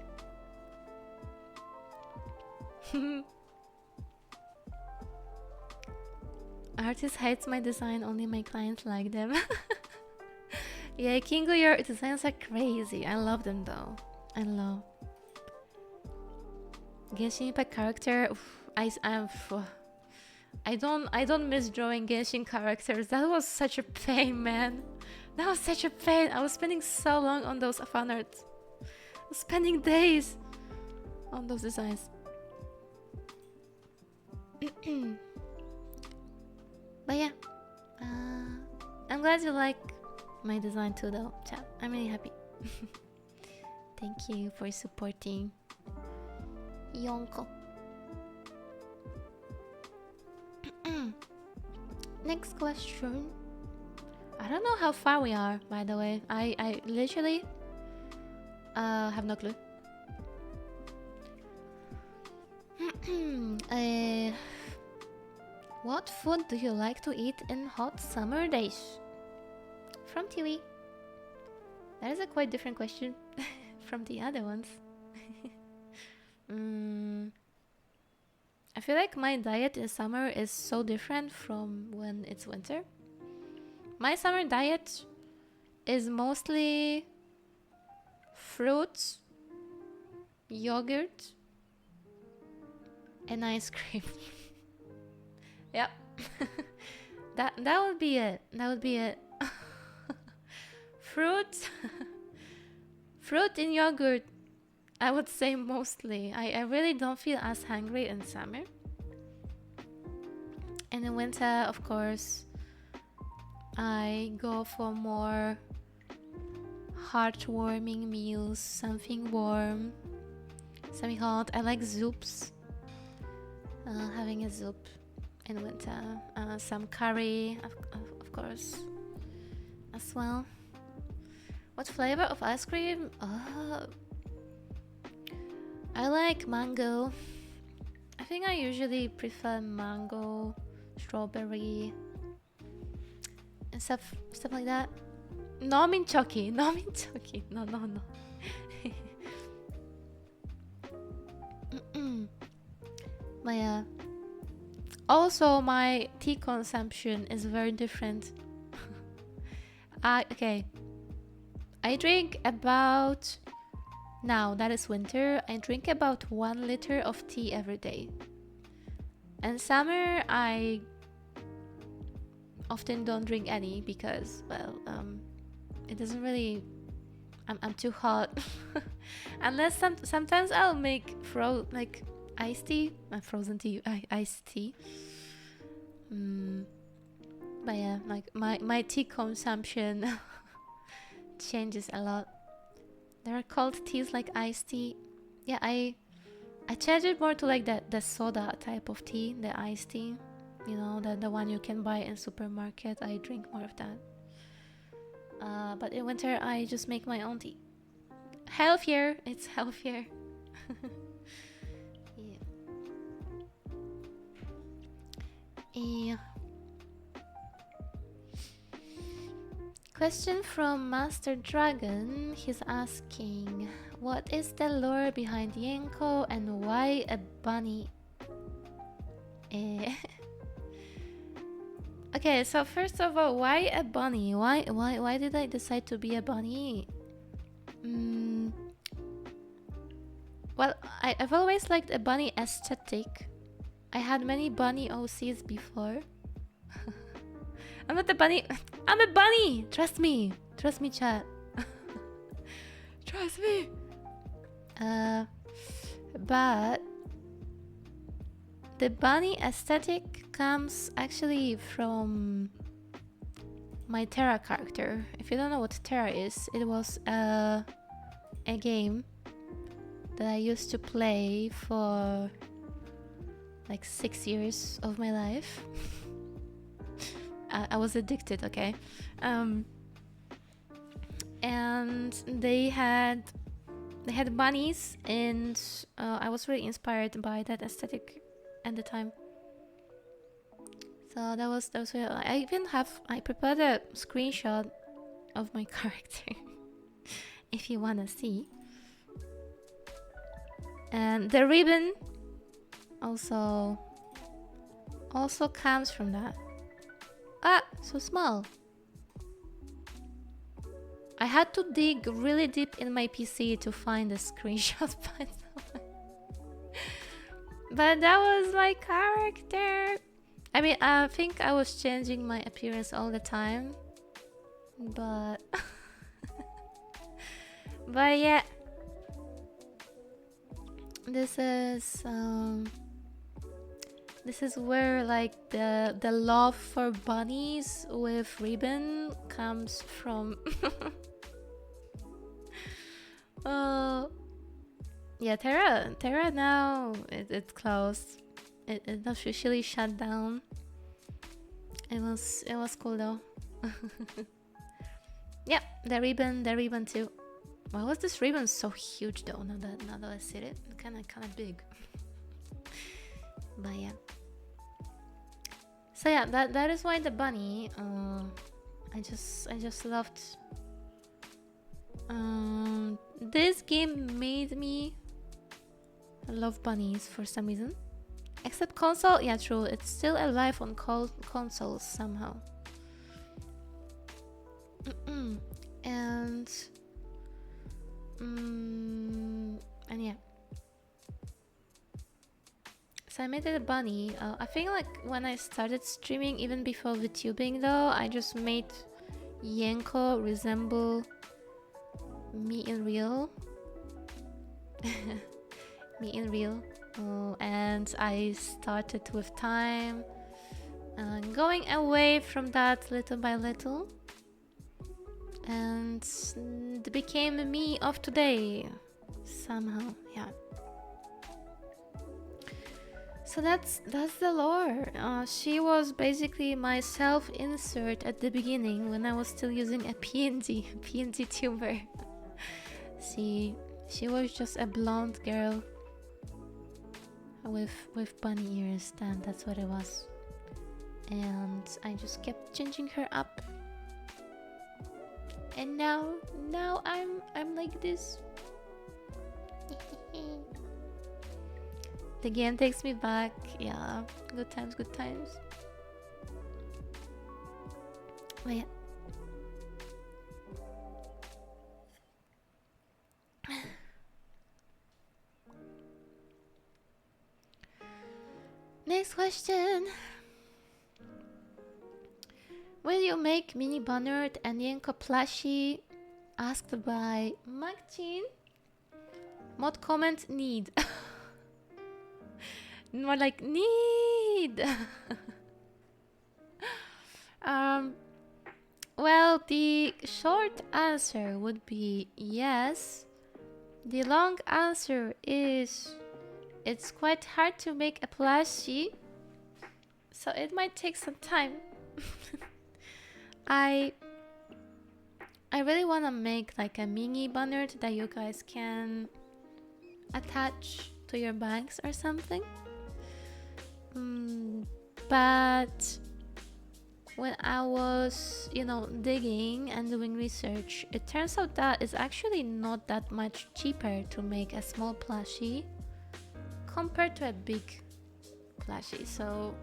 Artist hates my design, only my clients like them. Yeah, Kingo, your designs are crazy. I love them though. I love Genshin Impact character. Oof, I don't miss drawing Genshin characters. That was such a pain, man. That was such a pain. I was spending so long on those fan arts. I was spending days on those designs. But yeah, I'm glad you like my design too though, chat. I'm really happy. Thank you for supporting Yonko. Next question. I don't know how far we are, by the way. I literally have no clue. What food do you like to eat in hot summer days? From TV. That is a quite different question from the other ones. I feel like my diet in summer is so different from when it's winter. My summer diet is mostly fruits, yogurt, and ice cream. Yep. that would be it. That would be it. Fruit and yogurt, I would say mostly. I really don't feel as hungry in summer. And in winter, of course, I go for more heartwarming meals, something warm, something hot. I like soups. Having a soup in winter. Some curry, of course, as well. What flavor of ice cream? I like mango. I think I usually prefer mango, strawberry, and stuff like that. No minchoki. No. But yeah. Also, my tea consumption is very different. Okay. I drink about, now that is winter, I drink about 1 liter of tea every day. And summer, I often don't drink any because, well, it doesn't really, I'm too hot. Unless sometimes I'll make iced tea, frozen tea, iced tea. But yeah, like my tea consumption changes a lot. There are called teas like iced tea. Yeah, I change it more to like the soda type of tea, the iced tea. You know, the one you can buy in supermarket. I drink more of that. But in winter, I just make my own tea. Healthier. It's healthier. Yeah. Question from Master Dragon. He's asking, what is the lore behind Yenko and why a bunny? Okay, so first of all, why a bunny? Why did I decide to be a bunny? Well, I've always liked a bunny aesthetic. I had many bunny OCs before. I'm not a bunny. I'm a bunny. Trust me, chat. Trust me. But the bunny aesthetic comes actually from my Terra character. If you don't know what Terra is, it was a game that I used to play for like 6 years of my life. I was addicted, okay? And they had bunnies, and I was really inspired by that aesthetic at the time. So that was really, I prepared a screenshot of my character if you wanna see. And the ribbon also comes from that. Ah, so small. I had to dig really deep in my PC to find a screenshot, but that was my character. I mean, I think I was changing my appearance all the time, but but yeah, this is where like the love for bunnies with ribbon comes from. Yeah, Terra now it's closed. It's officially shut down. It was cool though. Yeah, the ribbon too. Why was this ribbon so huge though? Now that I see it, kind of big. But yeah. So yeah, that is why the bunny. I just loved. This game made me love bunnies for some reason. Except console, yeah, true. It's still alive on consoles somehow. And yeah. So I made it a bunny. I think like when I started streaming, even before VTubing though, I just made Yenko resemble me in real. Me in real. And I started with time going away from that little by little, and it became me of today somehow. Yeah. So that's the lore. She was basically my self-insert at the beginning when I was still using a PNG tuber. She was just a blonde girl with bunny ears, and that's what it was. And I just kept changing her up, and now I'm like this. The game takes me back. Yeah, good times. But yeah. Next question. Will you make Mini Bonnard and Yenko plushie? Asked by Magchin. Mod comment need. More like need. Well, the short answer would be yes. The long answer is it's quite hard to make a plushie, so it might take some time. I really want to make like a mini Bonnard that you guys can attach to your bags or something. But when I was, digging and doing research, it turns out that it's actually not that much cheaper to make a small plushie compared to a big plushie. So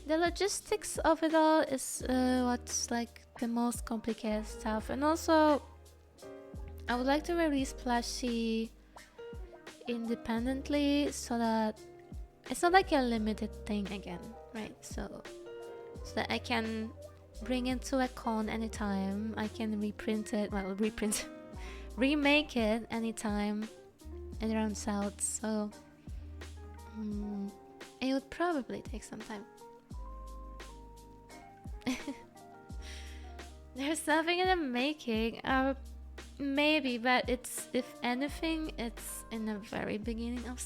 the logistics of it all is what's like the most complicated stuff. And also, I would like to release plushie independently so that it's not like a limited thing again, right? So that I can bring it to a con anytime. I can remake it anytime it runs out. So it would probably take some time. There's something in the making. Maybe, but it's, if anything, it's in the very beginning of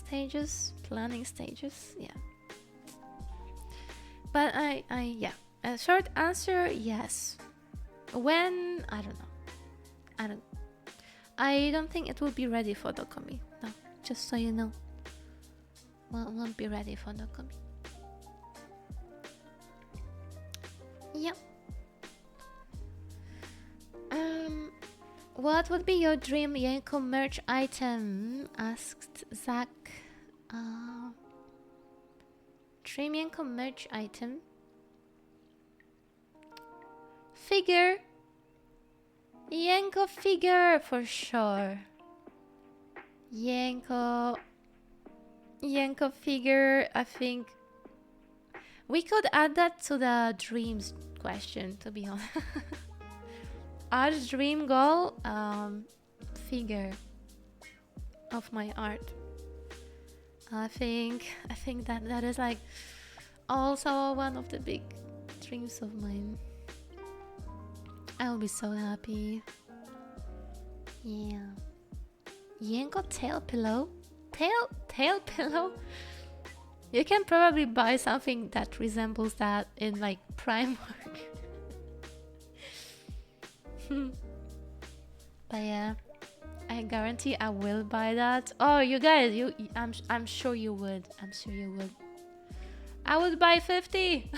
planning stages. Yeah. But yeah. A short answer, yes. When? I don't know. I don't think it will be ready for Dokumi. No, just so you know. Won't be ready for Dokumi. Yep. What would be your dream Yenko merch item? Asked Zach. Dream Yenko merch item? Figure. Yenko figure for sure. Yenko figure. I think we could add that to the dreams question, to be honest. Our dream goal, figure of my art. I think that is like also one of the big dreams of mine. I will be so happy. Yeah. Yenko tail pillow? Tail pillow? You can probably buy something that resembles that in like Primark. But yeah, I guarantee I will buy that. Oh, you guys, I'm sure you would. I would buy 50.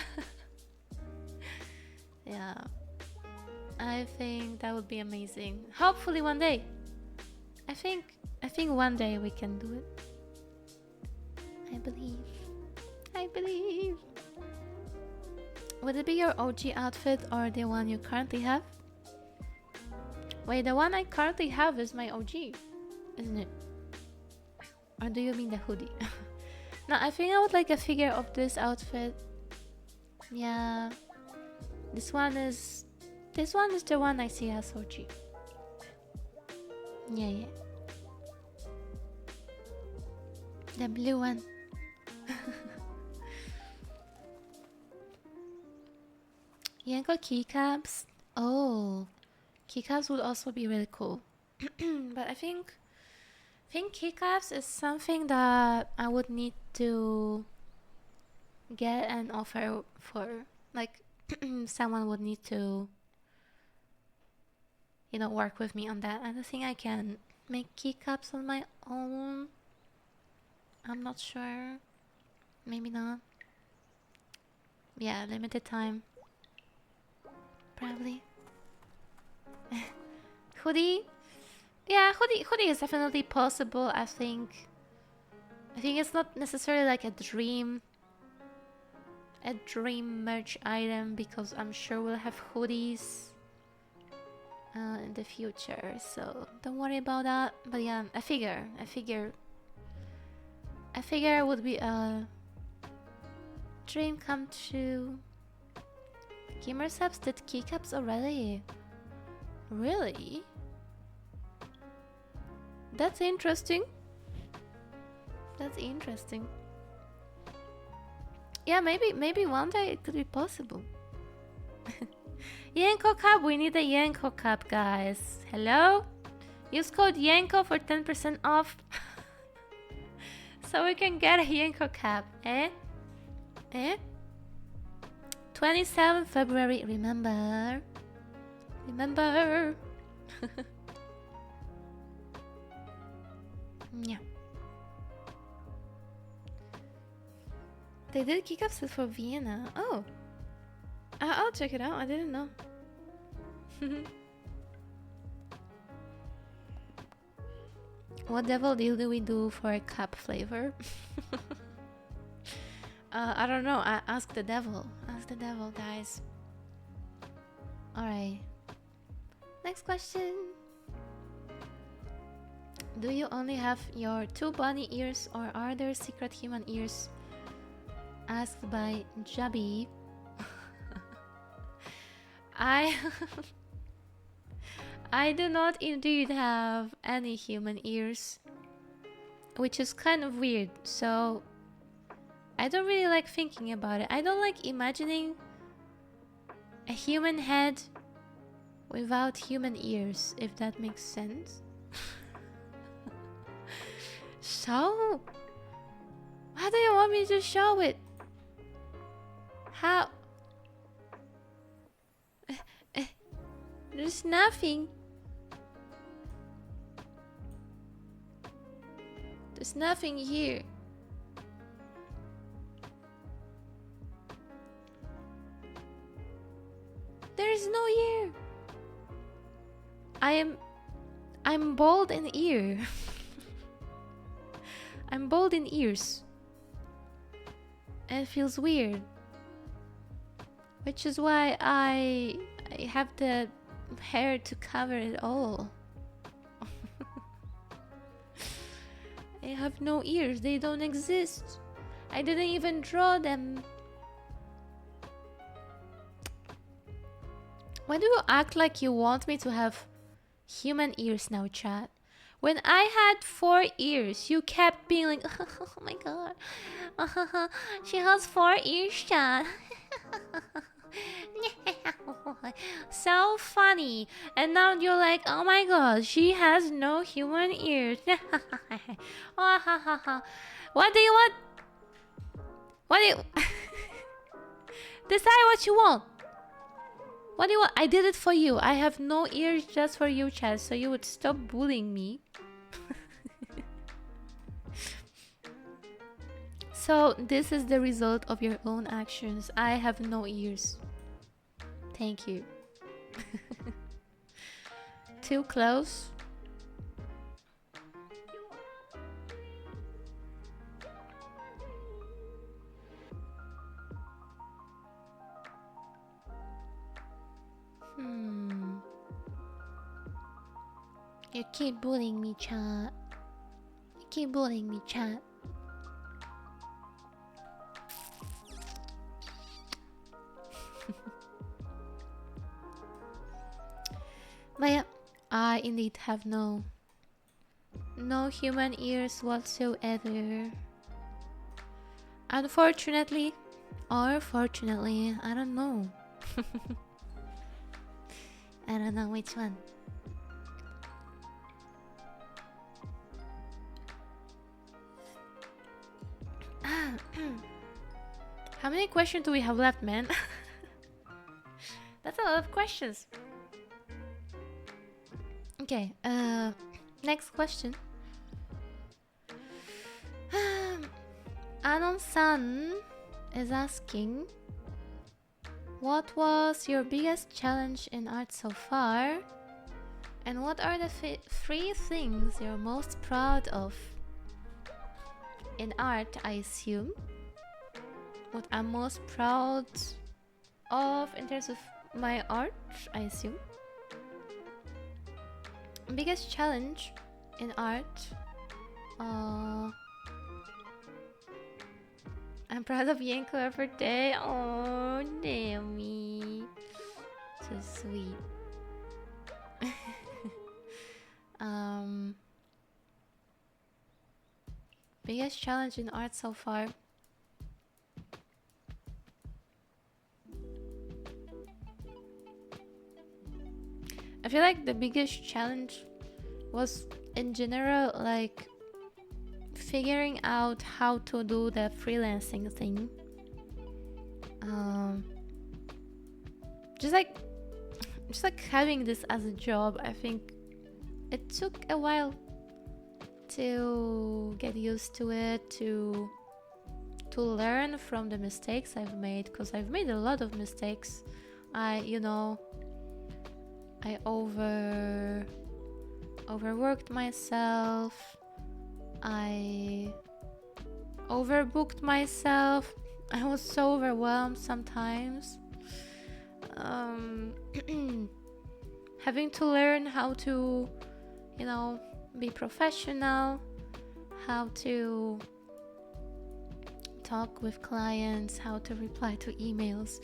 Yeah, I think that would be amazing. Hopefully one day. I think one day we can do it. I believe. Would it be your OG outfit or the one you currently have? Wait, the one I currently have is my OG, isn't it? Or do you mean the hoodie? No, I think I would like a figure of this outfit. Yeah. This one is the one I see as OG. Yeah. The blue one. Yenko keycaps. Oh. Keycaps would also be really cool. But I think keycaps is something that I would need to get an offer for. Like, someone would need to, work with me on that. I don't think I can make keycaps on my own. I'm not sure. Maybe not. Yeah, limited time. Probably. Hoodie? Yeah, hoodie is definitely possible. I think it's not necessarily like a dream merch item, because I'm sure we'll have hoodies in the future, so don't worry about that. But yeah, I figure it would be a dream come true. Gamer subs did keycaps already. Really? That's interesting. Yeah, maybe one day it could be possible. Yenko Cup, we need a Yenko Cup, guys. Hello? Use code Yenko for 10% off. So we can get a Yenko Cup, eh? 27 February, remember? Yeah. They did kick us for Vienna. Oh, I'll check it out. I didn't know. What devil deal do we do for a cup flavor? I don't know. Ask the devil. Ask the devil, guys. Alright. Next question. Do you only have your 2 bunny ears or are there secret human ears? Asked by Jabby. I do not indeed have any human ears, which is kind of weird, so I don't really like thinking about it. I don't like imagining a human head without human ears, if that makes sense. So, how do you want me to show it? How? There's nothing. There's nothing here. There is no ear. I'm bald in ear. I'm bald in ears. And it feels weird. Which is why I have the hair to cover it all. I have no ears. They don't exist. I didn't even draw them. Why do you act like you want me to have human ears now, chat? When I had 4 ears, you kept being like, oh my god, she has 4 ears, chat. So funny. And now you're like, oh my god, she has no human ears. What do you want? What do you decide what you want? What do you want? I did it for you. I have no ears just for you, Chaz, so you would stop bullying me. So this is the result of your own actions. I have no ears. Thank you. Too close. You keep bullying me, chat. You keep bullying me, chat. But yeah, I indeed have no human ears whatsoever. Unfortunately, or fortunately, I don't know. I don't know which one. How many questions do we have left, man? That's a lot of questions. Okay, next question. Anon-san is asking, what was your biggest challenge in art so far? And what are the 3 things you're most proud of? In art, I assume. What I'm most proud of in terms of my art, I assume. Biggest challenge in art. I'm proud of Yenko every day. Oh, damn me. So sweet. Biggest challenge in art so far. I feel like the biggest challenge was in general like figuring out how to do the freelancing thing. Just like having this as a job. I think it took a while to get used to it, to to learn from the mistakes I've made, because I've made a lot of mistakes. I overworked myself. I overbooked myself. I was so overwhelmed sometimes. Having to learn how to, be professional, how to talk with clients, how to reply to emails,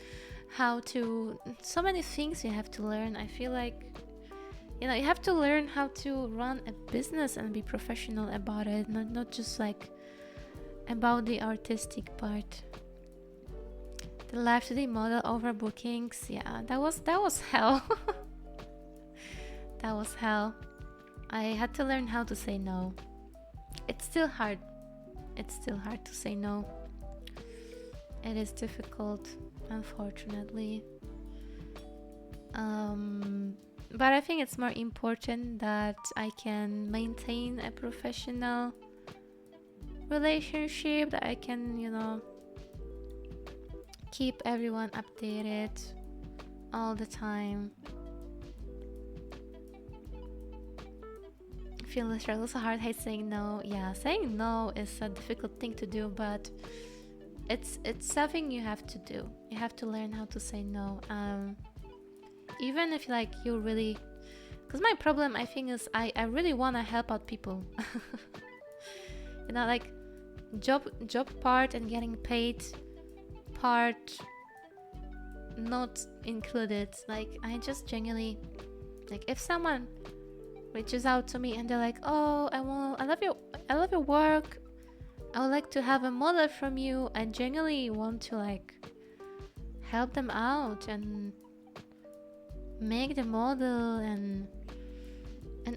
so many things you have to learn. I feel like, you have to learn how to run a business and be professional about it, not just like about the artistic part. The live 2D model overbookings, yeah, that was hell. That was hell. I had to learn how to say no. It's still hard. It's still hard to say no. It is difficult, unfortunately. But I think it's more important that I can maintain a professional relationship, that I can, keep everyone updated all the time. I feel the struggle so hard. Hate saying no. Yeah, saying no is a difficult thing to do, but it's something you have to do. You have to learn how to say no. Even if you really, because my problem, I think, is I really want to help out people. Job part and getting paid part not included. I just genuinely, if someone reaches out to me and they're like, oh, I love your work, I would like to have a model from you, I genuinely want to help them out and make the model and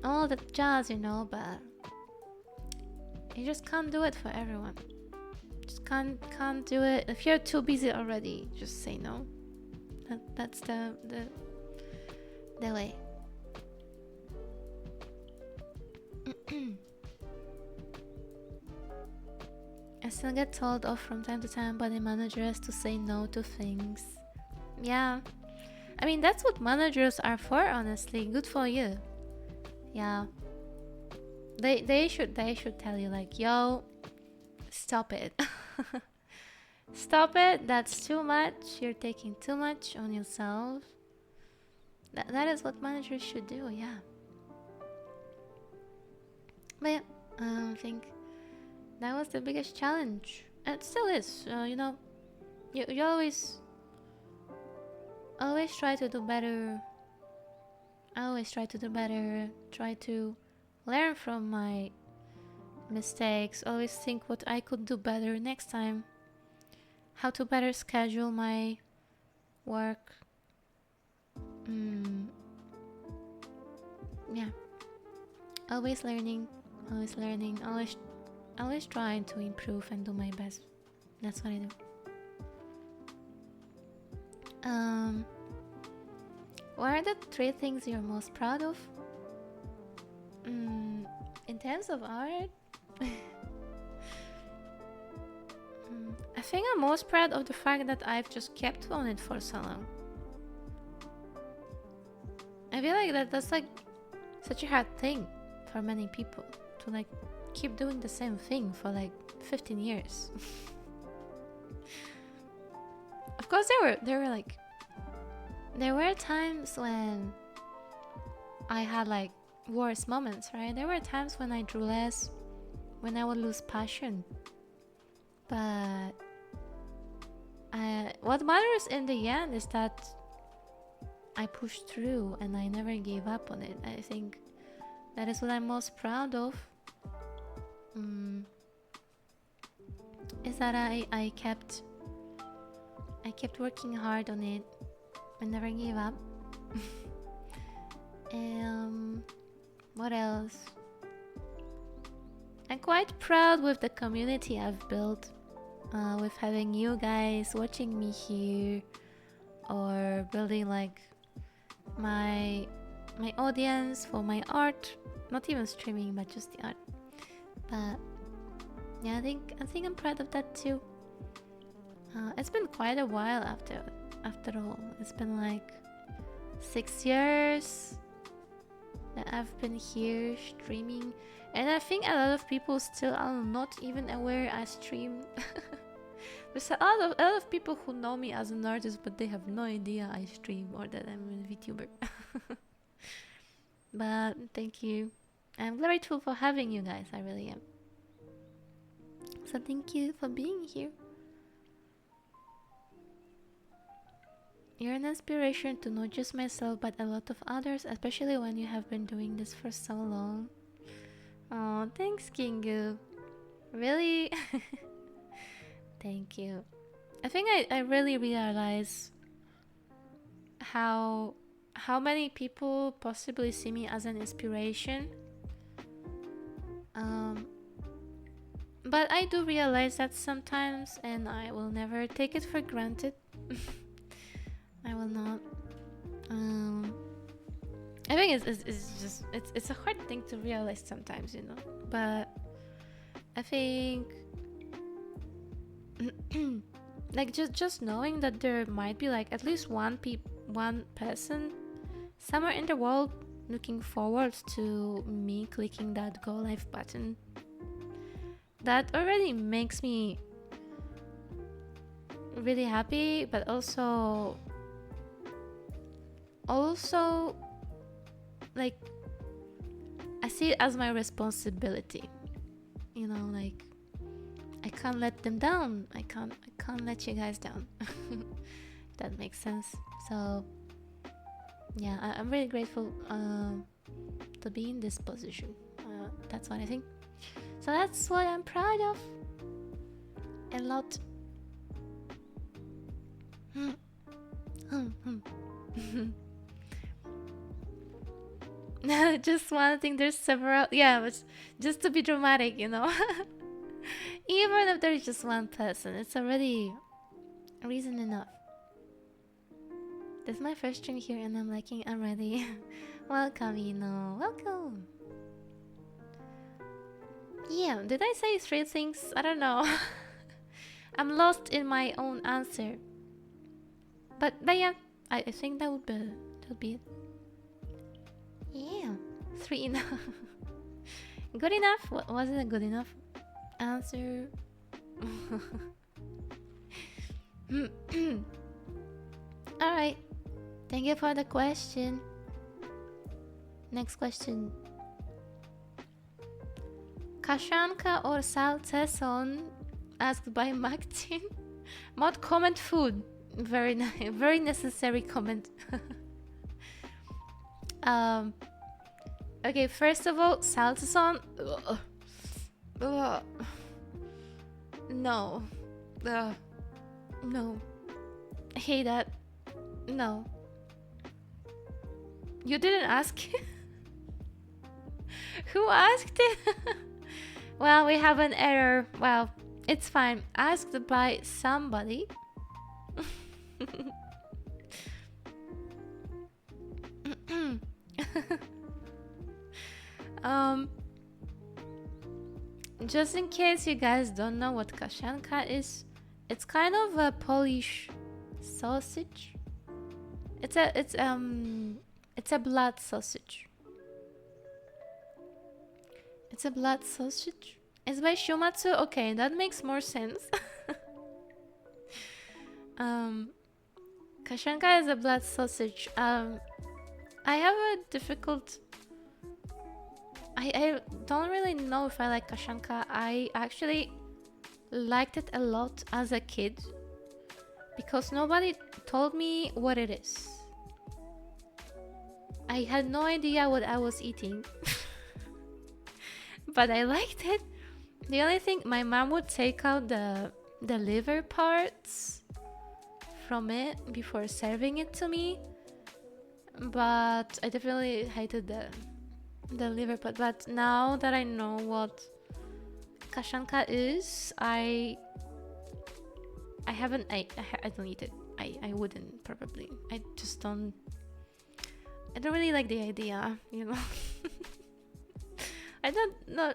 all that jazz, but you just can't do it for everyone. Just can't do it. If you're too busy already, just say no. That's the way. I still get told off from time to time by the managers to say no to things. Yeah, I mean, that's what managers are for, honestly. Good for you. Yeah, they should tell you yo, stop it. Stop it, that's too much, you're taking too much on yourself. That is what managers should do. Yeah, but yeah, I think that was the biggest challenge. It still is. You always try to do better. I always try to do better. Try to learn from my mistakes. Always think what I could do better next time. How to better schedule my work. Yeah. Always learning. Always trying to improve and do my best. That's what I do. What are the 3 things you're most proud of? In terms of art, I think I'm most proud of the fact that I've just kept on it for so long. I feel like that's such a hard thing for many people to keep doing the same thing for 15 years. Of course, there were times when I had worse moments, right? There were times when I drew less, when I would lose passion. But what matters in the end is that I pushed through and I never gave up on it. I think that is what I'm most proud of. Is that I kept working hard on it. I never gave up. What else? I'm quite proud with the community I've built, with having you guys watching me here, or building my audience for my art. Not even streaming, but just the art. But yeah, I think I'm proud of that too. It's been quite a while after all. It's been like 6 years that I've been here streaming, and I think a lot of people still are not even aware I stream. There's a lot of people who know me as an artist, but they have no idea I stream or that I'm a VTuber. But thank you. I'm grateful for having you guys. I really am. So thank you for being here. You're an inspiration to not just myself but a lot of others, especially when you have been doing this for so long. Oh, thanks, Kingu. Really? Thank you. I think I really realize how many people possibly see me as an inspiration. But I do realize that sometimes, and I will never take it for granted. I will not. I think it's a hard thing to realize sometimes, you know. But I think like just knowing that there might be like at least one person somewhere in the world looking forward to me clicking that go live button, that already makes me really happy, but also like I see it as my responsibility, you know, like I can't let them down. I can't let you guys down. That makes sense. So yeah, I'm really grateful to be in this position. That's what I think. So that's what I'm proud of. A lot. Just one thing, there's several. Yeah, but just to be dramatic, you know. Even if there's just one person, it's already reason enough. This is my first stream here and I'm liking already. Welcome, welcome. Yeah, did I say 3 things? I don't know. I'm lost in my own answer. But yeah, I think that would be it. Yeah, 3 enough. Good enough? Wasn't it good enough answer? Alright, thank you for the question. Next question. Kaszanka or salceson? Asked by Martin. Mod comment food. Very nice, very necessary comment. Okay, first of all, salceson. No. No. I hate that. No. You didn't ask? Who asked it? Well, we have an error. Well, it's fine. Asked by somebody. Just in case you guys don't know what kaszanka is, it's kind of a Polish sausage. It's a blood sausage. It's a blood sausage. It's by Shumatsu. Okay, that makes more sense. Kaszanka is a blood sausage. I have a difficult. I don't really know if I like kaszanka. I actually liked it a lot as a kid because nobody told me what it is. I had no idea what I was eating. But I liked it. The only thing, my mom would take out the liver parts from it before serving it to me. But I definitely hated the liver part. But now that I know what kaszanka is, I haven't. I don't eat it. I wouldn't probably. I don't really like the idea, you know. I don't,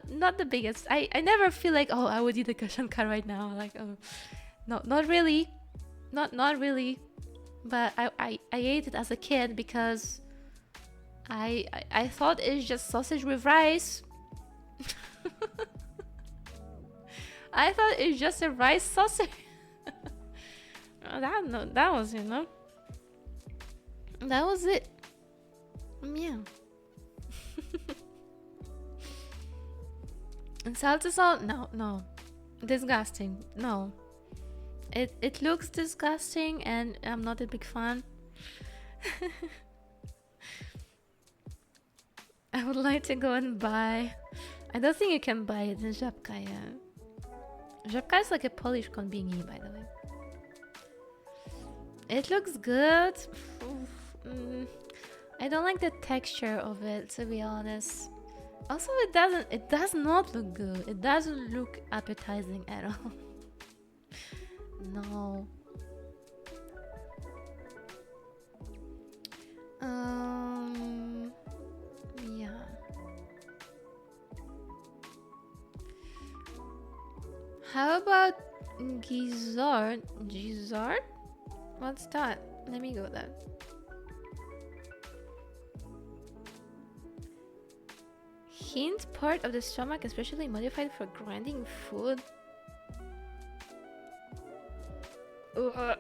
not the biggest. I never feel like, oh, I would eat a kaszanka right now. Like, oh, No, not really. Not really. But I ate it as a kid because I thought it's just sausage with rice. I thought it's just a rice sausage. That was, that was it. Yeah. And salsa sauce? No. Disgusting. No. It looks disgusting and I'm not a big fan. I would like to go and buy. I don't think you can buy it in Żabka yet. Żabka is like a Polish konbini, by the way. It looks good. I don't like the texture of it, to be honest. Also, it does not look good. It doesn't look appetizing at all. No. Yeah. How about gizzard? Gizzard? What's that? Let me go there. Hint part of the stomach, especially modified for grinding food. Ugh.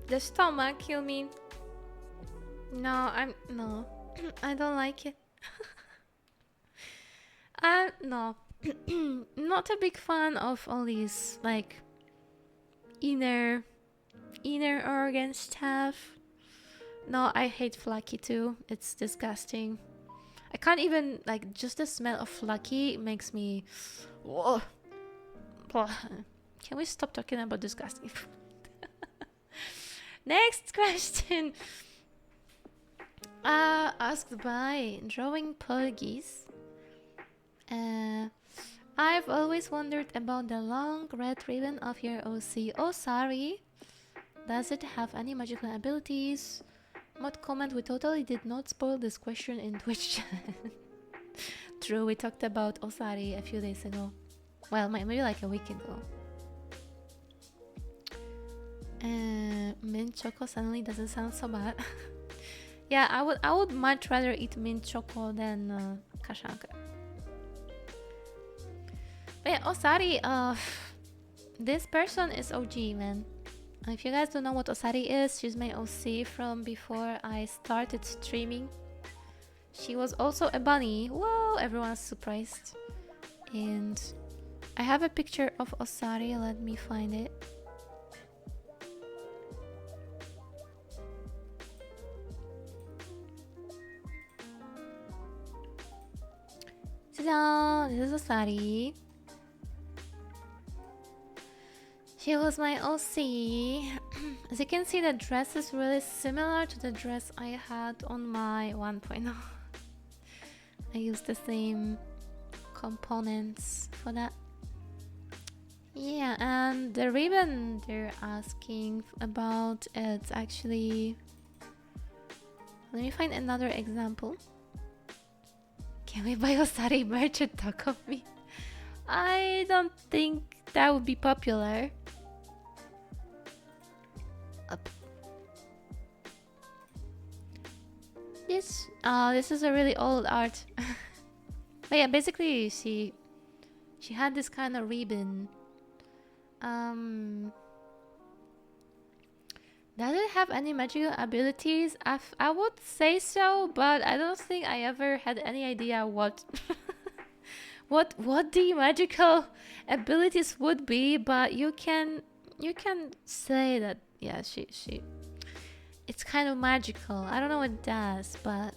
The stomach, you mean? No, no. I don't like it. No. Not a big fan of all these, like, inner organ stuff. No, I hate flaky too. It's disgusting. I can't even, like, just the smell of flaky makes me... Whoa. Can we stop talking about disgusting food? Next question. Asked by Drawing Porgies. I've always wondered about the long red ribbon of your OC. Oh, sorry. Does it have any magical abilities? Mod comment, we totally did not spoil this question in Twitch chat. True, we talked about Osari a few days ago. Well, maybe like a week ago. Mint choco suddenly doesn't sound so bad. Yeah, I would much rather eat mint choco than kaszanka. But yeah, Osari, this person is OG, man. If you guys don't know what Osari is, she's my OC from before I started streaming. She was also a bunny. Whoa, everyone's surprised. And I have a picture of Osari. Let me find it. Ta-da! This is Osari. She was my OC. As you can see, the dress is really similar to the dress I had on my 1.0. I used the same components for that. Yeah, and the ribbon they're asking about, it's actually... Let me find another example. Can we buy Osari merch and talk of me? I don't think that would be popular. Up. This is a really old art. But yeah, basically she had this kind of ribbon. Does it have any magical abilities? I would say so, but I don't think I ever had any idea what what the magical abilities would be. But you can say that, yeah, she it's kind of magical. I don't know what it does, but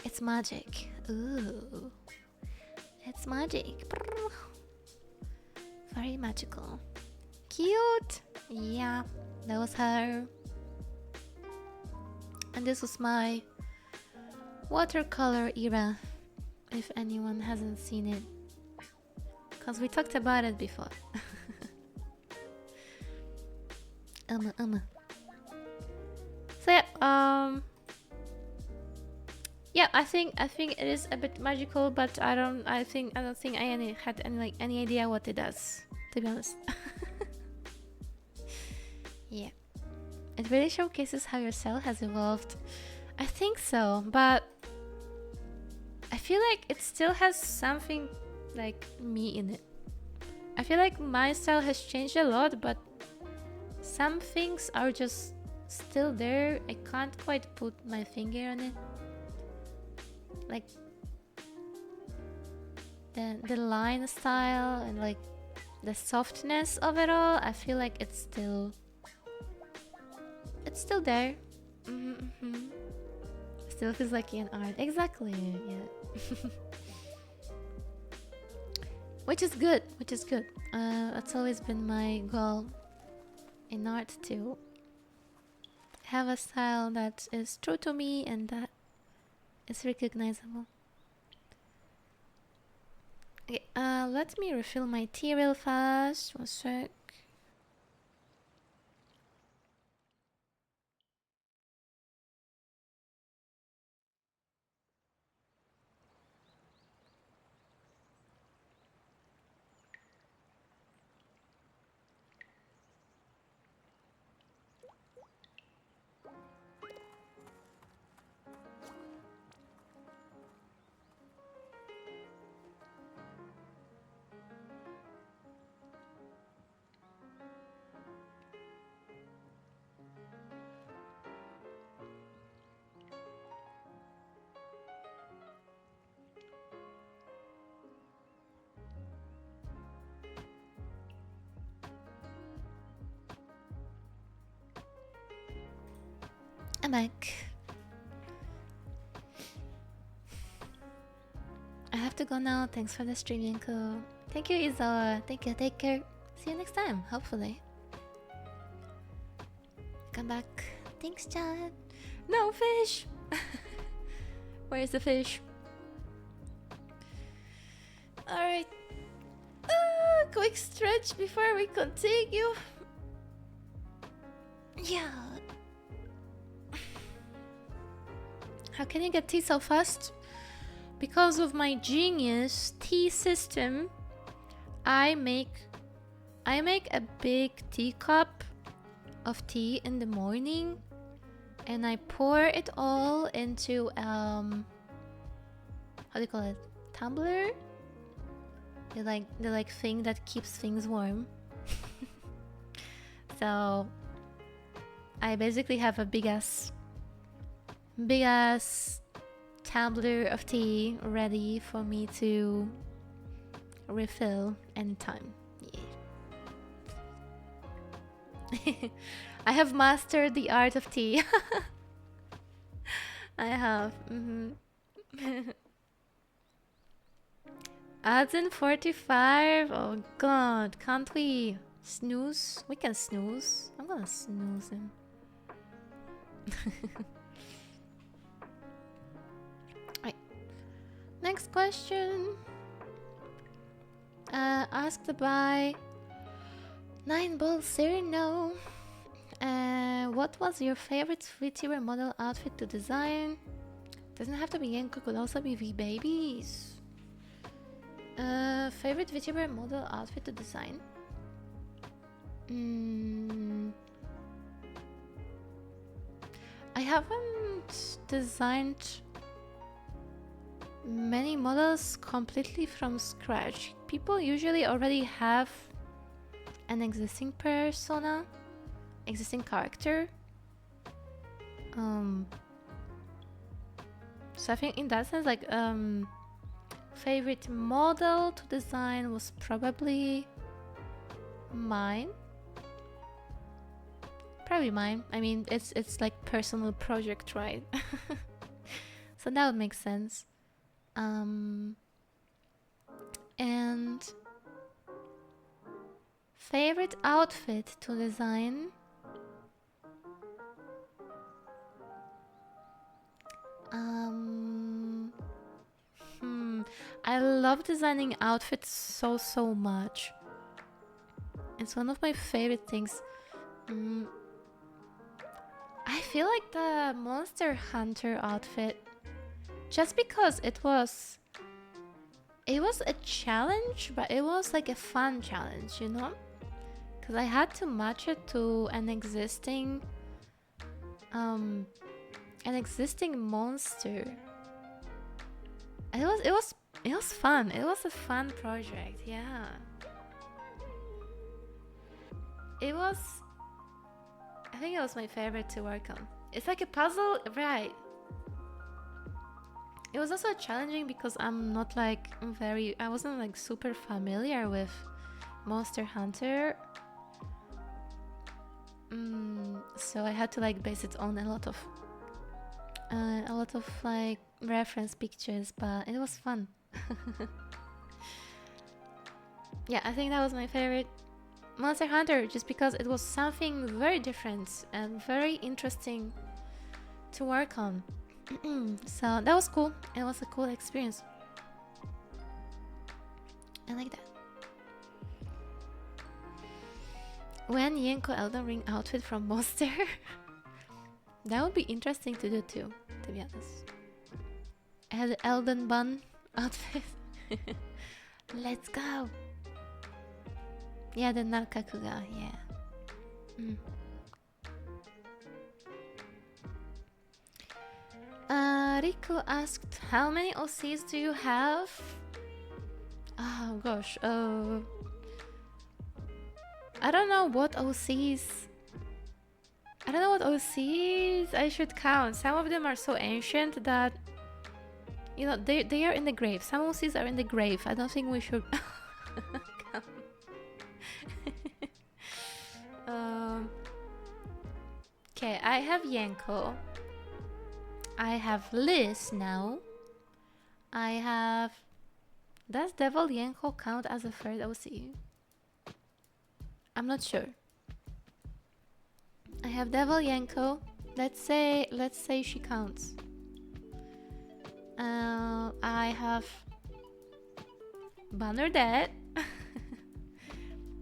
it's magic. Ooh, it's magic. Very magical. Cute. Yeah, that was her. And this was my watercolor era, if anyone hasn't seen it, because we talked about it before. So yeah, Yeah, I think it is a bit magical, but I don't think had any idea what it does, to be honest. Yeah. It really showcases how your cell has evolved. I think so, but I feel like it still has something like me in it. I feel like my style has changed a lot, but some things are just still there. I can't quite put my finger on it. Like the line style and like the softness of it all, I feel like it's still there. Mm-hmm. Still feels like an art. Exactly. Yeah. Which is good. That's always been my goal in art, to have a style that is true to me and that is recognizable. Okay, let me refill my tea real fast. One sec. I'm back. I have to go now. Thanks for the stream, Yenko. Thank you, Izawa. Thank you. Take care. See you next time, hopefully. Come back. Thanks, Chad. No fish. Where's the fish? Alright. Quick stretch before we continue. Yeah. How can you get tea so fast? Because of my genius tea system, I make a big teacup of tea in the morning, and I pour it all into how do you call it? Tumbler? The thing that keeps things warm. So I basically have a big ass tumbler of tea ready for me to refill anytime. Yeah. I have mastered the art of tea. I have. Adds in 45. Oh god, can't we snooze? We can snooze. I'm gonna snooze him. Right. Next question. Asked by 9 Ball Cyrano. What was your favorite VTuber model outfit to design? Doesn't have to be Yenko, could also be V-Babies. Favorite VTuber model outfit to design? I haven't designed many models completely from scratch. People usually already have an existing persona, existing character. So I think in that sense, like, favorite model to design was probably mine. Probably mine. I mean, it's like personal project, right? So that would make sense. And favorite outfit to design? I love designing outfits so much. It's one of my favorite things. I feel like the Monster Hunter outfit just because it was a challenge, but it was like a fun challenge, you know? Because I had to match it to an existing monster. It was fun. It was a fun project, yeah. I think it was my favorite to work on. It's like a puzzle, right? It was also challenging because I wasn't like super familiar with Monster Hunter. So I had to like base it on a lot of like reference pictures, but it was fun. Yeah, I think that was my favorite Monster Hunter, just because it was something very different and very interesting to work on. So that was cool. It was a cool experience. I like that. When Yenko Elden Ring outfit from Monster. That would be interesting to do too, to be honest. I had the Elden Bun outfit. Let's go. Yeah, the Narkakuga, yeah. Riku asked, how many OCs do you have? Oh gosh, I don't know what OCs I should count. Some of them are so ancient that, you know, they are in the grave. Some OCs are in the grave. I don't think we should count. Okay, I have Yenko. I have Liz now. Does Devil Yenko count as a third OC? I'm not sure. I have Devil Yenko. Let's say she counts. I have Banner Dead.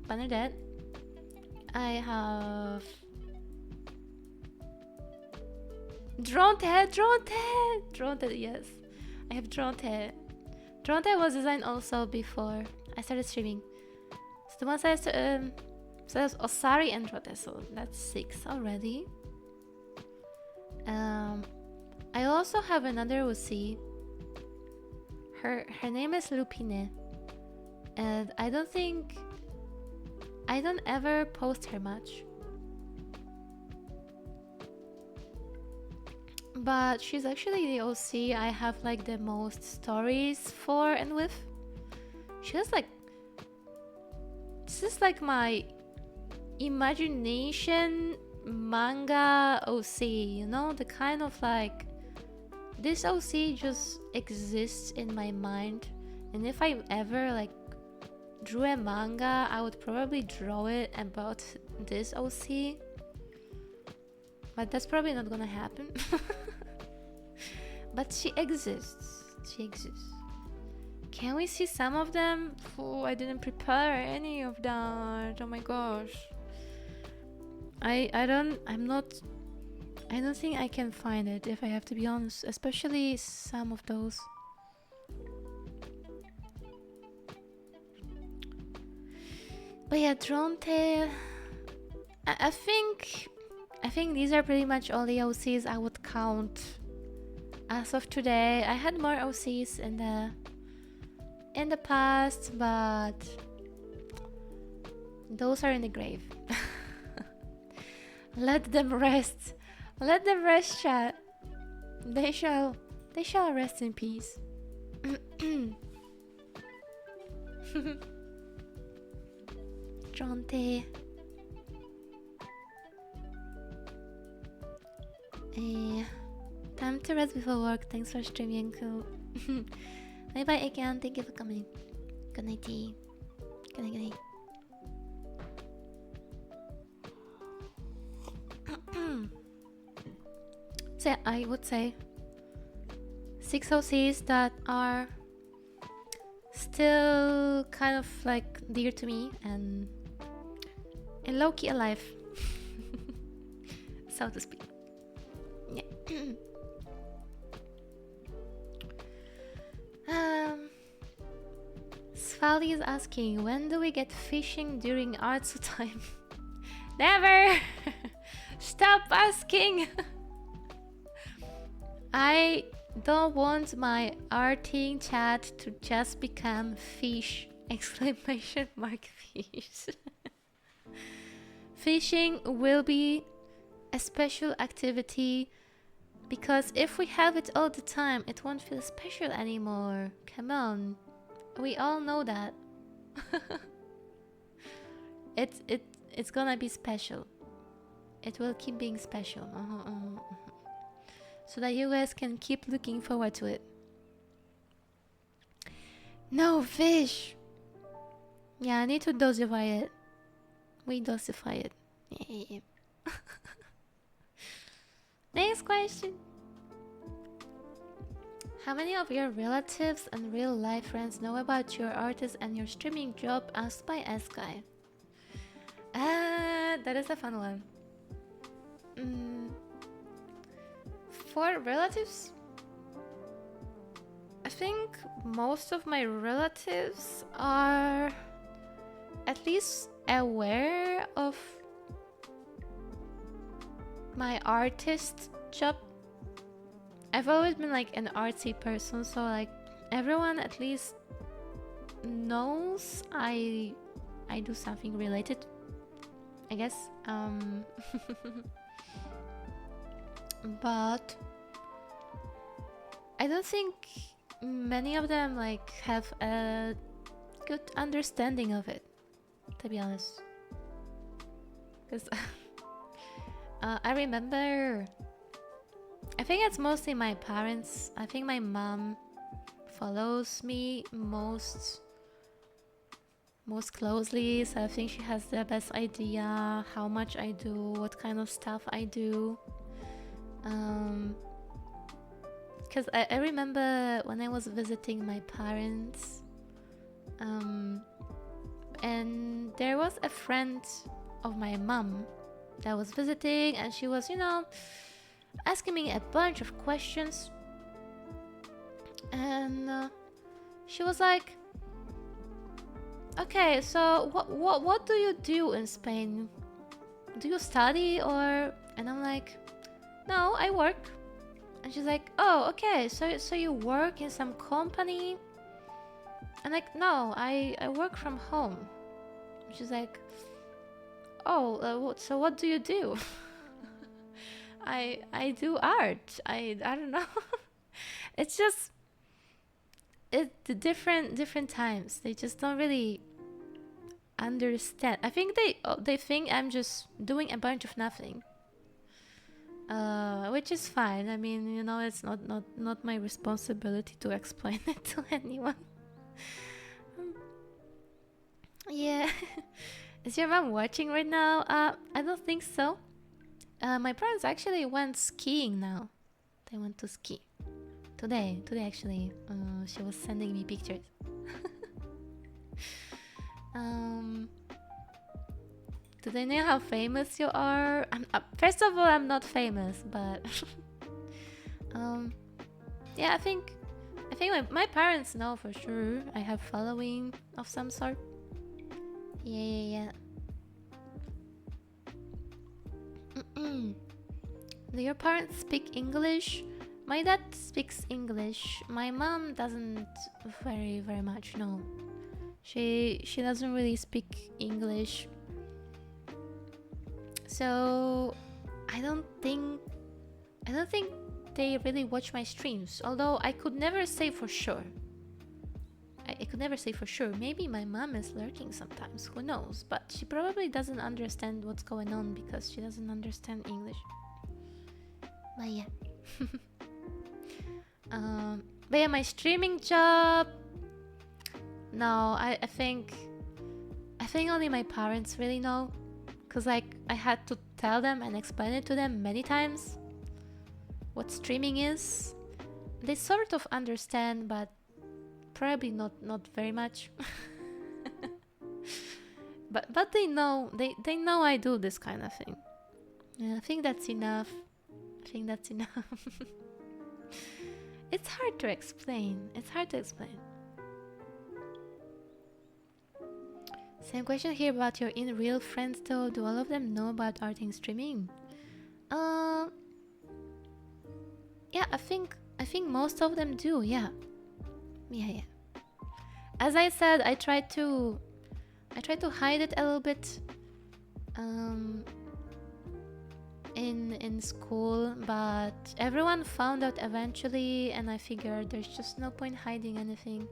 Banner Dead. I have Dronte, yes. I have Dronte. Dronte was designed also before I started streaming. So the ones so that's Osari and Dronte, so that's 6 already. I also have another OC. Her name is Lupine. And I don't ever post her much. But she's actually the OC I have like the most stories for and with. This is like my imagination manga OC, you know? The kind of like, this OC just exists in my mind. And if I ever like drew a manga, I would probably draw it about this OC. But that's probably not gonna happen. But she exists. Can we see some of them? Oh, I didn't prepare any of that. Oh my gosh. I don't think I can find it, if I have to be honest. Especially some of those. But yeah, Dronte, I think these are pretty much all the OCs I would count as of today. I had more OCs in the past, but those are in the grave. Let them rest. Let them rest, chat. They shall rest in peace. Dronte. Time to rest before work. Thanks for streaming, Yenko. Bye bye again. Thank you for coming. Good night, tea. Good night. So yeah, I would say 6 OCs that are still kind of like dear to me and low-key alive, so to speak. Yeah. Fali is asking, when do we get fishing during arts time? Never! Stop asking! I don't want my arting chat to just become fish! Exclamation mark fish. Fishing will be a special activity because if we have it all the time, it won't feel special anymore. Come on. We all know that. It's gonna be special. It will keep being special. So that you guys can keep looking forward to it. No fish! Yeah, I need to dosify it. We dosify it. Yeah. Next question. How many of your relatives and real life friends know about your artist and your streaming job? Asked by S-Guy. That is a fun one. For relatives, I think most of my relatives are at least aware of my artist job. I've always been like an artsy person, so like everyone at least knows I do something related, I guess. But I don't think many of them like have a good understanding of it, to be honest. Because I remember, I think it's mostly my parents. I think my mom follows me most closely, so I think she has the best idea how much I do, what kind of stuff I do. Because I remember when I was visiting my parents, and there was a friend of my mom that was visiting, and she was, you know, asking me a bunch of questions, and she was like, okay, so what do you do in Spain? Do you study or? And I'm like, no, I work. And she's like, oh, okay, so you work in some company? I'm like, no, I work from home. And she's like, oh, so what do you do? I do art. I don't know. It's just the different times. They just don't really understand. I think they think I'm just doing a bunch of nothing. Which is fine. I mean, you know, it's not my responsibility to explain it to anyone. Yeah. Is your mom watching right now? I don't think so. My parents actually went skiing now. They went to ski. Today actually. She was sending me pictures. Do they know how famous you are? First of all, I'm not famous, but yeah, I think my parents know for sure. I have following of some sort. Yeah. Do your parents speak English? My dad speaks English. My mom doesn't very much. No, she doesn't really speak English. So I don't think they really watch my streams. Although I could never say for sure. I could never say for sure. Maybe my mom is lurking sometimes. Who knows? But she probably doesn't understand what's going on because she doesn't understand English. But yeah. But yeah, my streaming job. No, I think only my parents really know. Because like I had to tell them and explain it to them many times what streaming is. They sort of understand, but probably not very much. but they know I do this kind of thing. Yeah, I think that's enough. It's hard to explain. Same question here about your in real friends though. Do all of them know about arting streaming? Uh, yeah, I think most of them do. Yeah, yeah. As I said, I try to hide it a little bit. In school, but everyone found out eventually, and I figured there's just no point hiding anything.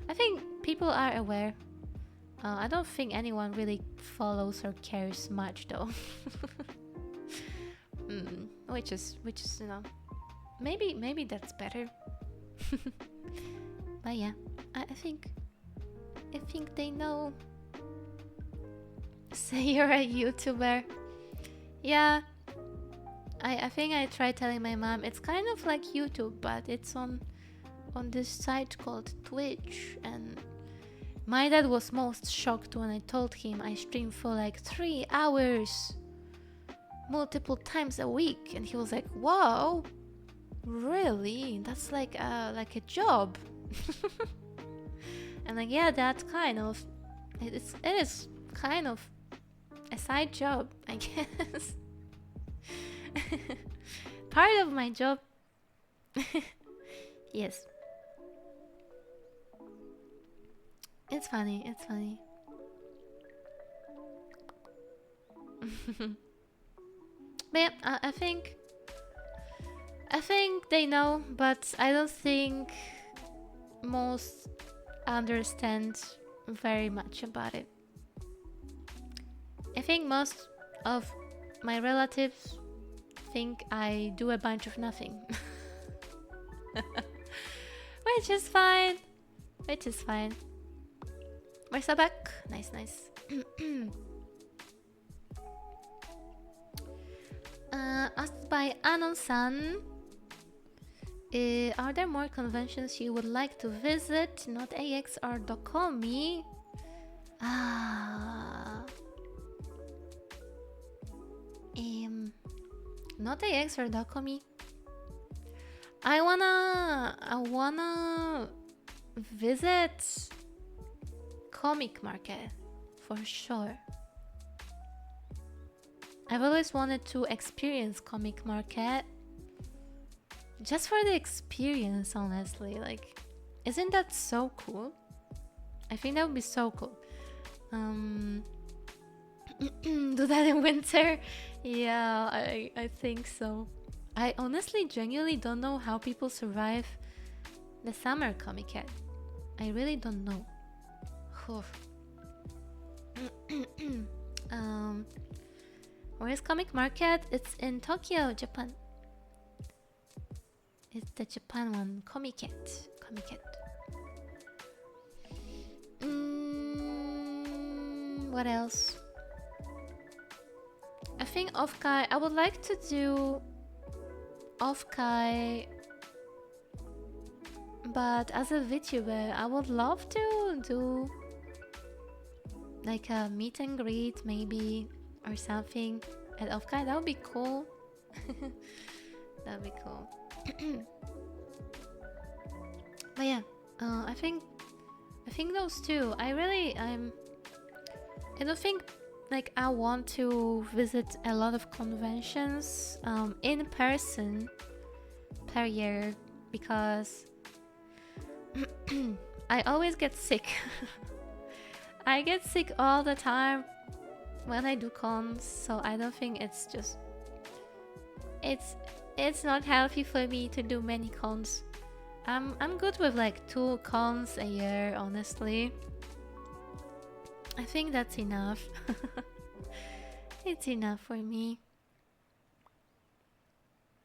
I think people are aware. I don't think anyone really follows or cares much though. Which is maybe that's better. But yeah, I think they know. Say you're a YouTuber. Yeah, I think I tried telling my mom it's kind of like YouTube, but it's on this site called Twitch, and my dad was most shocked when I told him I stream for like 3 hours multiple times a week, and he was like, "Wow, really? That's like a job." And like, yeah, that's kind of it is kind of a side job, I guess. Part of my job. Yes. It's funny. But yeah, I think they know, but I don't think most understand very much about it. I think most of my relatives think I do a bunch of nothing. Which is fine. Where's the back? Nice. Asked by Anon-san, are there more conventions you would like to visit? Not AX or Dokomi? Not AX or Dokomi. I wanna visit comic market for sure. I've always wanted to experience comic market. Just for the experience, honestly. Like, isn't that so cool? I think that would be so cool. Do that in winter? Yeah, I think so. I honestly genuinely don't know how people survive the summer comic-con. I really don't know. Where's comic market? It's in Tokyo, Japan. It's the Japan one. Comiket. What else? I think Offkai. I would like to do Offkai, but as a VTuber, I would love to do like a meet and greet maybe or something at Offkai. That would be cool. That'd be cool. But yeah, I think those two. I don't think like I want to visit a lot of conventions in person per year because I always get sick. I get sick all the time when I do cons, so I don't think it's not healthy for me to do many cons. I'm good with like 2 cons a year, honestly. I think that's enough. It's enough for me.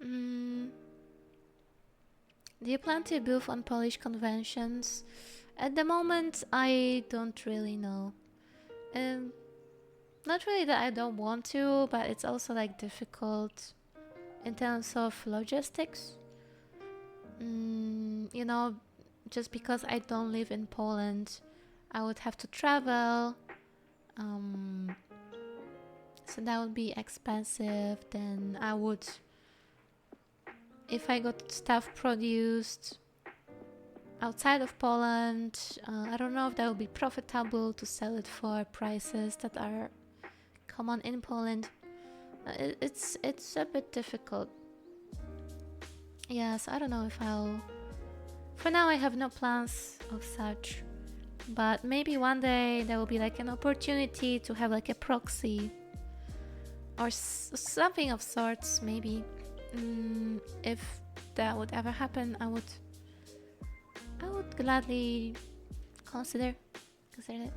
Do you plan to booth on Polish conventions? At the moment, I don't really know. Not really that I don't want to, but it's also like difficult in terms of logistics. You know, just because I don't live in Poland, I would have to travel. So that would be expensive. Then I would, if I got stuff produced, outside of Poland. I don't know if that will be profitable to sell it for prices that are common in Poland. It's a bit difficult. Yes, I don't know if I'll. For now, I have no plans of such, but maybe one day there will be like an opportunity to have like a proxy or something of sorts. Maybe if that would ever happen, I would gladly consider it.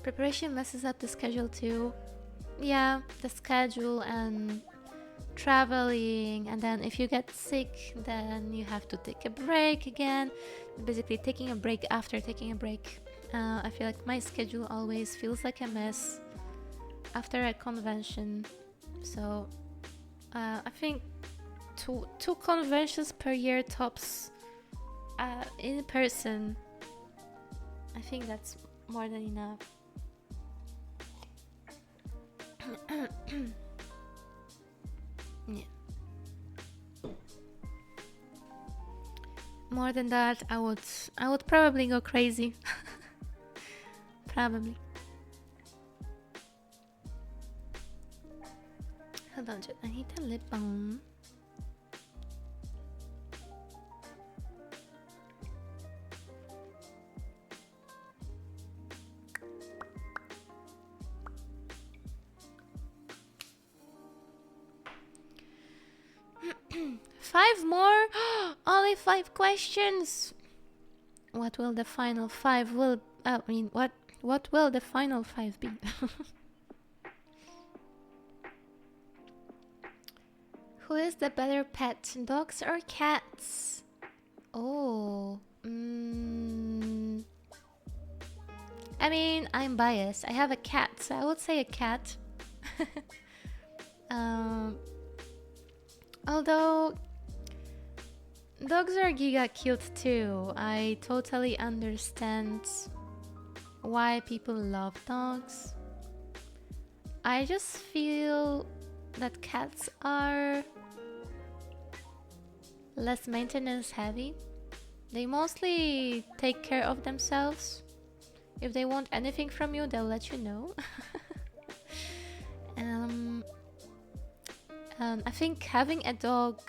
Preparation messes up the schedule too. Yeah, the schedule and traveling, and then if you get sick, then you have to take a break again. Basically, taking a break after taking a break. I feel like my schedule always feels like a mess after a convention. So I think two conventions per year tops in person. I think that's more than enough. Yeah. More than that, I would probably go crazy. Probably. Hold on, I need a lip balm. Five more? Only 5 questions. What will the final 5 will what will the final 5 be? Who is the better pet, dogs or cats? Oh, I mean, I'm biased. I have a cat, so I would say a cat. Although dogs are giga cute too. I totally understand why people love dogs. I just feel that cats are less maintenance heavy. They mostly take care of themselves. If they want anything from you, they'll let you know. I think having a dog,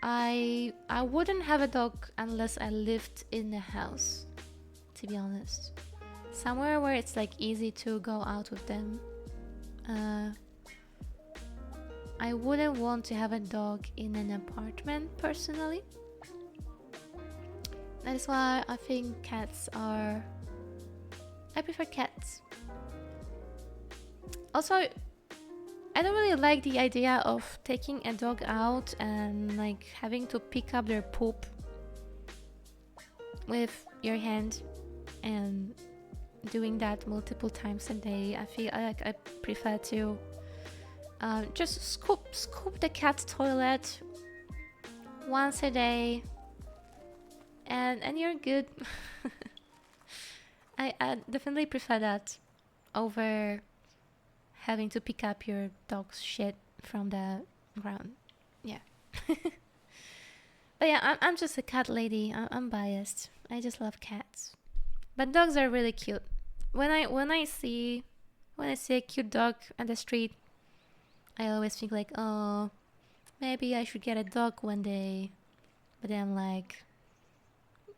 I wouldn't have a dog unless I lived in a house, to be honest. Somewhere where it's like easy to go out with them. I wouldn't want to have a dog in an apartment personally. That is why I think cats are... I prefer cats. Also, I don't really like the idea of taking a dog out and like having to pick up their poop with your hand and doing that multiple times a day. I feel like I prefer to just scoop the cat's toilet once a day and you're good. I definitely prefer that over having to pick up your dog's shit from the ground. Yeah. But yeah, I'm just a cat lady. I'm biased. I just love cats. But dogs are really cute. When I see a cute dog on the street, I always think like, oh, maybe I should get a dog one day. But then I'm like,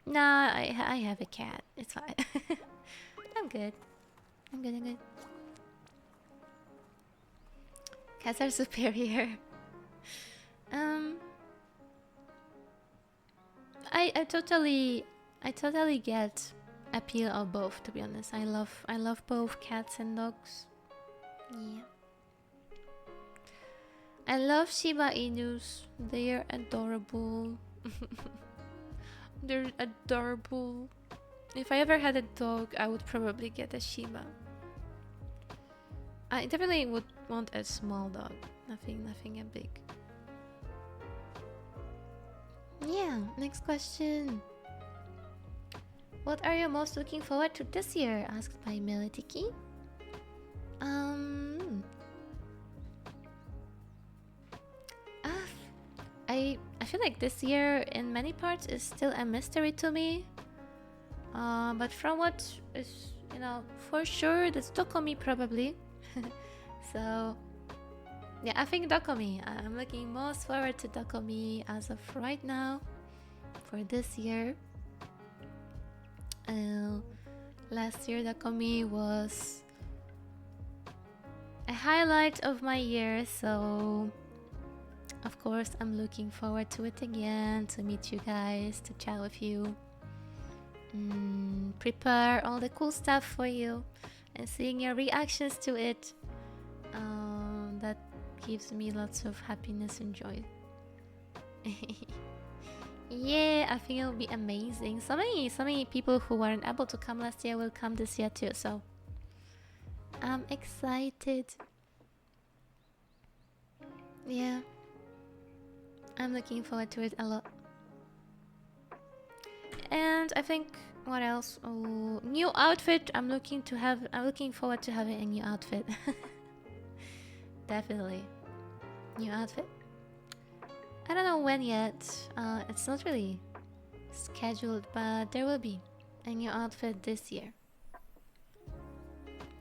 nah, I have a cat. It's fine. I'm good. Cats are superior. I totally get appeal of both, to be honest. I love both cats and dogs. Yeah. I love Shiba Inus. They are adorable. They're adorable. If I ever had a dog, I would probably get a Shiba. I definitely would want a small dog. Nothing a big. Yeah, next question. What are you most looking forward to this year? Asked by Melitiki. I feel like this year in many parts is still a mystery to me. But from what is, for sure, that's Dokomi probably. So, yeah, I think Dokomi. I'm looking most forward to Dokomi as of right now for this year. Last year, Dokomi was a highlight of my year, so of course I'm looking forward to it again, to meet you guys, to chat with you, prepare all the cool stuff for you, and seeing your reactions to it. That gives me lots of happiness and joy. Yeah, I think it'll be amazing. So many people who weren't able to come last year will come this year too, so I'm excited. Yeah, I'm looking forward to it a lot. And I think, what else? Oh, new outfit. I'm looking forward to having a new outfit. Definitely, new outfit. I don't know when yet. It's not really scheduled, but there will be a new outfit this year.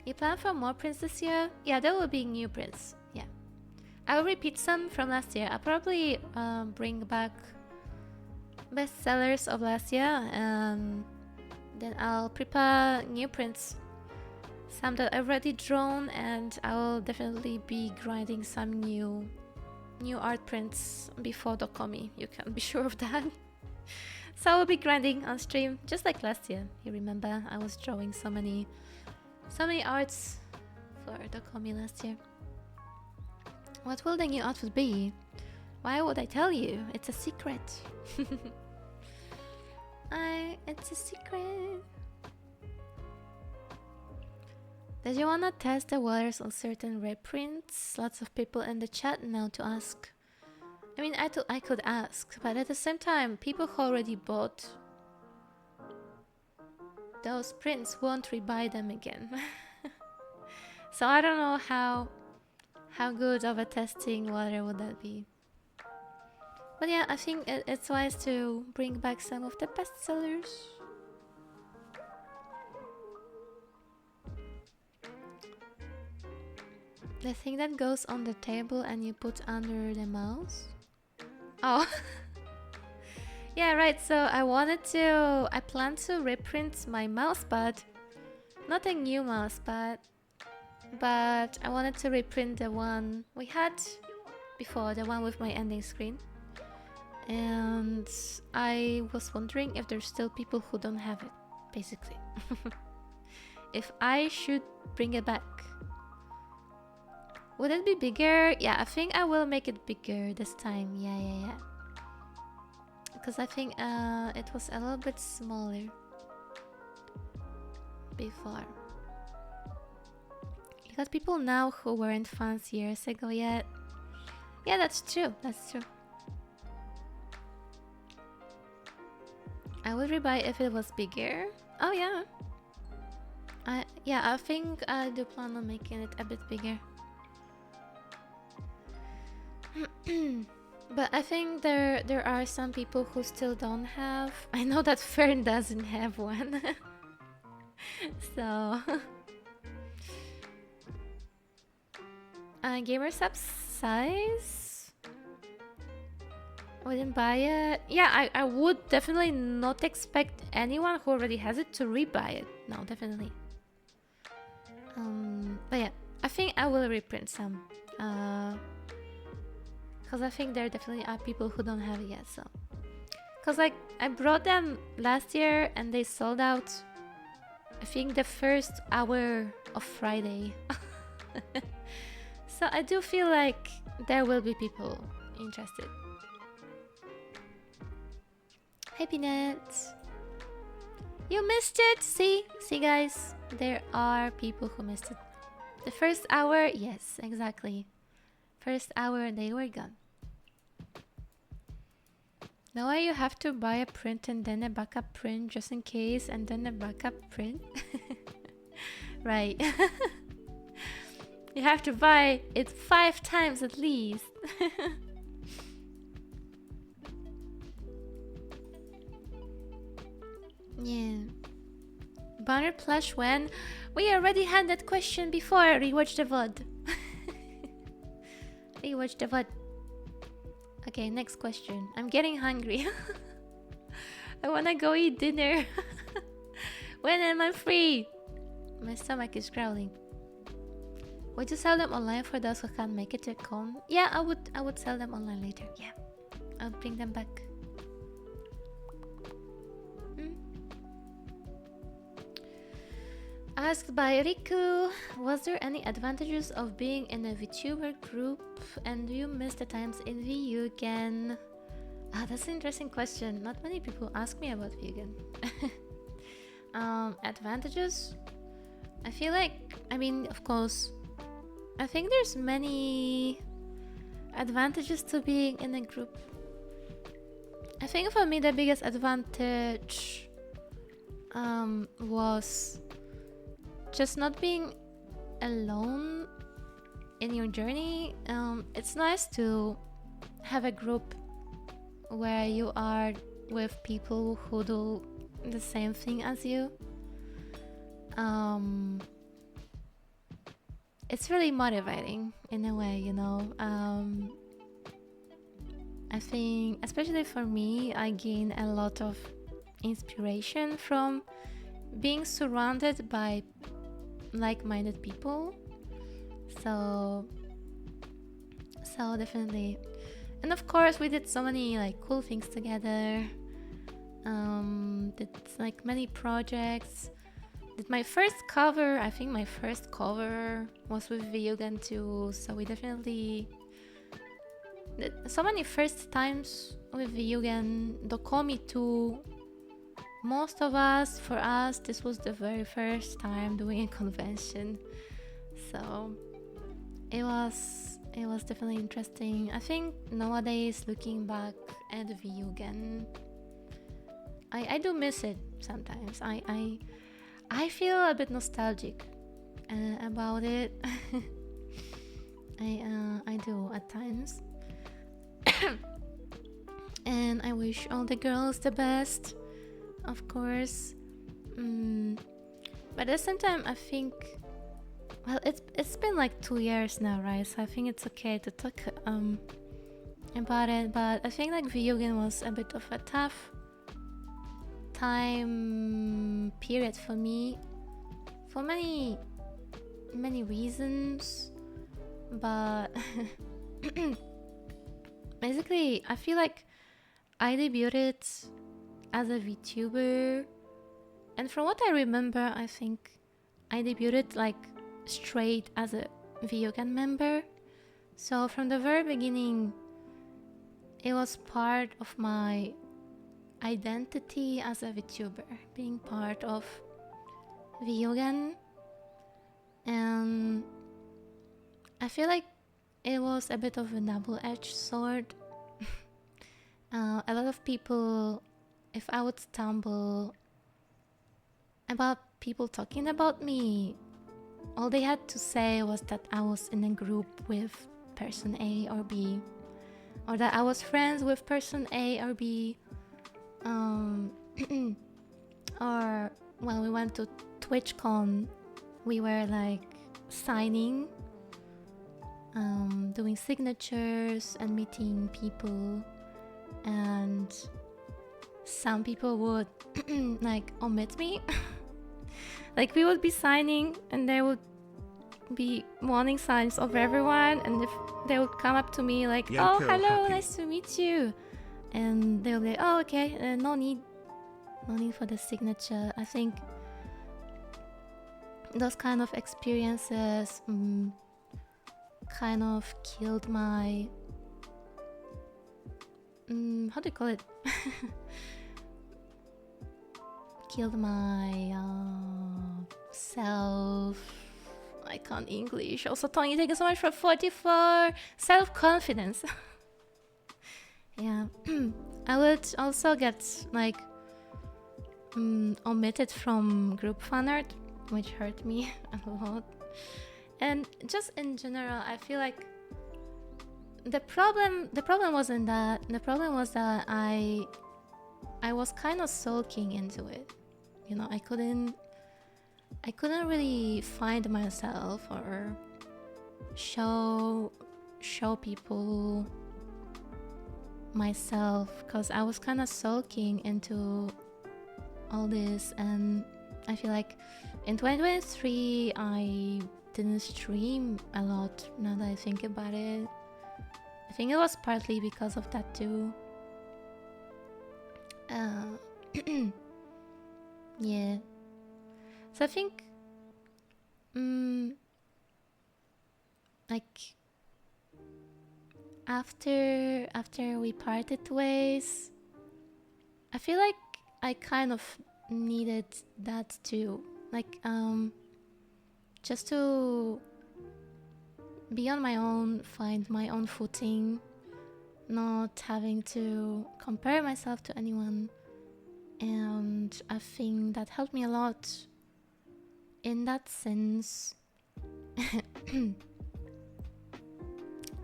You plan for more prints this year? Yeah, there will be new prints. Yeah, I'll repeat some from last year. I'll probably bring back bestsellers of last year, and then I'll prepare new prints. Some that I've already drawn, and I'll definitely be grinding some new art prints before Dokomi. You can be sure of that. So I'll be grinding on stream, just like last year. You remember, I was drawing so many arts for Dokomi last year. What will the new outfit be? Why would I tell you? It's a secret. It's a secret. Did you wanna test the waters on certain reprints? Lots of people in the chat now to ask. I mean, I could ask, but at the same time, people who already bought those prints won't rebuy them again. So I don't know how good of a testing water would that be. But yeah, I think it's wise to bring back some of the bestsellers. The thing that goes on the table and you put under the mouse? Oh. Yeah, right, so I plan to reprint my mousepad. Not a new mousepad, but I wanted to reprint the one we had before, the one with my ending screen. And I was wondering if there's still people who don't have it, basically. If I should bring it back. Would it be bigger? Yeah, I think I will make it bigger this time. Yeah. Because I think it was a little bit smaller before. You got people now who weren't fans years ago yet. Yeah, that's true. I would rebuy if it was bigger. Oh yeah. I think I do plan on making it a bit bigger. But I think there are some people who still don't have. I know that Fern doesn't have one. So gamer sub size? Wouldn't buy it. Yeah, I would definitely not expect anyone who already has it to rebuy it. No, definitely. But yeah, I think I will reprint some. Because I think there definitely are people who don't have it yet, so. Because like, I brought them last year and they sold out, I think, the first hour of Friday. So I do feel like there will be people interested. Hey Peanut! You missed it! See guys, there are people who missed it. The first hour, yes, exactly. First hour, they were gone. Now you have to buy a print and then a backup print just in case, and then a backup print. Right. You have to buy it 5 times at least. Yeah. Banner plush when? We already had that question before. Rewatch the VOD. Rewatch the VOD. Okay, next question. I'm getting hungry. I wanna go eat dinner. When am I free? My stomach is growling. Would you sell them online for those who can't make it to a con? Yeah, I would sell them online later. Yeah. I'll bring them back. Asked by Riku, was there any advantages of being in a VTuber group, and do you miss the times in VU again? That's an interesting question. Not many people ask me about vegan. Advantages? I feel like, I mean, of course, I think there's many advantages to being in a group. I think for me the biggest advantage was just not being alone in your journey. It's nice to have a group where you are with people who do the same thing as you. It's really motivating in a way, you know. I think, especially for me, I gain a lot of inspiration from being surrounded by like-minded people. So definitely. And of course we did so many like cool things together. Did like many projects. Did my first cover. I think my first cover was with Vyugan too. So we definitely did so many first times with Vyugan. Dokomi too. Most of us, for us, this was the very first time doing a convention, so it was definitely interesting. I think nowadays, looking back at Vyugan, I do miss it sometimes. I feel a bit nostalgic about it. I do at times, and I wish all the girls the best. Of course, but at the same time, I think, well, it's been like 2 years now, right? So I think it's okay to talk about it. But I think like Vyugan was a bit of a tough time period for me, for many reasons. But basically, I feel like I debuted as a VTuber, and from what I remember, I think I debuted like straight as a Vyugan member. So from the very beginning, it was part of my identity as a VTuber, being part of Vyugan, and I feel like it was a bit of a double-edged sword. A lot of people, if I would stumble about people talking about me, all they had to say was that I was in a group with person A or B, or that I was friends with person A or B, or when we went to TwitchCon, we were like signing, doing signatures and meeting people, and some people would like omit me. Like we would be signing and they would be warning signs of everyone, and if they would come up to me like, Yenko, oh hello, nice to meet you, and they'll be, oh okay, no need for the signature. I think those kind of experiences kind of killed my how do you call it? Killed my self. I can't English. Also, Tony, thank you so much for 44 self-confidence. Yeah, I would also get like omitted from group fan art, which hurt me a lot. And just in general, I feel like the problem wasn't that. The problem was that I was kind of sulking into it. You know, I couldn't really find myself or show people myself, because I was kind of sulking into all this. And I feel like in 2023 I didn't stream a lot. Now that I think about it, I think it was partly because of that too. Yeah, so I think like after we parted ways, I feel like I kind of needed that too, like just to be on my own, find my own footing, not having to compare myself to anyone. And I think that helped me a lot in that sense.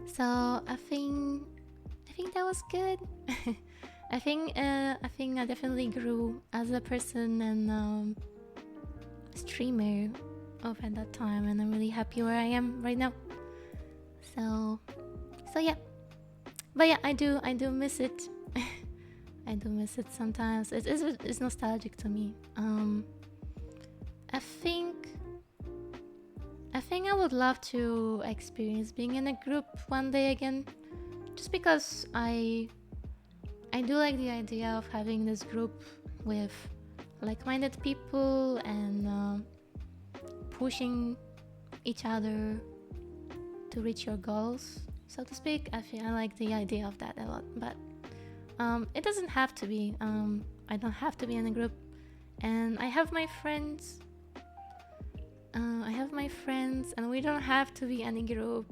So I think that was good. I think I definitely grew as a person and streamer over that time, and I'm really happy where I am right now. So yeah. But yeah, I do miss it. I do miss it sometimes. It's nostalgic to me. I think I would love to experience being in a group one day again, just because I do like the idea of having this group with like-minded people and pushing each other to reach your goals, so to speak. I like the idea of that a lot, but it doesn't have to be. I don't have to be in a group, and I have my friends. And we don't have to be in a group.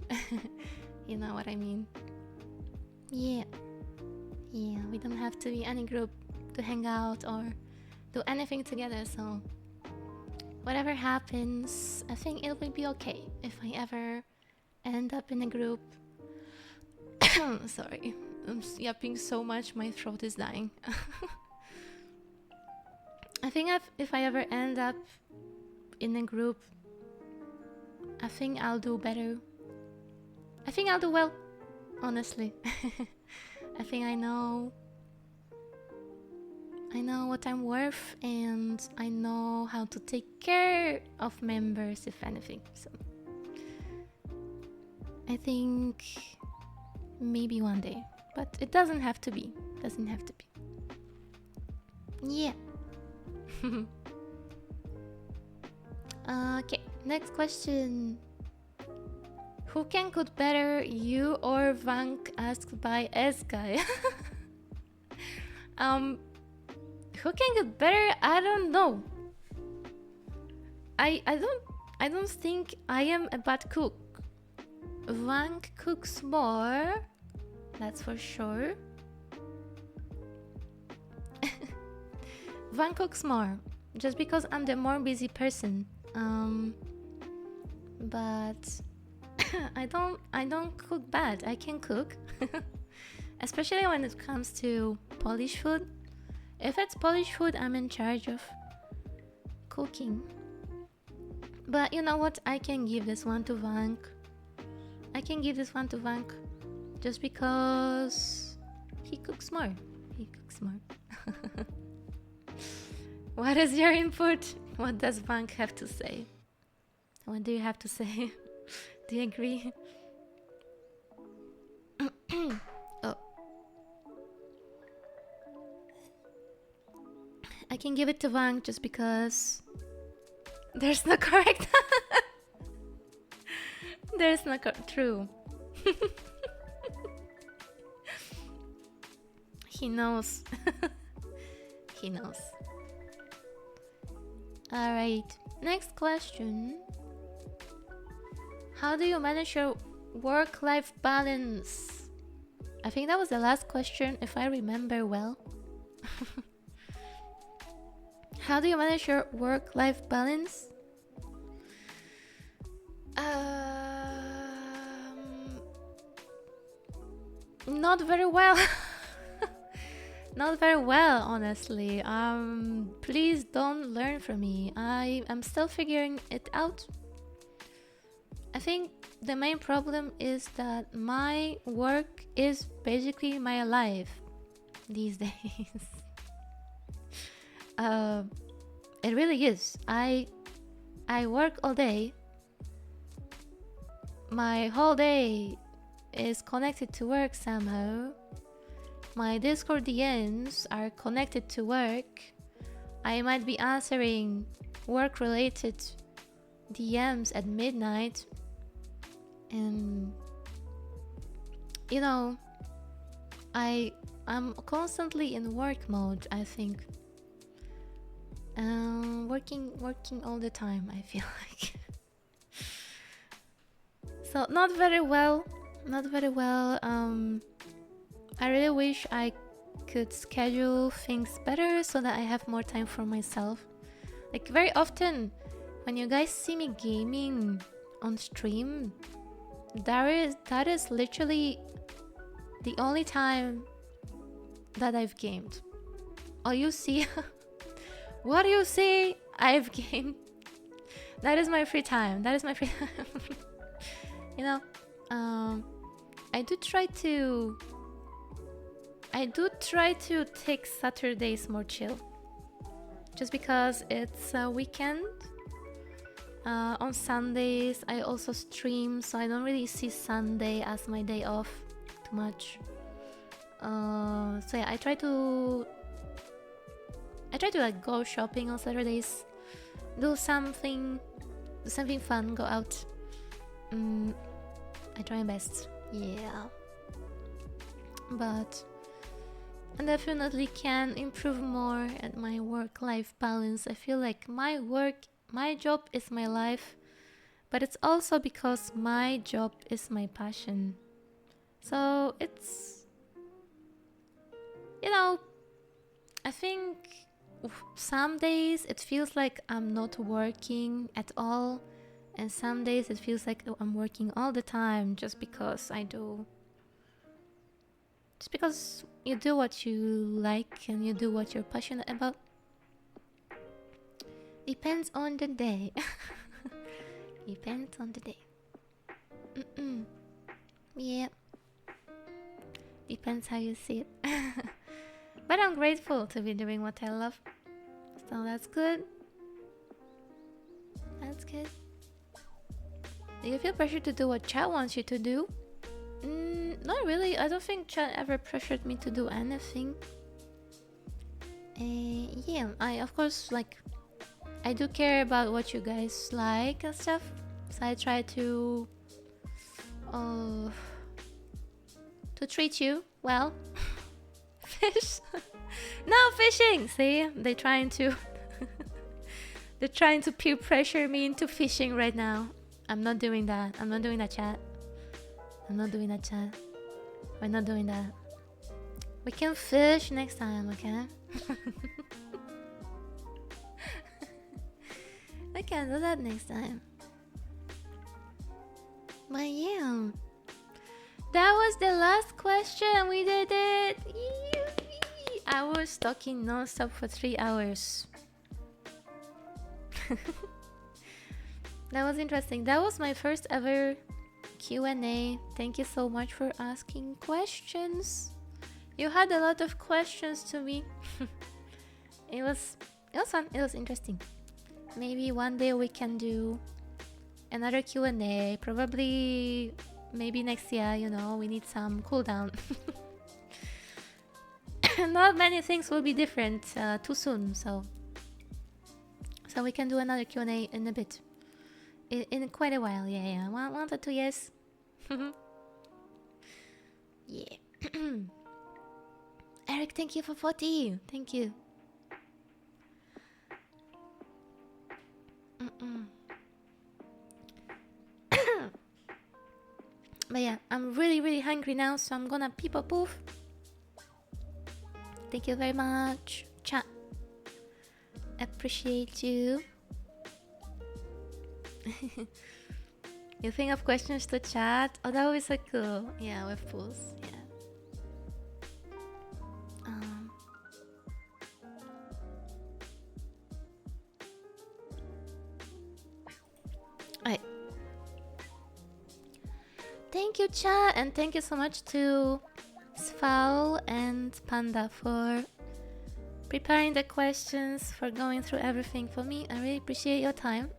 You know what I mean? Yeah, we don't have to be in a group to hang out or do anything together. So whatever happens, I think it will be okay if I ever end up in a group. Sorry, I'm yapping so much, my throat is dying. I think if I ever end up in a group, I think I'll do better. I think I'll do well, honestly. I think I know what I'm worth, and I know how to take care of members, if anything. So I think maybe one day, but it doesn't have to be. Yeah. Okay, next question. Who can cook better, you or Vank? Asked by S-Guy. Who can cook better? I don't know. I don't think I am a bad cook. Vank cooks more, that's for sure. Vank cooks more, just because I'm the more busy person. But I don't cook bad. I can cook. Especially when it comes to Polish food. If it's Polish food, I'm in charge of cooking. But you know what? I can give this one to Vank. Just because he cooks more. What is your input? What does Vank have to say? What do you have to say? Do you agree? Oh. I can give it to Vank just because there's no correct. There's no true. He knows. He knows. Alright, next question. How do you manage your work-life balance? I think that was the last question, if I remember well. How do you manage your work-life balance? Not very well. Not very well, honestly. Please don't learn from me. I am still figuring it out. I think the main problem is that my work is basically my life these days. It really is. I work all day. My whole day is connected to work somehow. My Discord DMs are connected to work. I might be answering work-related DMs at midnight. And, you know, I'm constantly in work mode, I think. Working all the time, I feel like. So, not very well. I really wish I could schedule things better so that I have more time for myself. Like, very often, when you guys see me gaming on stream, that is literally the only time that I've gamed. All you see, what do you see? I've gamed. That is my free time. You know, I do try to take Saturdays more chill, just because it's a weekend. On Sundays I also stream, so I don't really see Sunday as my day off too much. So yeah, I try to like go shopping on Saturdays, do something fun, go out. I try my best, yeah. But I definitely can improve more at my work-life balance. I feel like my job is my life, but it's also because my job is my passion. So it's, I think some days it feels like I'm not working at all, and some days it feels like I'm working all the time just because you do what you like and you do what you're passionate about. Depends on the day. Depends on the day. Yeah. Depends how you see it. But I'm grateful to be doing what I love. So that's good. That's good. Do you feel pressure to do what chat wants you to do? Not really. I don't think chat ever pressured me to do anything. Yeah, of course, I do care about what you guys like and stuff. So I try to treat you well. Fish. No fishing. See, they're trying to peer pressure me into fishing right now. I'm not doing that. I'm not doing that, chat. We're not doing that. We can fish next time, okay? We can do that next time. But yeah, that was the last question. We did it. I was talking non-stop for 3 hours. That was interesting. That was my first ever Q&A. Thank you so much for asking questions. You had a lot of questions to me. It was fun. It was interesting. Maybe one day we can do another Q&A. Probably maybe next year, we need some cooldown. Not many things will be different too soon, so we can do another Q&A in a bit. In quite a while, yeah. 1 to 2 years. Yeah. Eric, thank you for 40. Thank you. But yeah, I'm really, really hungry now, so I'm gonna peep a poof. Thank you very much, chat. Appreciate you. You think of questions to chat? Oh, that would be so cool. Yeah, with pools. Yeah. Thank you, chat, and thank you so much to Sval and Panda for preparing the questions, for going through everything for me. I really appreciate your time.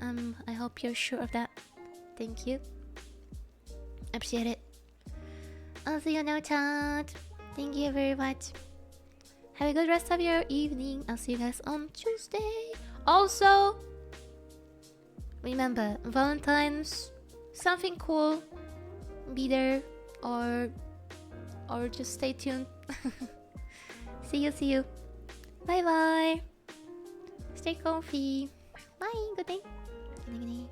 I hope you're sure of that. Thank you. Appreciate it. I'll see you now, chat. Thank you very much. Have a good rest of your evening. I'll see you guys on Tuesday. Also, remember, Valentine's, something cool. Be there or just stay tuned. See you. Bye bye. Stay comfy. Bye. Good day. Good day.